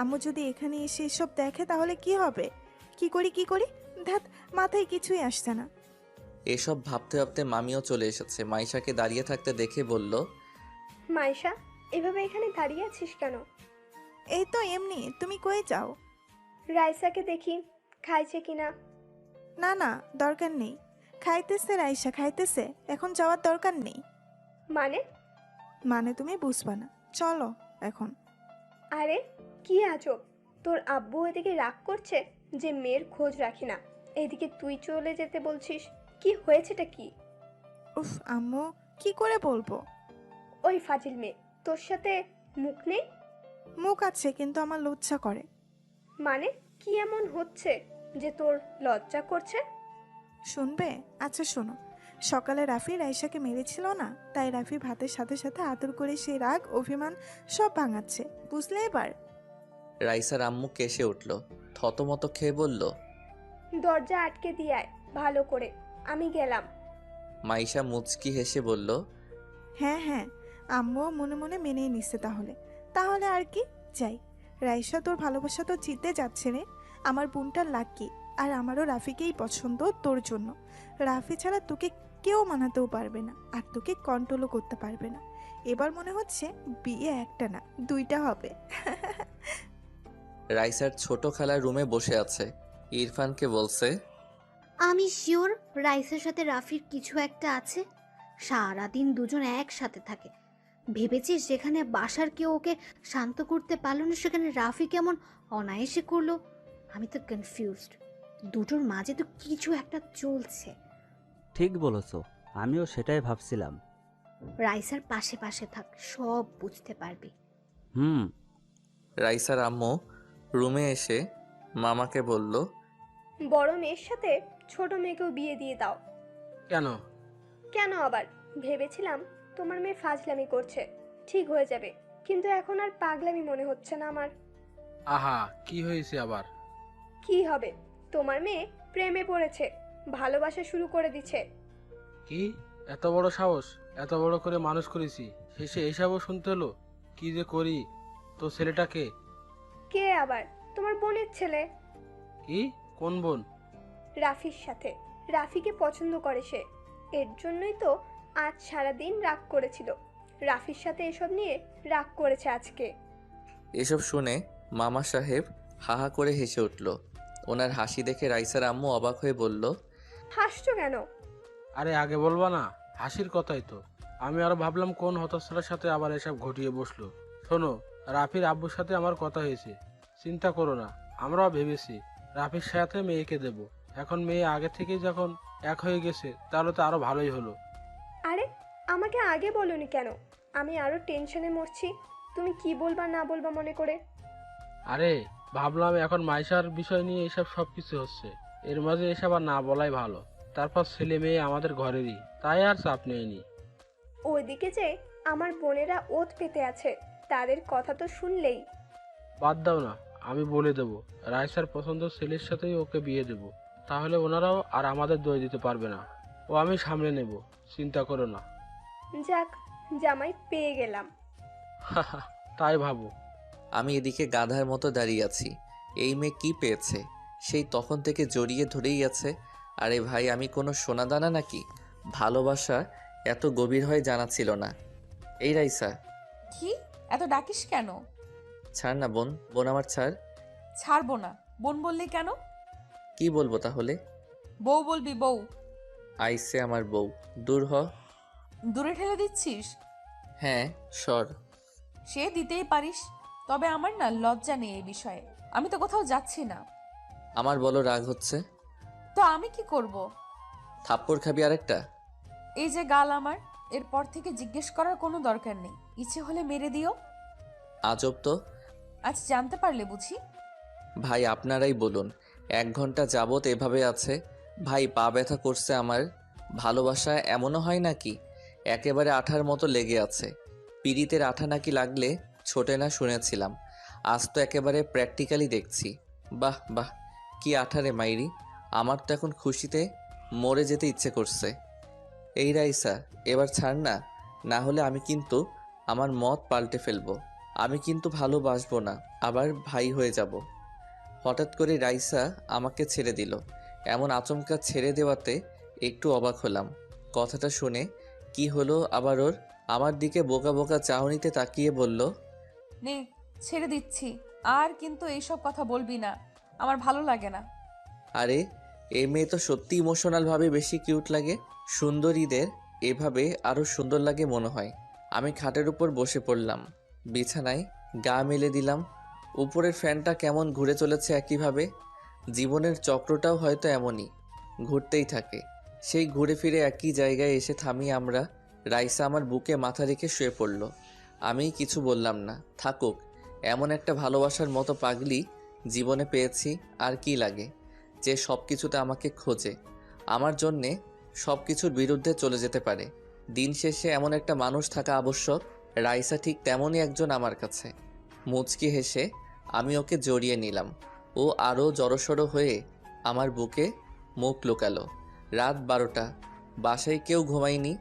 আম্মু যদি এখানে এসে এসব দেখে তাহলে কি হবে? কি করি ধ্যাত, মাথায় কিছুই আসছে না। এসব ভাবতে ভাবতে মামিও চলে এসেছে। মাইশাকে দাঁড়িয়ে থাকতে দেখে বলল, মাইশা, এভাবে এখানে দাঁড়িয়ে আছিস কেন? এই তো এমনি, তুমি কই যাও? রাইসাকে দেখি খাইছে কিনা। না না, দরকার নেই। খাইতেছে রাইসা, খাইতেছে, এখন যাওয়ার দরকার নেই। মানে তুমি বুঝবা না, চলো এখন। আরে কি আজব, তোর আব্বু এদিকে রাগ করছে যে মেয়ের খোঁজ রাখি না, এদিকে তুই চলে যেতে বলছিস। কি হয়েছেটা কি? উফ আম্মু, কি করে বলবো? ওই ফাজিল মেয়ে, তোর সাথে মুখ নেই? মুখ আছে, কিন্তু আমার লজ্জা করে। মানে কি এমন হচ্ছে যে তোর লজ্জা করছে? শুনবে? আচ্ছা শোনো, সকালে রাফি রাইসাকে মেরেছিল না, তাই রাফি ভাতের সাথে সাথে আদর করে সেই রাগ, অভিমান সব ভাঙাচ্ছে, বুঝলে এবার? রাইসার আম্মু কেসে উঠল, থতমত খেয়ে বলল, দরজা আটকে দিয়ে আয় ভালো করে, আমি গেলাম। মাইশা মুচকি হেসে বলল, হ্যাঁ হ্যাঁ, আম্মুও মনে মনে মেনেই নিচ্ছে তাহলে। তাহলে আর কি, যাই। রাইসা, তোর ভালোবাসা তো জিতে যাচ্ছে রে। আমার বোনটা লাকি, আর আমারও রাফিকেই পছন্দ তোর জন্য। রাফি ছাড়া তোকে কেউ মানাতেও পারবে না, আর তোকে কন্ট্রোলও করতে পারবে না। এবার মনে হচ্ছে বিয়ে একটা না, দুইটা হবে। রাইসার ছোট খালা রুমে বসে আছে, ইরফানকে বলছে, আমি শিওর রাইসের সাথে রাফির কিছু একটা আছে। সারাদিন দুজন একসাথে থাকে। ভেবেছিস যেখানে বাসার কেউ ওকে শান্ত করতে পারলো না, সেখানে রাফি কেমন অনায়াসে করলো? আমি তো কনফিউজড। দুটোর মাঝে তো কিছু একটা চলছে। ঠিক বলেছ, আমিও সেটাই ভাবছিলাম। রাইসার পাশে পাশে থাক, সব বুঝতে পারবি। হুম। রাইসার আম্মু রুমে এসে মামাকে বলল, বড় মেয়ের সাথে ছোট মেয়েকেও বিয়ে দিয়ে দাও। কেন? কেন আবার? ভেবেছিলাম তোমার মেয়ে ফাজলামি করছে, ঠিক হয়ে যাবে, কিন্তু এখন আর পাগলামি মনে হচ্ছে না আমার। আহা, কি হয়েছে আবার? কি হবে, তোমার মেয়ে প্রেমে পড়েছে, ভালোবাসা শুরু করে দিচ্ছে। কি এত বড় সাহস! এত বড় করে মানুষ করেছি, শেষে এসবও শুনতে হলো? কি যে করি? তো ছেলেটাকে? কে আবার? তোমার বোনের ছেলে। কি? কোন বোন? রাফির সাথে। রাফিকে পছন্দ করে সে, এর জন্যই তো আজ সারাদিন রাগ করেছিল। রাফির সাথে এসব নিয়ে রাগ করেছে আজকে। এসব শুনে মামা সাহেব হাহা করে হেসে উঠল। ওনার হাসি দেখে রাইসার আম্মু অবাক হয়ে বলল, হাসছো কেন? আরে আগে বলবা না, হাসির কথাই তো। আমি আরো ভাবলাম কোন হতচ্ছাড়ার সাথে আবার এসব ঘটিয়ে বসলো। শোনো, রাফির আব্বুর সাথে আমার কথা হয়েছে, চিন্তা করো না। আমরাও ভেবেছি রাফির সাথে মেয়েকে দেব। এখন মেয়ে আগে থেকেই যখন এক হয়ে গেছে, তাহলে তো আরো ভালোই হলো। আরে আমাকে আগে বলোনি কেন? আমি আরো টেনশনে মরছি, তুমি কি বলবা না বলবা মনে করে। আরে ভাবলাম এখন মাইশার বিষয় নিয়ে এসব সবকিছু হচ্ছে, এর মাঝে এসব আর না বলাই ভালো। তারপর ছেলে মেয়ে আমাদের ঘরেরই, তাই আর চাপ নেয়নি। ওইদিকে যে আমার বোনেরা ওত পেতে আছে, তাদের কথা তো শুনলেই। বাদ দাও না, আমি বলে দেব রাইসার পছন্দ ছেলের সাথেই ওকে বিয়ে দেব। তাহলে ওনারাও আর আমাদের দই দিতে পারবে না। ও আমি সামলে নেব, চিন্তা করো না। যাক, জামাই পেয়ে গেলাম। তাই ভাবো। আমি এদিকে গাধার মতো দাঁড়িয়ে আছি। এই মেয়ে কি পেয়েছে? সেই তখন থেকে জড়িয়ে ধরেই আছে। আরে ভাই, আমি কোনো সোনাদানা নাকি? ভালোবাসা এত গভীর হয় জানা ছিল না। এই রাইসা, কি এত ডাকিস কেন? ছাড় না বোন, বোন আমার ছাড়। ছাড়বো না। বোন বললি কেন? কি বলবো তাহলে? বউ বলবি, বউ। আইসে আমার বউ, দূর হ। দূরে ঠেলে দিচ্ছিস? হ্যাঁ, সর। সে দিতেই পারিস, তবে আমার না লজ্জা নেই এই বিষয়ে। আমি তো কোথাও যাচ্ছি না। আমার বলো রাগ হচ্ছে? তো আমি কি করব? থাপ্পড় খাবি আরেকটা? এই যে গাল আমার, এরপর থেকে জিজ্ঞেস করার কোনো দরকার নেই, ইচ্ছে হলে মেরে দিও। আজব তো। আজ জানতে পারলে বুঝি? ভাই আপনারাই বলুন, 1 ঘন্টা যাবত এভাবে আছে। ভাই পা ব্যথা করছে আমার। ভালোবাসা এমনও হয় নাকি? একেবারে আঠার মতো লেগে আছে। পিড়িতের আঠা নাকি লাগলে ছোটে না শুনেছিলাম, আজ তো একেবারে প্র্যাকটিক্যালি দেখছি। বাহ বাহ, কি আঠারে মাইরি! আমার তো এখন খুশিতে মরে যেতে ইচ্ছে করছে। এই রাইসা, এবার ছাড় না, না হলে আমি কিন্তু আমার মত পাল্টে ফেলবো। আমি কিন্তু ভালোবাসবো না, আবার ভাই হয়ে যাব। হঠাৎ করে রাইসা আমাকে ছেড়ে দিল। এমন আচমকা ছেড়ে দেওয়াতে একটু অবাক হলাম। কথাটা শুনে কি হলো আবার ওর? আমার দিকে বোকা বোকা চাহনিতে তাকিয়ে বলল, নে, ছেড়ে দিচ্ছি। আর কিন্তু এইসব কথা বলবি না, আমার ভালো লাগে না। আরে এই মেয়ে তো সত্যি ইমোশনালভাবে বেশি কিউট লাগে। সুন্দরীদের এভাবে আরও সুন্দর লাগে মনে হয়। আমি খাটের উপর বসে পড়লাম, বিছানায় গা মেলে দিলাম। উপরের ফ্যানটা কেমন ঘুরে চলেছে একইভাবে। জীবনের চক্রটাও হয়তো এমনই, ঘুরতেই থাকে। সেই ঘুরে ফিরে একই জায়গায় এসে থামি আমরা। রাইসা আমার বুকে মাথা রেখে শুয়ে পড়ল। আমি কিছু বললাম না। থাকুক, এমন একটা ভালোবাসার মতো পাগলি জীবনে পেয়েছি, আর কি লাগে? যে সব কিছুতে আমাকে খোঁজে, আমার জন্যে সব কিছুর বিরুদ্ধে চলে যেতে পারে। দিন শেষে এমন একটা মানুষ থাকা আবশ্যক। রাইসা ঠিক তেমনই একজন আমার কাছে। মুচকি হেসে আমি ওকে জড়িয়ে নিলাম। ও আরও জড়সড় হয়ে আমার বুকে মুখ লুকালো। রাত 12টা, বাসায় কেউ ঘুমায়নি।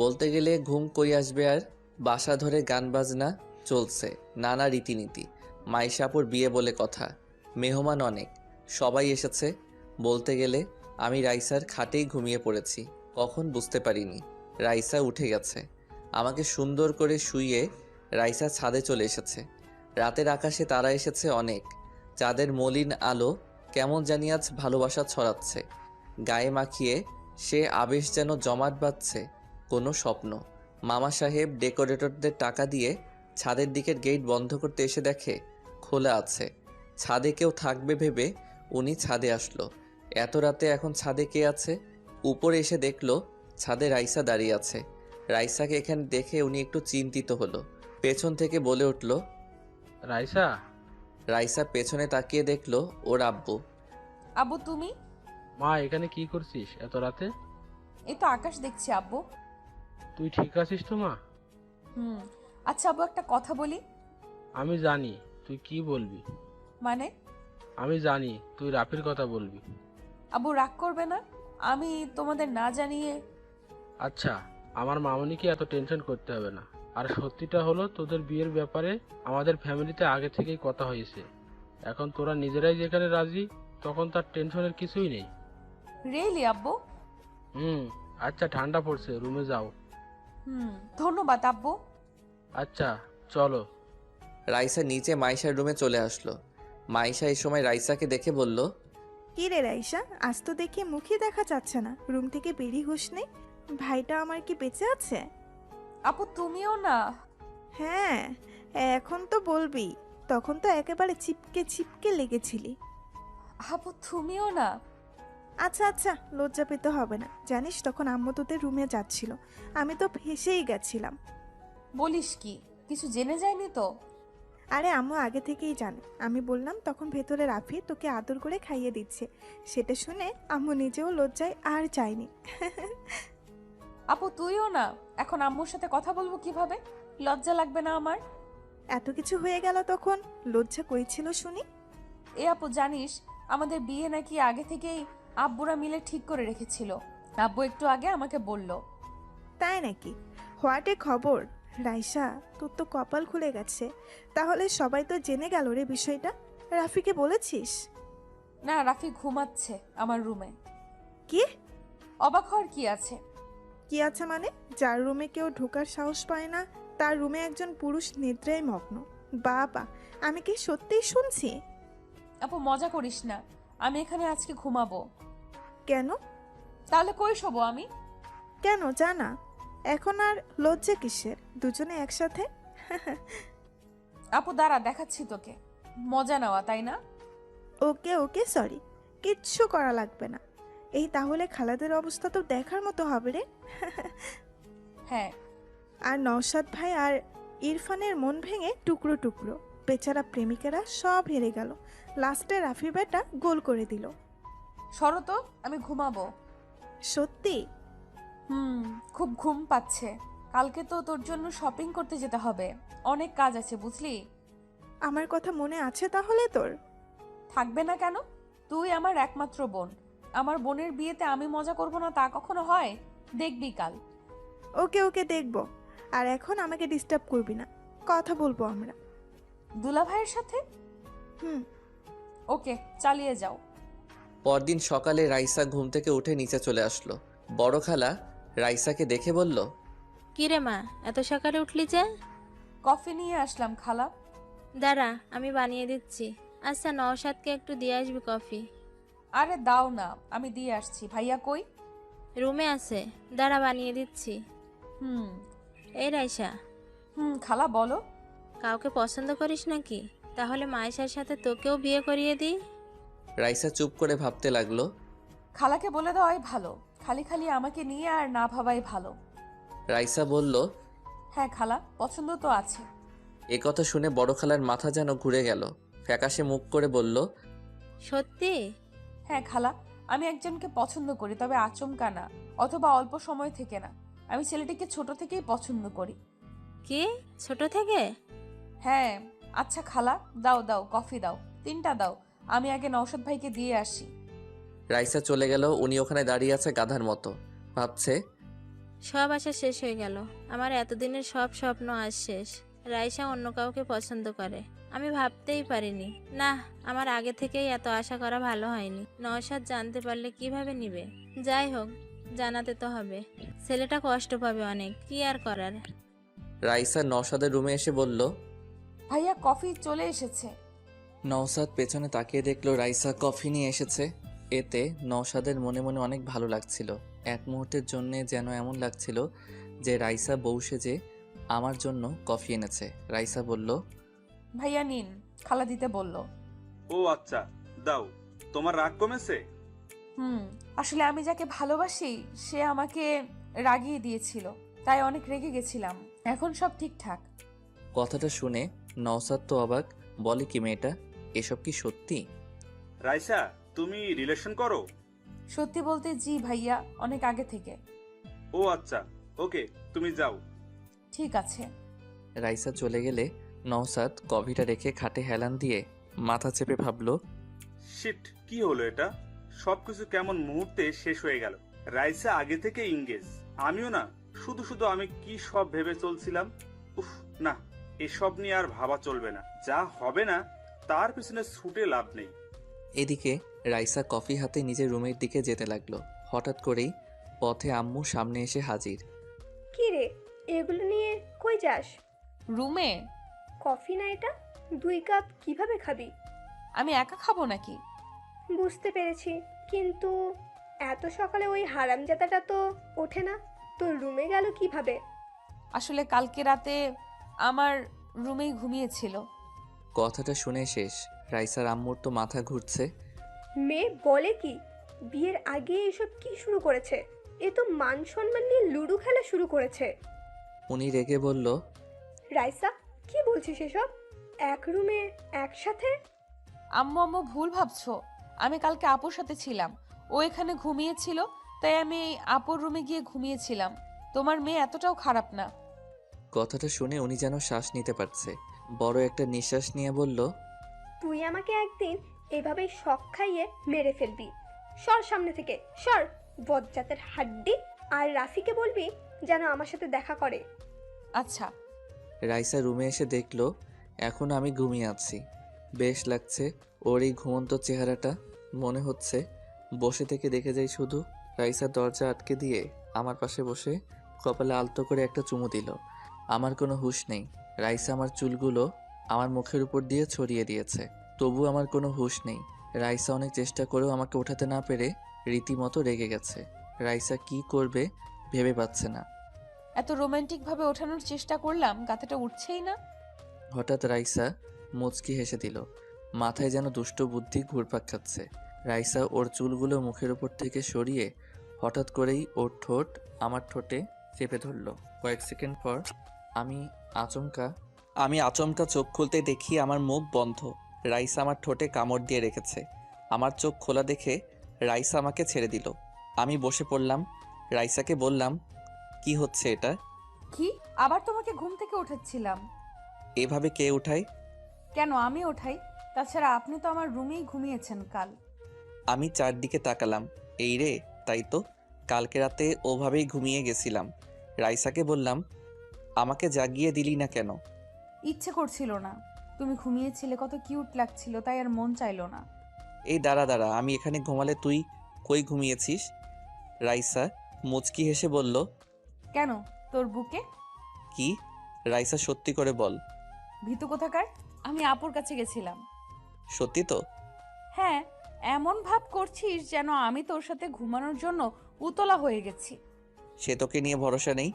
বলতে গেলে ঘুম কই আসবে আর। বাসা ধরে গান বাজনা চলছে, নানা রীতিনীতি। মাইশাপুর বিয়ে বলে কথা, মেহমান অনেক, সবাই এসেছে। বলতে গেলে আমি রাইসার খাটেই ঘুমিয়ে পড়েছি, কখন বুঝতে পারিনি। রাইসা উঠে গেছে। আমাকে সুন্দর করে শুইয়ে রাইসা ছাদে চলে এসেছে। রাতের আকাশে তারা এসেছে অনেক, চাঁদের মলিন আলো কেমন জানি আজ ভালোবাসা ছড়াচ্ছে। গায়ে মাখিয়ে সে আবেশ যেন জমাট বাঁধছে কোনো স্বপ্ন। মামা সাহেব ডেকোরেটরদের টাকা দিয়ে ছাদের দিকের গেট বন্ধ করতে এসে দেখে খোলা আছে। ছাদে কেউ থাকবে ভেবে উনি ছাদে আসলো। এত রাতে এখন ছাদে কে আছে? উপরে এসে দেখলো ছাদে রাইসা দাঁড়িয়ে আছে। রাইসাকে এখানে দেখে উনি একটু চিন্তিত হলো। পেছন থেকে বলে উঠল, রাইসা। রাইসা পেছনে তাকিয়ে দেখলো ওর আব্বু। আব্বু তুমি? মা, এখানে কি করছিস এত রাতে? এই তো আকাশ দেখছি আব্বু। তুই ঠিক আছিস তো মা? আচ্ছা আব্বু, একটা কথা বলি। আমি জানি তুই কি বলবি। মানে? আমি জানি তুই রাফির কথা বলবি। আব্বু রাগ করবে না? আমি তোমাদের না জানিয়ে। আচ্ছা, আমার মামনিকে এত টেনশন করতে হবে না। আর সত্যিটা হলো, তোদের বিয়ের ব্যাপারে আমাদের ফ্যামিলিতে আগে থেকেই কথা হয়েছে। এখন তোরা নিজেরাই যেখানে রাজি, তখন তার টেনশনের কিছুই নেই। রিয়েলি আব্বু? আচ্ছা, ঠান্ডা পড়ছে, রুমে যাও। ধন্যবাদ আব্বু। আচ্ছা চলো। রাইসা নিচে মাইশার রুমে চলে আসলো। মাইশা এই সময় রাইসাকে দেখে বলল, কি রে রাইসা, আজ তো দেখি মুখই দেখা যাচ্ছে না, রুম থেকে বেরিয়ে হোস নেই। ভাইটা আমার কি বেঁচে আছে? আপু তুমিও না? হ্যাঁ, এখন তো বলবি, তখন তো একেবারে চিপকে চিপকে লেগেছিলি। আপু তুমিও না? আচ্ছা আচ্ছা, লজ্জা পেতে হবে না। জানিস তখন আম্মু তোদের রুমে যাচ্ছিল, আমি তো ফেসেই গেছিলাম। বলিস কি? কিছু জেনে যায়নি তো? আরে আম্মু আগে থেকেই জানে। আমি বললাম তখন ভেতরে রাফি তোকে আদর করে খাইয়ে দিচ্ছে, সেটা শুনে আম্মু নিজেও লজ্জায় আর চায়নি। আপু তুইও না? এখন আম্মুর সাথে কথা বলবো কিভাবে? লজ্জা লাগবে না আমার? এত কিছু হয়ে গেল তখন লজ্জা কই ছিল শুনি? এ আপু জানিস, আমাদের বিয়ে নাকি আগে থেকেই আব্বুরা মিলে ঠিক করে রেখেছিল। আব্বু একটু আগে আমাকে বলল। তাই নাকি? হোয়াটে খবর রাইসা, তোর তো কপাল খুলে গেছে। তাহলে সবাই তো জেনে গেল রে বিষয়টা। রাফিকে বলেছিস? না, রাফি ঘুমাচ্ছে আমার রুমে। কি? অবাক হওয়ার কি আছে? কি আছে মানে? যার রুমে কেউ ঢোকার সাহস পায় না, তার রুমে একজন পুরুষ নিদ্রায় মগ্ন। বাবা, আমি কি সত্যিই শুনছি? আপু মজা করিস না, আমি এখানে আজকে ঘুমাবো। কেন? তাহলে কই শোবো আমি? কেন জানা? এখন আর লজ্জা কিসের, দুজনে একসাথে। আপু দাঁড়া, দেখাচ্ছি তোকে। মজা নেওয়া তাই না? ওকে ওকে, সরি, কিচ্ছু করা লাগবে না। এই তাহলে খালাদের অবস্থা তো দেখার মতো হবে রে। হ্যাঁ। আর নওশাদ ভাই আর ইরফানের মন ভেঙে টুকরো টুকরো, বেচারা প্রেমিকেরা সব হেরে গেল। লাস্টে রাফি বেটা গোল করে দিল। সরো তো, আমি ঘুমাবো। সত্যি? খুব ঘুম পাচ্ছে। কালকে তো তোর জন্য শপিং করতে যেতে হবে, অনেক কাজ আছে বুঝলি। আমার কথা মনে আছে তাহলে তোর? থাকবে না কেন? তুই আমার একমাত্র বোন। আমার বোনের বিয়েতে আমি মজা করব না তা কখনো হয়? দেখবি কাল। ওকে ওকে, দেখবো। আর এখন আমাকে ডিস্টার্ব করবি না, কথা বলবো আমরা। দুলা ভাইয়ের সাথে? ওকে, চালিয়ে যাও। পরদিন সকালে রাইসা ঘুম থেকে উঠে নিচে চলে আসলো। বড় খালা রাইসাকে দেখে বলল, কি রে মা, এত সকালে উঠলি যে? কফি নিয়ে আসলাম খালা। দাঁড়া, আমি বানিয়ে দিচ্ছি। আচ্ছা, নওশাদকে একটু দিয়ে আসবি কফি। আরে দাও না, আমি দিয়ে আসছি। ভাইয়া কই? রুমে আছে, দাঁড়া বানিয়ে দিচ্ছি। এই রাইসা। খালা বলো। কাউকে পছন্দ করিস নাকি? তাহলে মায়েশার সাথে তোকেও বিয়ে করিয়ে দিই। রাইসা চুপ করে ভাবতে লাগলো। খালাকে বলে দেওয়াই ভালো, খালি খালি আমাকে নিয়ে আর না ভাবাই ভালো। রাইসা বলল, হ্যাঁ খালা, পছন্দ তো আছে। এ কথা শুনে বড় খালার মাথা যেন ঘুরে গেল। ফ্যাকাশে মুখ করে বলল, সত্যি? হ্যাঁ খালা, আমি একজনকে পছন্দ করি, তবে আচমকা না, অথবা অল্প সময় থেকে না। আমি ছেলেটিকে ছোট থেকেই পছন্দ করি। কি, ছোট থেকে? হ্যাঁ। আচ্ছা খালা, দাও দাও, কফি দাও, 3টা দাও। আমি আগে নওশাদ ভাইকে দিয়ে আসি। রাইসা চলে গেল। উনি ওখানে দাঁড়িয়ে আছে গাধার মতো, ভাবছে সব আশা শেষ হয়ে গেল। আমার এতদিনের সব স্বপ্ন আজ শেষ। রাইসা অন্য কাউকে পছন্দ করে, আমি ভাবতেই পারিনি। না, আমার আগে থেকেই এত আশা করা ভালো হয়নি। নওশাদ জানতে পারলে কিভাবে নিবে? যাই হোক, জানাতে তো হবে। ছেলেটা কষ্ট পাবে অনেক, কি আর করার। রাইসা নওশাদের রুমে এসে বলল, ভাইয়া কফি চলে এসেছে। নওশাদ পেছনে তাকিয়ে দেখলো রাইসা কফি নিয়ে এসেছে। এতে নওশাদের মনে মনে অনেক ভালো লাগছিল। এক মুহূর্তের জন্য যেন এমন লাগছিল যে রাইসা বউ সেজে আমার জন্য কফি এনেছে। রাইসা বলল, ভাইয়া নিন, খালা দিতে বলল। ও আচ্ছা, দাও। তোমার রাগ কমেছে? আসলে আমি যাকে ভালোবাসি সে আমাকে রাগিয়ে দিয়েছিল, তাই অনেক রেগে গেছিলাম। এখন সব ঠিকঠাক। কথাটা শুনে নওশাদ তো অবাক, বলে কি মেয়েটা, এসব কি সত্যি? রাইসা, তুমি রিলেশন করো? সত্যি বলতে জি ভাইয়া, অনেক আগে থেকে। ও আচ্ছা, ওকে, তুমি যাও। ঠিক আছে। রাইসা চলে গেলে নওশাদ কফিটা রেখে খাটে হেলান দিয়ে মাথা চেপে ভাবলো, শিট, কি হলো এটা? সবকিছু কেমন মুহূর্তে শেষ হয়ে গেল। রাইসা আগে থেকে ইংগেজ, আমিও না। শুধু শুধু আমি কি সব ভেবে চলছিলাম। উফ, না, এসব নিয়ে আর ভাবা চলবে না। যা হবে না তার পিছনে ছুটে লাভ নেই। এদিকে রাইসা কফি হাতে নিজের রুমের দিকে যেতে লাগলো। হঠাৎ করেই পথে আম্মু সামনে এসে হাজির। কি রে, এগুলো নিয়ে কই যাস? রুমে। কফি না এটা, 2 কাপ কিভাবে খাবি? আমি একা খাবো নাকি? বুঝতে পেরেছি, কিন্তু এত সকালে ওই হারামজাদাটা তো ওঠে না। তোর রুমে গেল কিভাবে? আসলে কালকে রাতে আমার রুমেই ঘুমিয়েছিল। কথাটা শুনে শেষ। রাইসার আম্মুর তো মাথা ঘুরছে। মেয়ে বলে কি? বিয়ের আগে এসব কি শুরু করেছে? এ তো মান সম্মান নিয়ে লুডো খেলা শুরু করেছে। উনি রেগে বলল, রাইসা, কি বলছিস এসব? এক রুমে একসাথে? আম্মু ভুল ভাবছো। আমি কালকে আপুর সাথে ছিলাম, ও এখানে ঘুমিয়েছিল, তাই আমি আপুর রুমে গিয়ে ঘুমিয়েছিলাম। তোমার মেয়ে এতটাও খারাপ না। কথাটা শুনে উনি যেন শ্বাস নিতে পারছে। বড় একটা নিঃশ্বাস নিয়ে বলল, তুই আমাকে একদিন এভাবেই শক খাইয়ে মেরে ফেলবি। সর সামনে থেকে, সর বজ্জাতের হাড্ডি। আর রাফিকে বলবি যেন আমার সাথে দেখা করে। আচ্ছা। রাইসা রুমে এসে দেখলো এখন আমি ঘুমিয়ে আছি। বেশ লাগছে ওর এই ঘুমন্ত চেহারাটা। মনে হচ্ছে বসে থেকে দেখে যাই শুধু। রাইসা দরজা আটকে দিয়ে আমার পাশে বসে কপালে আলতো করে একটা চুমু দিল। আমার কোনো হুঁশ নেই। রাইসা আমার চুলগুলো আমার মুখের উপর দিয়ে ছড়িয়ে দিয়েছে, তবু আমার কোনো হুঁশ নেই। রাইসা অনেক চেষ্টা করেও আমাকে ওঠাতে না পেরে রীতিমতো রেগে গেছে। রাইসা কি করবে ভেবে পাচ্ছে না। এত রোমান্টিক ভাবে ওঠানোর চেষ্টা করলাম, গাথাটা উঠছেই না। হঠাৎ রাইসা মুচকি হেসে দিল। মাথায় যেন দুষ্ট বুদ্ধি ঘুরপাক খাচ্ছে। রাইসা ওর চুলগুলো মুখের উপর থেকে সরিয়ে হঠাৎ করেই ওর ঠোঁট আমার ঠোঁটে চেপে ধরলো। কয়েক সেকেন্ড পর আমি আচমকা চোখ খুলতে দেখি আমার মুখ বন্ধ। রাইসা আমার ঠোঁটে কামড় দিয়ে রেখেছে। আমার চোখ খোলা দেখে রাইসা আমাকে ছেড়ে দিল। আমি বসে পড়লাম। রাইসাকে বললাম, কি হচ্ছে এটা? কি? আবার তোমাকে ঘুম থেকে উঠাচ্ছিলাম। এভাবে কে উঠায়? কেন আমি ওঠাই? তাছাড়া আপনি তো আমার রুমেই ঘুমিয়েছেন কাল। আমি চারদিকে তাকালাম। এই রে, তাই তো, কালকে রাতে ওভাবেই ঘুমিয়ে গেছিলাম। রাইসাকে বললাম, আমাকে জাগিয়ে দিলি না কেন? ইচ্ছে করছিল না, তুমি ঘুমিয়েছিলে, কত কিউট লাগছিল, তাই আর মন চাইলো না। এই দাঁড়া, আমি এখানে ঘুমালে তুই কই ঘুমিয়েছিস? রাইসা মুচকি হেসে বলল, কেন, তোর বুকে? কি? রাইসা সত্যি করে বল। ভীতু কোথাকার, আমি আপুর কাছে গেছিলাম। সত্যি তো? হ্যাঁ, এমন ভাব করছিস যেন আমি তোর সাথে ঘুমানোর জন্য উতলা হয়ে গেছি। সে তোকে নিয়ে ভরসা নেই।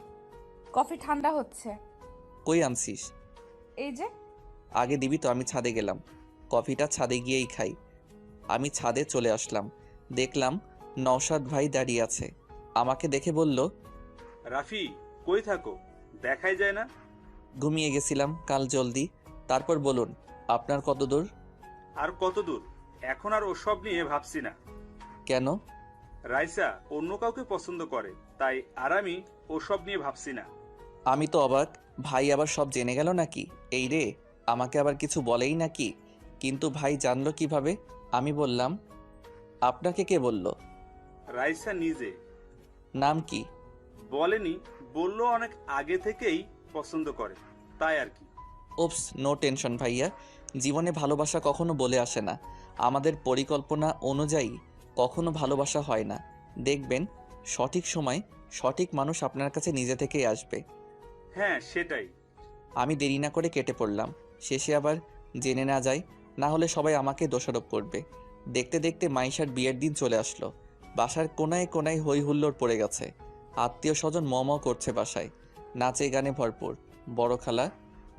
কফি ঠান্ডা হচ্ছে। কই আনছিস? এই যে। আগে দিবি তো, আমি ছাদে গেলাম। কফিটা ছাদে গিয়েই খাই। আমি ছাদে চলে আসলাম। দেখলাম নওশাদ ভাই দাঁড়িয়ে আছে। আমাকে দেখে বলল, রাফি, কই থাকো? দেখাই যায় না। ঘুমিয়ে গেছিলাম কাল জলদি। তারপর বলুন, আপনার কত দূর? আর কত দূর? এখন আর ওসব নিয়ে ভাবছি না। কেন? রাইসা অন্য কাউকে পছন্দ করে, তাই আর আমি ওসব নিয়ে ভাবছি না। আমি তো অবাক, ভাই আবার সব জেনে গেল নাকি? এই রে, আমাকে আবার কিছু বলেই নাকি? কিন্তু ভাই জানলো কিভাবে? আমি বললাম, আপনাকে কে বলল? রাইসা নিজে। নাম কি? বলেনি, বললো অনেক আগে থেকেই পছন্দ করে, তাই আর কি। ওপস, নো টেনশন ভাইয়া। জীবনে ভালোবাসা কখনো বলে আসে না, আমাদের পরিকল্পনা অনুযায়ী কখনো ভালোবাসা হয় না। দেখবেন সঠিক সময় সঠিক মানুষ আপনার কাছে নিজে থেকেই আসবে। হ্যাঁ সেটাই। আমি দেরি না করে কেটে পড়লাম, শেষে আবার জেনে না যায়, না হলে সবাই আমাকে দোষারোপ করবে। দেখতে দেখতে মাইশার বিয়ের দিন চলে আসলো। বাসার কোনায় কোনায় হই হুল্লোড় পড়ে গেছে, আত্মীয় স্বজন ম করছে বাসায়, নাচে গানে ভরপুর। বড় খালা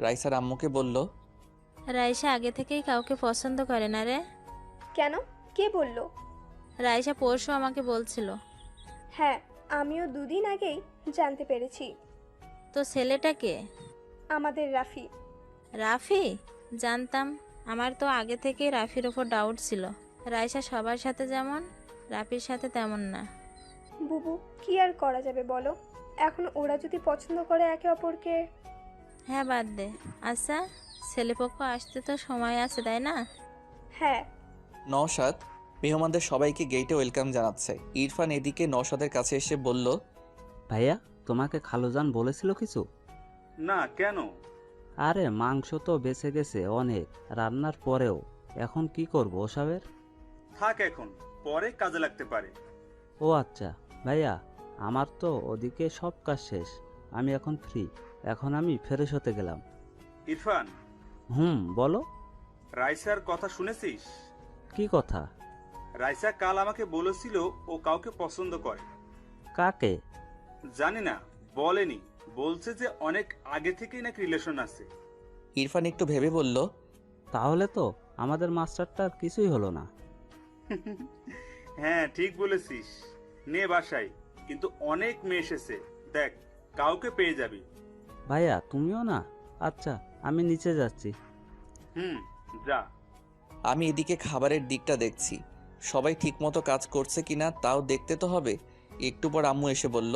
রাইসার আম্মুকে বলল, রাইসা আগে থেকেই কাউকে পছন্দ করে না রে। কেন? কে বলল? রাইসা পরশু আমাকে বলছিল। হ্যাঁ, আমিও 2 দিন আগেই জানতে পেরেছি। তো ছেলেটা কে? আমাদের রাফি। রাফি? জানতাম। আমার তো আগে থেকেই রাফির ওপর ডাউট ছিল। রাইসা সবার সাথে যেমন, রাফির সাথে তেমন না। বুবু, কি আর করা যাবে বলো? এখন ওরা যদি পছন্দ করে একে অপরকে। হ্যাঁ বাদ দে। আচ্ছা, ছেলেপক্ষ আসতে তো সময় আছে তাই না? হ্যাঁ। নওশাদ মেহমানদের সবাইকে গেটে ওয়েলকাম জানাচ্ছে। ইরফান এদিকে নওশাদের কাছে এসে বলল, ভাইয়া, তোমাকে খালুজান বলেছিল কিছু? না, কেন? আরে মাংস তো বেঁচে গেছে অনেক রান্নার পরেও, এখন কি করব ওসবের? থাক, এখন পরে কাজে লাগতে পারে। ও আচ্ছা ভাইয়া, আমার তো ওদিকে সব কাজ শেষ, আমি এখন ফ্রি, এখন আমি ফ্রেশ হতে গেলাম। ইরফান, বলো। রাইসার কথা শুনেছিস? কি কথা? রাইসা কাল আমাকে বলেছিল ও কাউকে পছন্দ করে। কাকে? জানি না, বলেনি। বলছে যে অনেক আগে থেকেই নাকি রিলেশন আছে। ইরফান একটু ভেবে বলল, তাহলে তো আমাদের মাস্টারটার কিছুই হলো না। হ্যাঁ ঠিক বলেছিস, নে বাসায়, কিন্তু অনেক মেয়ে এসেছে, দেখ কাউকে পেয়ে যাবি। ভাইয়া তুমিও না? আচ্ছা, আমি নিচে যাচ্ছি। যা। আমি এদিকে খাবারের দিকটা দেখছি, সবাই ঠিকমতো কাজ করছে কিনা তাও দেখতে তো হবে। একটু পর আম্মু এসে বলল,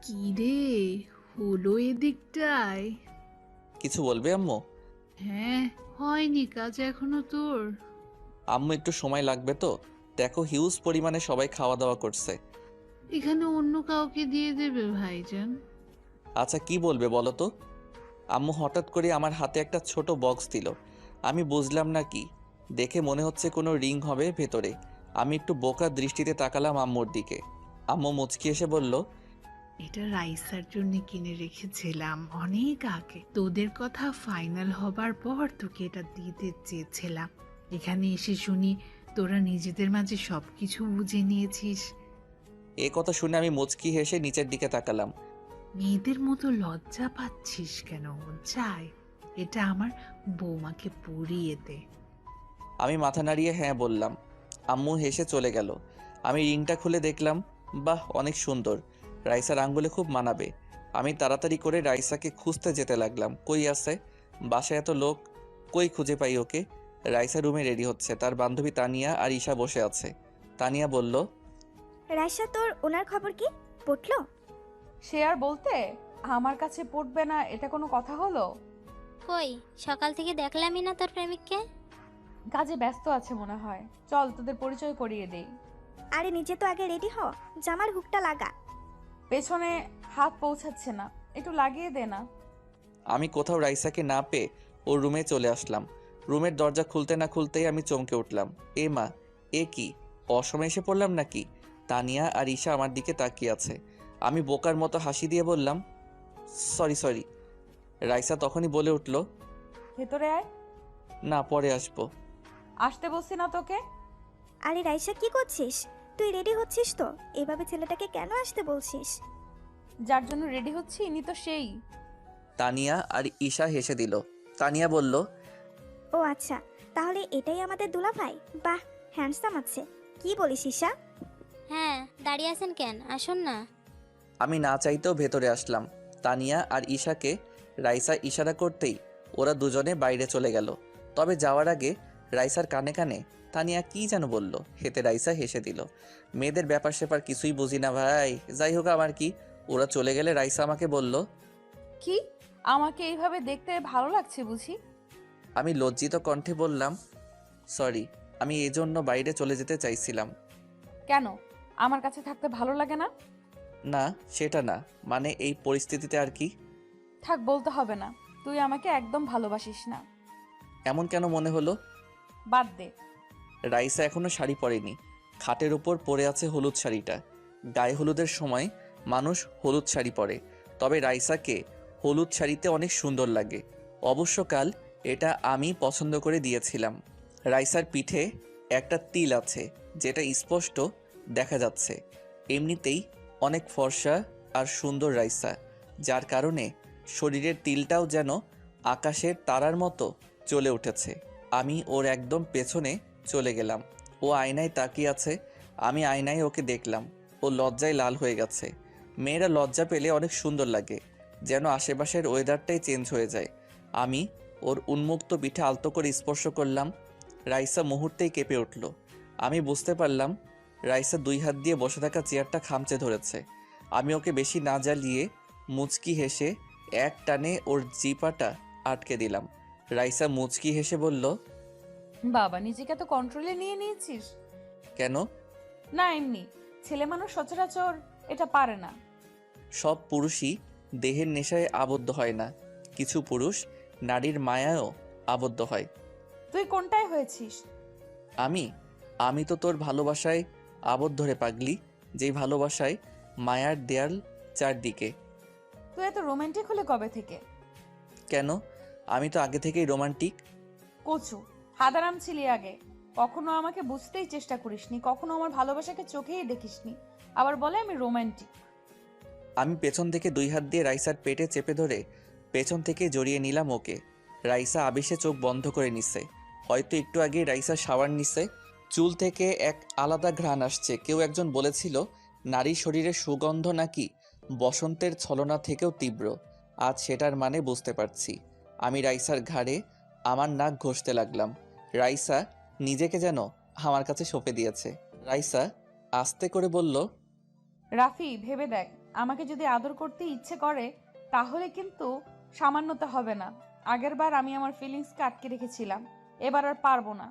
কি রে হলো এদিকটায়? কিছু বলবে আম্মু? হ্যাঁ, হয়নি কাজ এখনো তোর? আম্মু একটু সময় লাগবে তো, দেখো হিউজ পরিমাণে সবাই খাওয়া দাওয়া করছে। এখানে অন্য কাউকে দিয়ে দেবে ভাইজান। আচ্ছা কি বলবে বলো তো? আম্মু হঠাৎ করে আমার হাতে একটা ছোট বক্স দিল। আমি বুঝলাম না কি, দেখে মনে হচ্ছে কোনো রিং হবে ভেতরে। আমি একটু বোকা দৃষ্টিতে তাকালাম আম্মুর দিকে। আম্মু মুচকি এসে বলল, এটা রাইসার জন্য কিনে রেখেছিলাম অনেক আগে, তোদের কথা ফাইনাল হবার পর তোকে এটা দিতে চেয়েছিলাম। এখানে এসে শুনি তোরা নিজেদের মাঝে সবকিছু বুঝে নিয়েছিস। এ কথা শুনে আমি মুচকি হেসে নিচের দিকে তাকালাম। মেয়েদের মতো লজ্জা পাচ্ছিস কেন? যাই, এটা আমার বৌমাকে পরিয়ে দে। আমি মাথা নাড়িয়ে হ্যাঁ বললাম। আম্মু হেসে চলে গেল। আমি রিংটা খুলে দেখলাম, বাহ অনেক সুন্দর, রাইসার আঙ্গুলে খুব মানাবে। আমি তাড়াতাড়ি করে রাইসাকে খুঁজতে যেতে লাগলাম। কই আছে? বাসায় এত লোক, কই খুঁজে পাই ওকে? রাইসা রুমে রেডি হচ্ছে, তার বান্ধবী তানিয়া আর ঈশা বসে আছে। তানিয়া বলল, রাইসা, তোর ওনার খবর কি? পড়লো? সে আর বলতে, আমার কাছে পড়বে না এটা কোনো কথা হলো? কই, সকাল থেকে দেখলামই না তোর প্রেমিককে। কাজে ব্যস্ত আছে মনে হয়, চল তোদের পরিচয় করিয়ে দেই। আরে নিজে তো আগে রেডি হ, জামার হুকটা লাগা। পেছনে হাত পৌঁছাচ্ছে না, একটু লাগিয়ে দে না। আমি কোথাও রাইসাকে না পেয়ে ওর রুমে চলে আসলাম। রুমের দরজা খুলতে না খুলতেই আমি চমকে উঠলাম। এ মা, এ কি, অসময়ে এসে পড়লাম নাকি? তানিয়া আর ঈশা আমার দিকে তাকিয়ে আছে। আমি বোকার মতো হাসি দিয়ে বললাম, সরি। রাইসা তখনই বলে উঠল, ভেতরে আয়। না, পরে আসবো। আসতে বলছি না তোকে? আরে রাইসা, কি করছিস? তুই রেডি হচ্ছিস তো? এভাবে ছেলেটাকে কেন আসতে বলছিস? যার জন্য রেডি হচ্ছি ইনি তো সেই। তানিয়া আর ঈশা হেসে দিল। তানিয়া বলল, ও আচ্ছা, তাহলে এটাই আমাদের দুলাভাই। বাহ, হ্যান্ডসাম আছে। কি বলিস ঈশা? হ্যাঁ, দাঁড়িয়ে আছেন কেন? আসুন না। আমি না চাইতেও ভেতরে আসলাম। তানিয়া আর ঈশাকে রাইসা ইশারা করতেই ওরা দুজনে বাইরে চলে গেল। তবে যাওয়ার আগে রাইসার কানে কানে তানিয়া কি যেন বলল, হেতে রাইসা হেসে দিল। মেয়েদের ব্যাপার স্যাপার কিছুই বুঝি না ভাই। যাই হোক, আমার কি। ওরা চলে গেলে রাইসা আমাকে বলল, কি, আমাকে এইভাবে দেখতে ভালো লাগছে বুঝি? আমি লজ্জিত কণ্ঠে বললাম, সরি। আমি এজন্য বাইরে চলে যেতে চাইছিলাম। কেন? আমার কাছে থাকতে ভালো লাগে না? না, সেটা না, মানে এই পরিস্থিতিতে আর কি। থাক, বলতে হবে না। তুই আমাকে একদম ভালোবাসিস না। এমন কেন মনে হলো? বাদ দে। রাইসা এখনো শাড়ি পরেনি। খাটের উপর পরে আছে হলুদ শাড়িটা। গায়ে হলুদের সময় মানুষ হলুদ শাড়ি পরে, তবে রাইসাকে হলুদ শাড়িতে অনেক সুন্দর লাগে। অবশ্য কাল এটা আমি পছন্দ করে দিয়েছিলাম। রাইসার পিঠে একটা তিল আছে, যেটা স্পষ্ট দেখা যাচ্ছে। এমনিতেই অনেক ফর্সা আর সুন্দর রাইসা, যার কারণে শরীরের তিলটাও যেন আকাশের তারার মতো জ্বলে উঠেছে। আমি ওর একদম পেছনে চলে গেলাম। ও আয়নায় তাকিয়ে আছে, আমি আয়নায় ওকে দেখলাম। ও লজ্জায় লাল হয়ে গেছে। মেয়েরা লজ্জা পেলে অনেক সুন্দর লাগে, যেন আশেপাশের ওয়েদারটাই চেঞ্জ হয়ে যায়। আমি ওর উন্মুক্ত পিঠে আলতো করে স্পর্শ করলাম। রাইসা মুহূর্তেই কেঁপে উঠল। আমি বুঝতে পারলাম রাইসা 2 হাত দিয়ে বসে থাকা চেয়ারটা খামচে ধরেছে। আমি ওকে বেশি না জ্বালিয়ে মুচকি হেসে এক টানে ওর জিপাটা আটকে দিলাম। রাইসা মুচকি হেসে বলল, বাবা, নিজেকে তো কন্ট্রোলে নিয়ে নিয়েছিস। কেন? না, এমনি। ছেলে মানুষ সচরাচর এটা পারে না। সব পুরুষই দেহের নেশায় আবদ্ধ হয় না, কিছু পুরুষ নারীর মায়ায়ও আবদ্ধ হয়। তুই কোনটায় হয়েছিস? আমি তো তোর ভালোবাসায় আবদ্ধ রে পাগলি, যেই ভালোবাসায় মায়ার দেয়াল চারদিকে। তুই এত রোমান্টিক হলে কবে থেকে? কেন? আমি তো আগে থেকেই রোমান্টিক। কচু হাদারাম ছিলি আগে। কখনো আমাকে বুঝতেই চেষ্টা করিসনি, কখনো আমার ভালোবাসাকে চোখেই দেখিসনি, আবার বলে আমি রোমান্টিক। আমি পেছন থেকে 2 হাত দিয়ে রাইসার পেটে চেপে ধরে পেছন থেকে জড়িয়ে নিলাম ওকে। রাইসা আবেশে চোখ বন্ধ করে নিছে। হয়তো একটু আগে রাইসা শাওয়ার নিছে। চুল থেকে এক আলাদা ঘ্রাণ আসছে। কেউ একজন বলেছিল নারী শরীরের সুগন্ধ নাকি বসন্তের ছলনা থেকেও তীব্র। আজ সেটার মানে বুঝতে পারছি। আমি রাইসার ঘাড়ে আমার নাক ঘষতে লাগলাম। রাইসা নিজেকে যেন আমার কাছে সঁপে দিয়েছে। রাইসা আস্তে করে বলল, রাফি, ভেবে দেখ, আমাকে যদি আদর করতে ইচ্ছে করে তাহলে কিন্তু সামান্যতা হবে না। আগের বার আমি আমার ফিলিংসকে আটকে রেখেছিলাম, এবার আর পারবো না।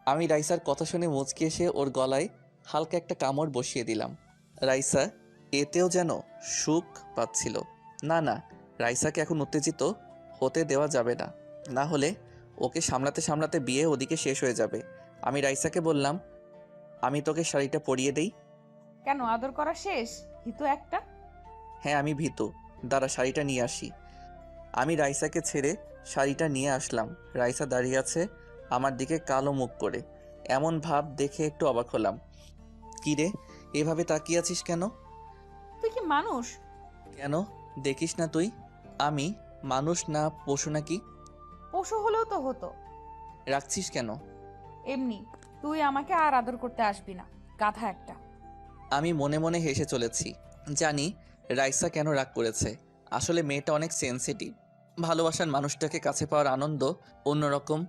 আমি রাইসার কথা শুনে মুচকি এসে ওর গলায় হালকা একটা কামড় বসিয়ে দিলাম। রাইসা এতেও যেন সুখ পাচ্ছিল। না না, রাইসাকে এখন উত্তেজিত হতে দেওয়া যাবে না, না হলে ওকে সামলাতে সামলাতে বিয়ে ওদিকে শেষ হয়ে যাবে। আমি রাইসাকে বললাম, আমি তোকে শাড়িটা পরিয়ে দেই। কেন, আদর করা শেষ? হিতু একটা। হ্যাঁ, আমি ভীতু, দাঁড়া শাড়িটা নিয়ে আসি। আমি রাইসাকে ছেড়ে শাড়িটা নিয়ে আসলাম। রাইসা দাঁড়িয়ে আছে আমার দিকে কালো মুখ করে। এমন ভাব দেখে একটু অবাক হলাম। কি রে, এভাবে তাকিয়ে আছিস কেন? তুই কি মানুষ? কেন, দেখিস না তুই আমি মানুষ না পশু নাকি? পশু হলেও তো হতো। রাখছিস কেন? এমনি। তুই আমাকে আর আদর করতে আসবি না, গাধা একটা। আমি মনে মনে হেসে চলেছি। জানি রাইসা কেন রাগ করেছে। আসলে মেয়েটা অনেক সেনসিটিভ। ভালোবাসার মানুষটাকে কাছে পাওয়ার আনন্দ অন্যরকম,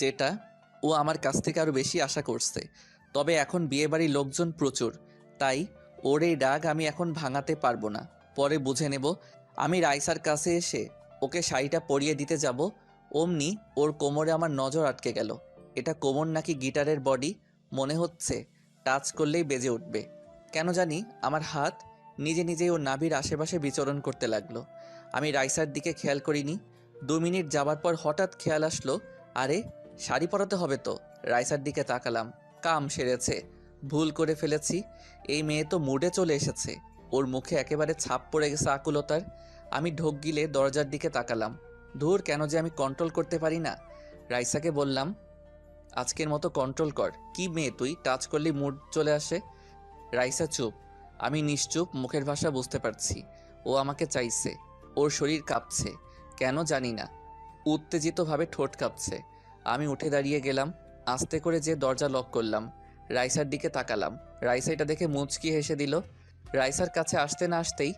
যেটা ও আমার কাছ থেকে আরও বেশি আশা করছে। তবে এখন বিয়েবাড়ির লোকজন প্রচুর, তাই ওর এই রাগ আমি এখন ভাঙাতে পারবো না। পরে বুঝে নেব। আমি রাইসার কাছে এসে ওকে শাড়িটা পরিয়ে দিতে যাব, অমনি ওর কোমরে আমার নজর আটকে গেল। এটা কোমর নাকি গিটারের বডি, মনে হচ্ছে টাচ করলেই বেজে উঠবে। কেন জানি আমার হাত নিজে নিজেই ওর নাভির আশেপাশে বিচরণ করতে লাগলো। আমি রাইসার দিকে খেয়াল করিনি। 2 মিনিট যাবার পর হঠাৎ খেয়াল আসলো, আরে শাড়ি পরাতে হবে তো। রাইসার দিকে তাকালাম, কাম সেরেছে, ভুল করে ফেলেছি। এই মেয়ে তো মুডে চলে এসেছে। ওর মুখে একেবারে ছাপ পড়ে গেছে আকুলতার। আমি ঢোক গিলে দরজার দিকে তাকালাম। ধুর, কেন যে আমি কন্ট্রোল করতে পারি না। রাইসাকে বললাম, আজকের মতো কন্ট্রোল কর। কি মেয়ে তুই, টাচ করলেই মুড চলে আসে। রাইসা চুপ। আমি নিশ্চুপ, মুখের ভাষা বুঝতে পারছি ও আমাকে চাইছে। ওর শরীর কাঁপছে, কেন জানি না, উত্তেজিতভাবে ঠোঁট কাঁপছে। আমি উঠে দাঁড়িয়ে গেলাম, আস্তে করে যে দরজা লক করলাম। রাইসার দিকে তাকালাম। রাইসা এটা দেখে মুচকি হেসে দিল। রাইসার কাছে আসতে না আসতেই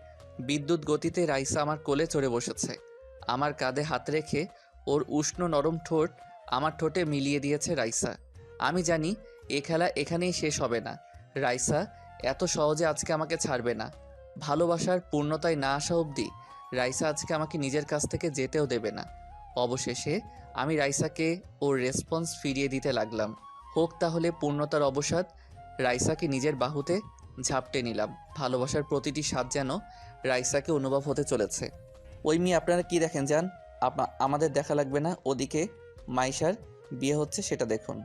বিদ্যুৎ গতিতে রাইসা আমার কোলে চড়ে বসেছে। আমার কাঁধে হাত রেখে ওর উষ্ণ নরম ঠোঁট আমার ঠোঁটে মিলিয়ে দিয়েছে রাইসা। আমি জানি এ খেলা এখানেই শেষ হবে না। রাইসা এত সহজে আজকে আমাকে ছাড়বে না। ভালোবাসার পূর্ণতায় না আসা অবধি রাইসা আজকে আমাকে নিজের কাছ থেকে যেতেও দেবে না। অবশেষে আমি রাইসাকে ওর রেসপন্স ফিরিয়ে দিতে লাগলাম। হোক তাহলে পূর্ণতার অবসাদ। রাইসাকে নিজের বাহুতে ঝাপটে নিলাম। ভালোবাসার প্রতিটি স্বাদ যেন রাইসাকে অনুভব হতে চলেছে। ওই মেয়ে আপনারা কি দেখেন যান, আমাদের দেখা লাগবে না। ওদিকে মাইশার বিয়ে হচ্ছে, সেটা দেখুন।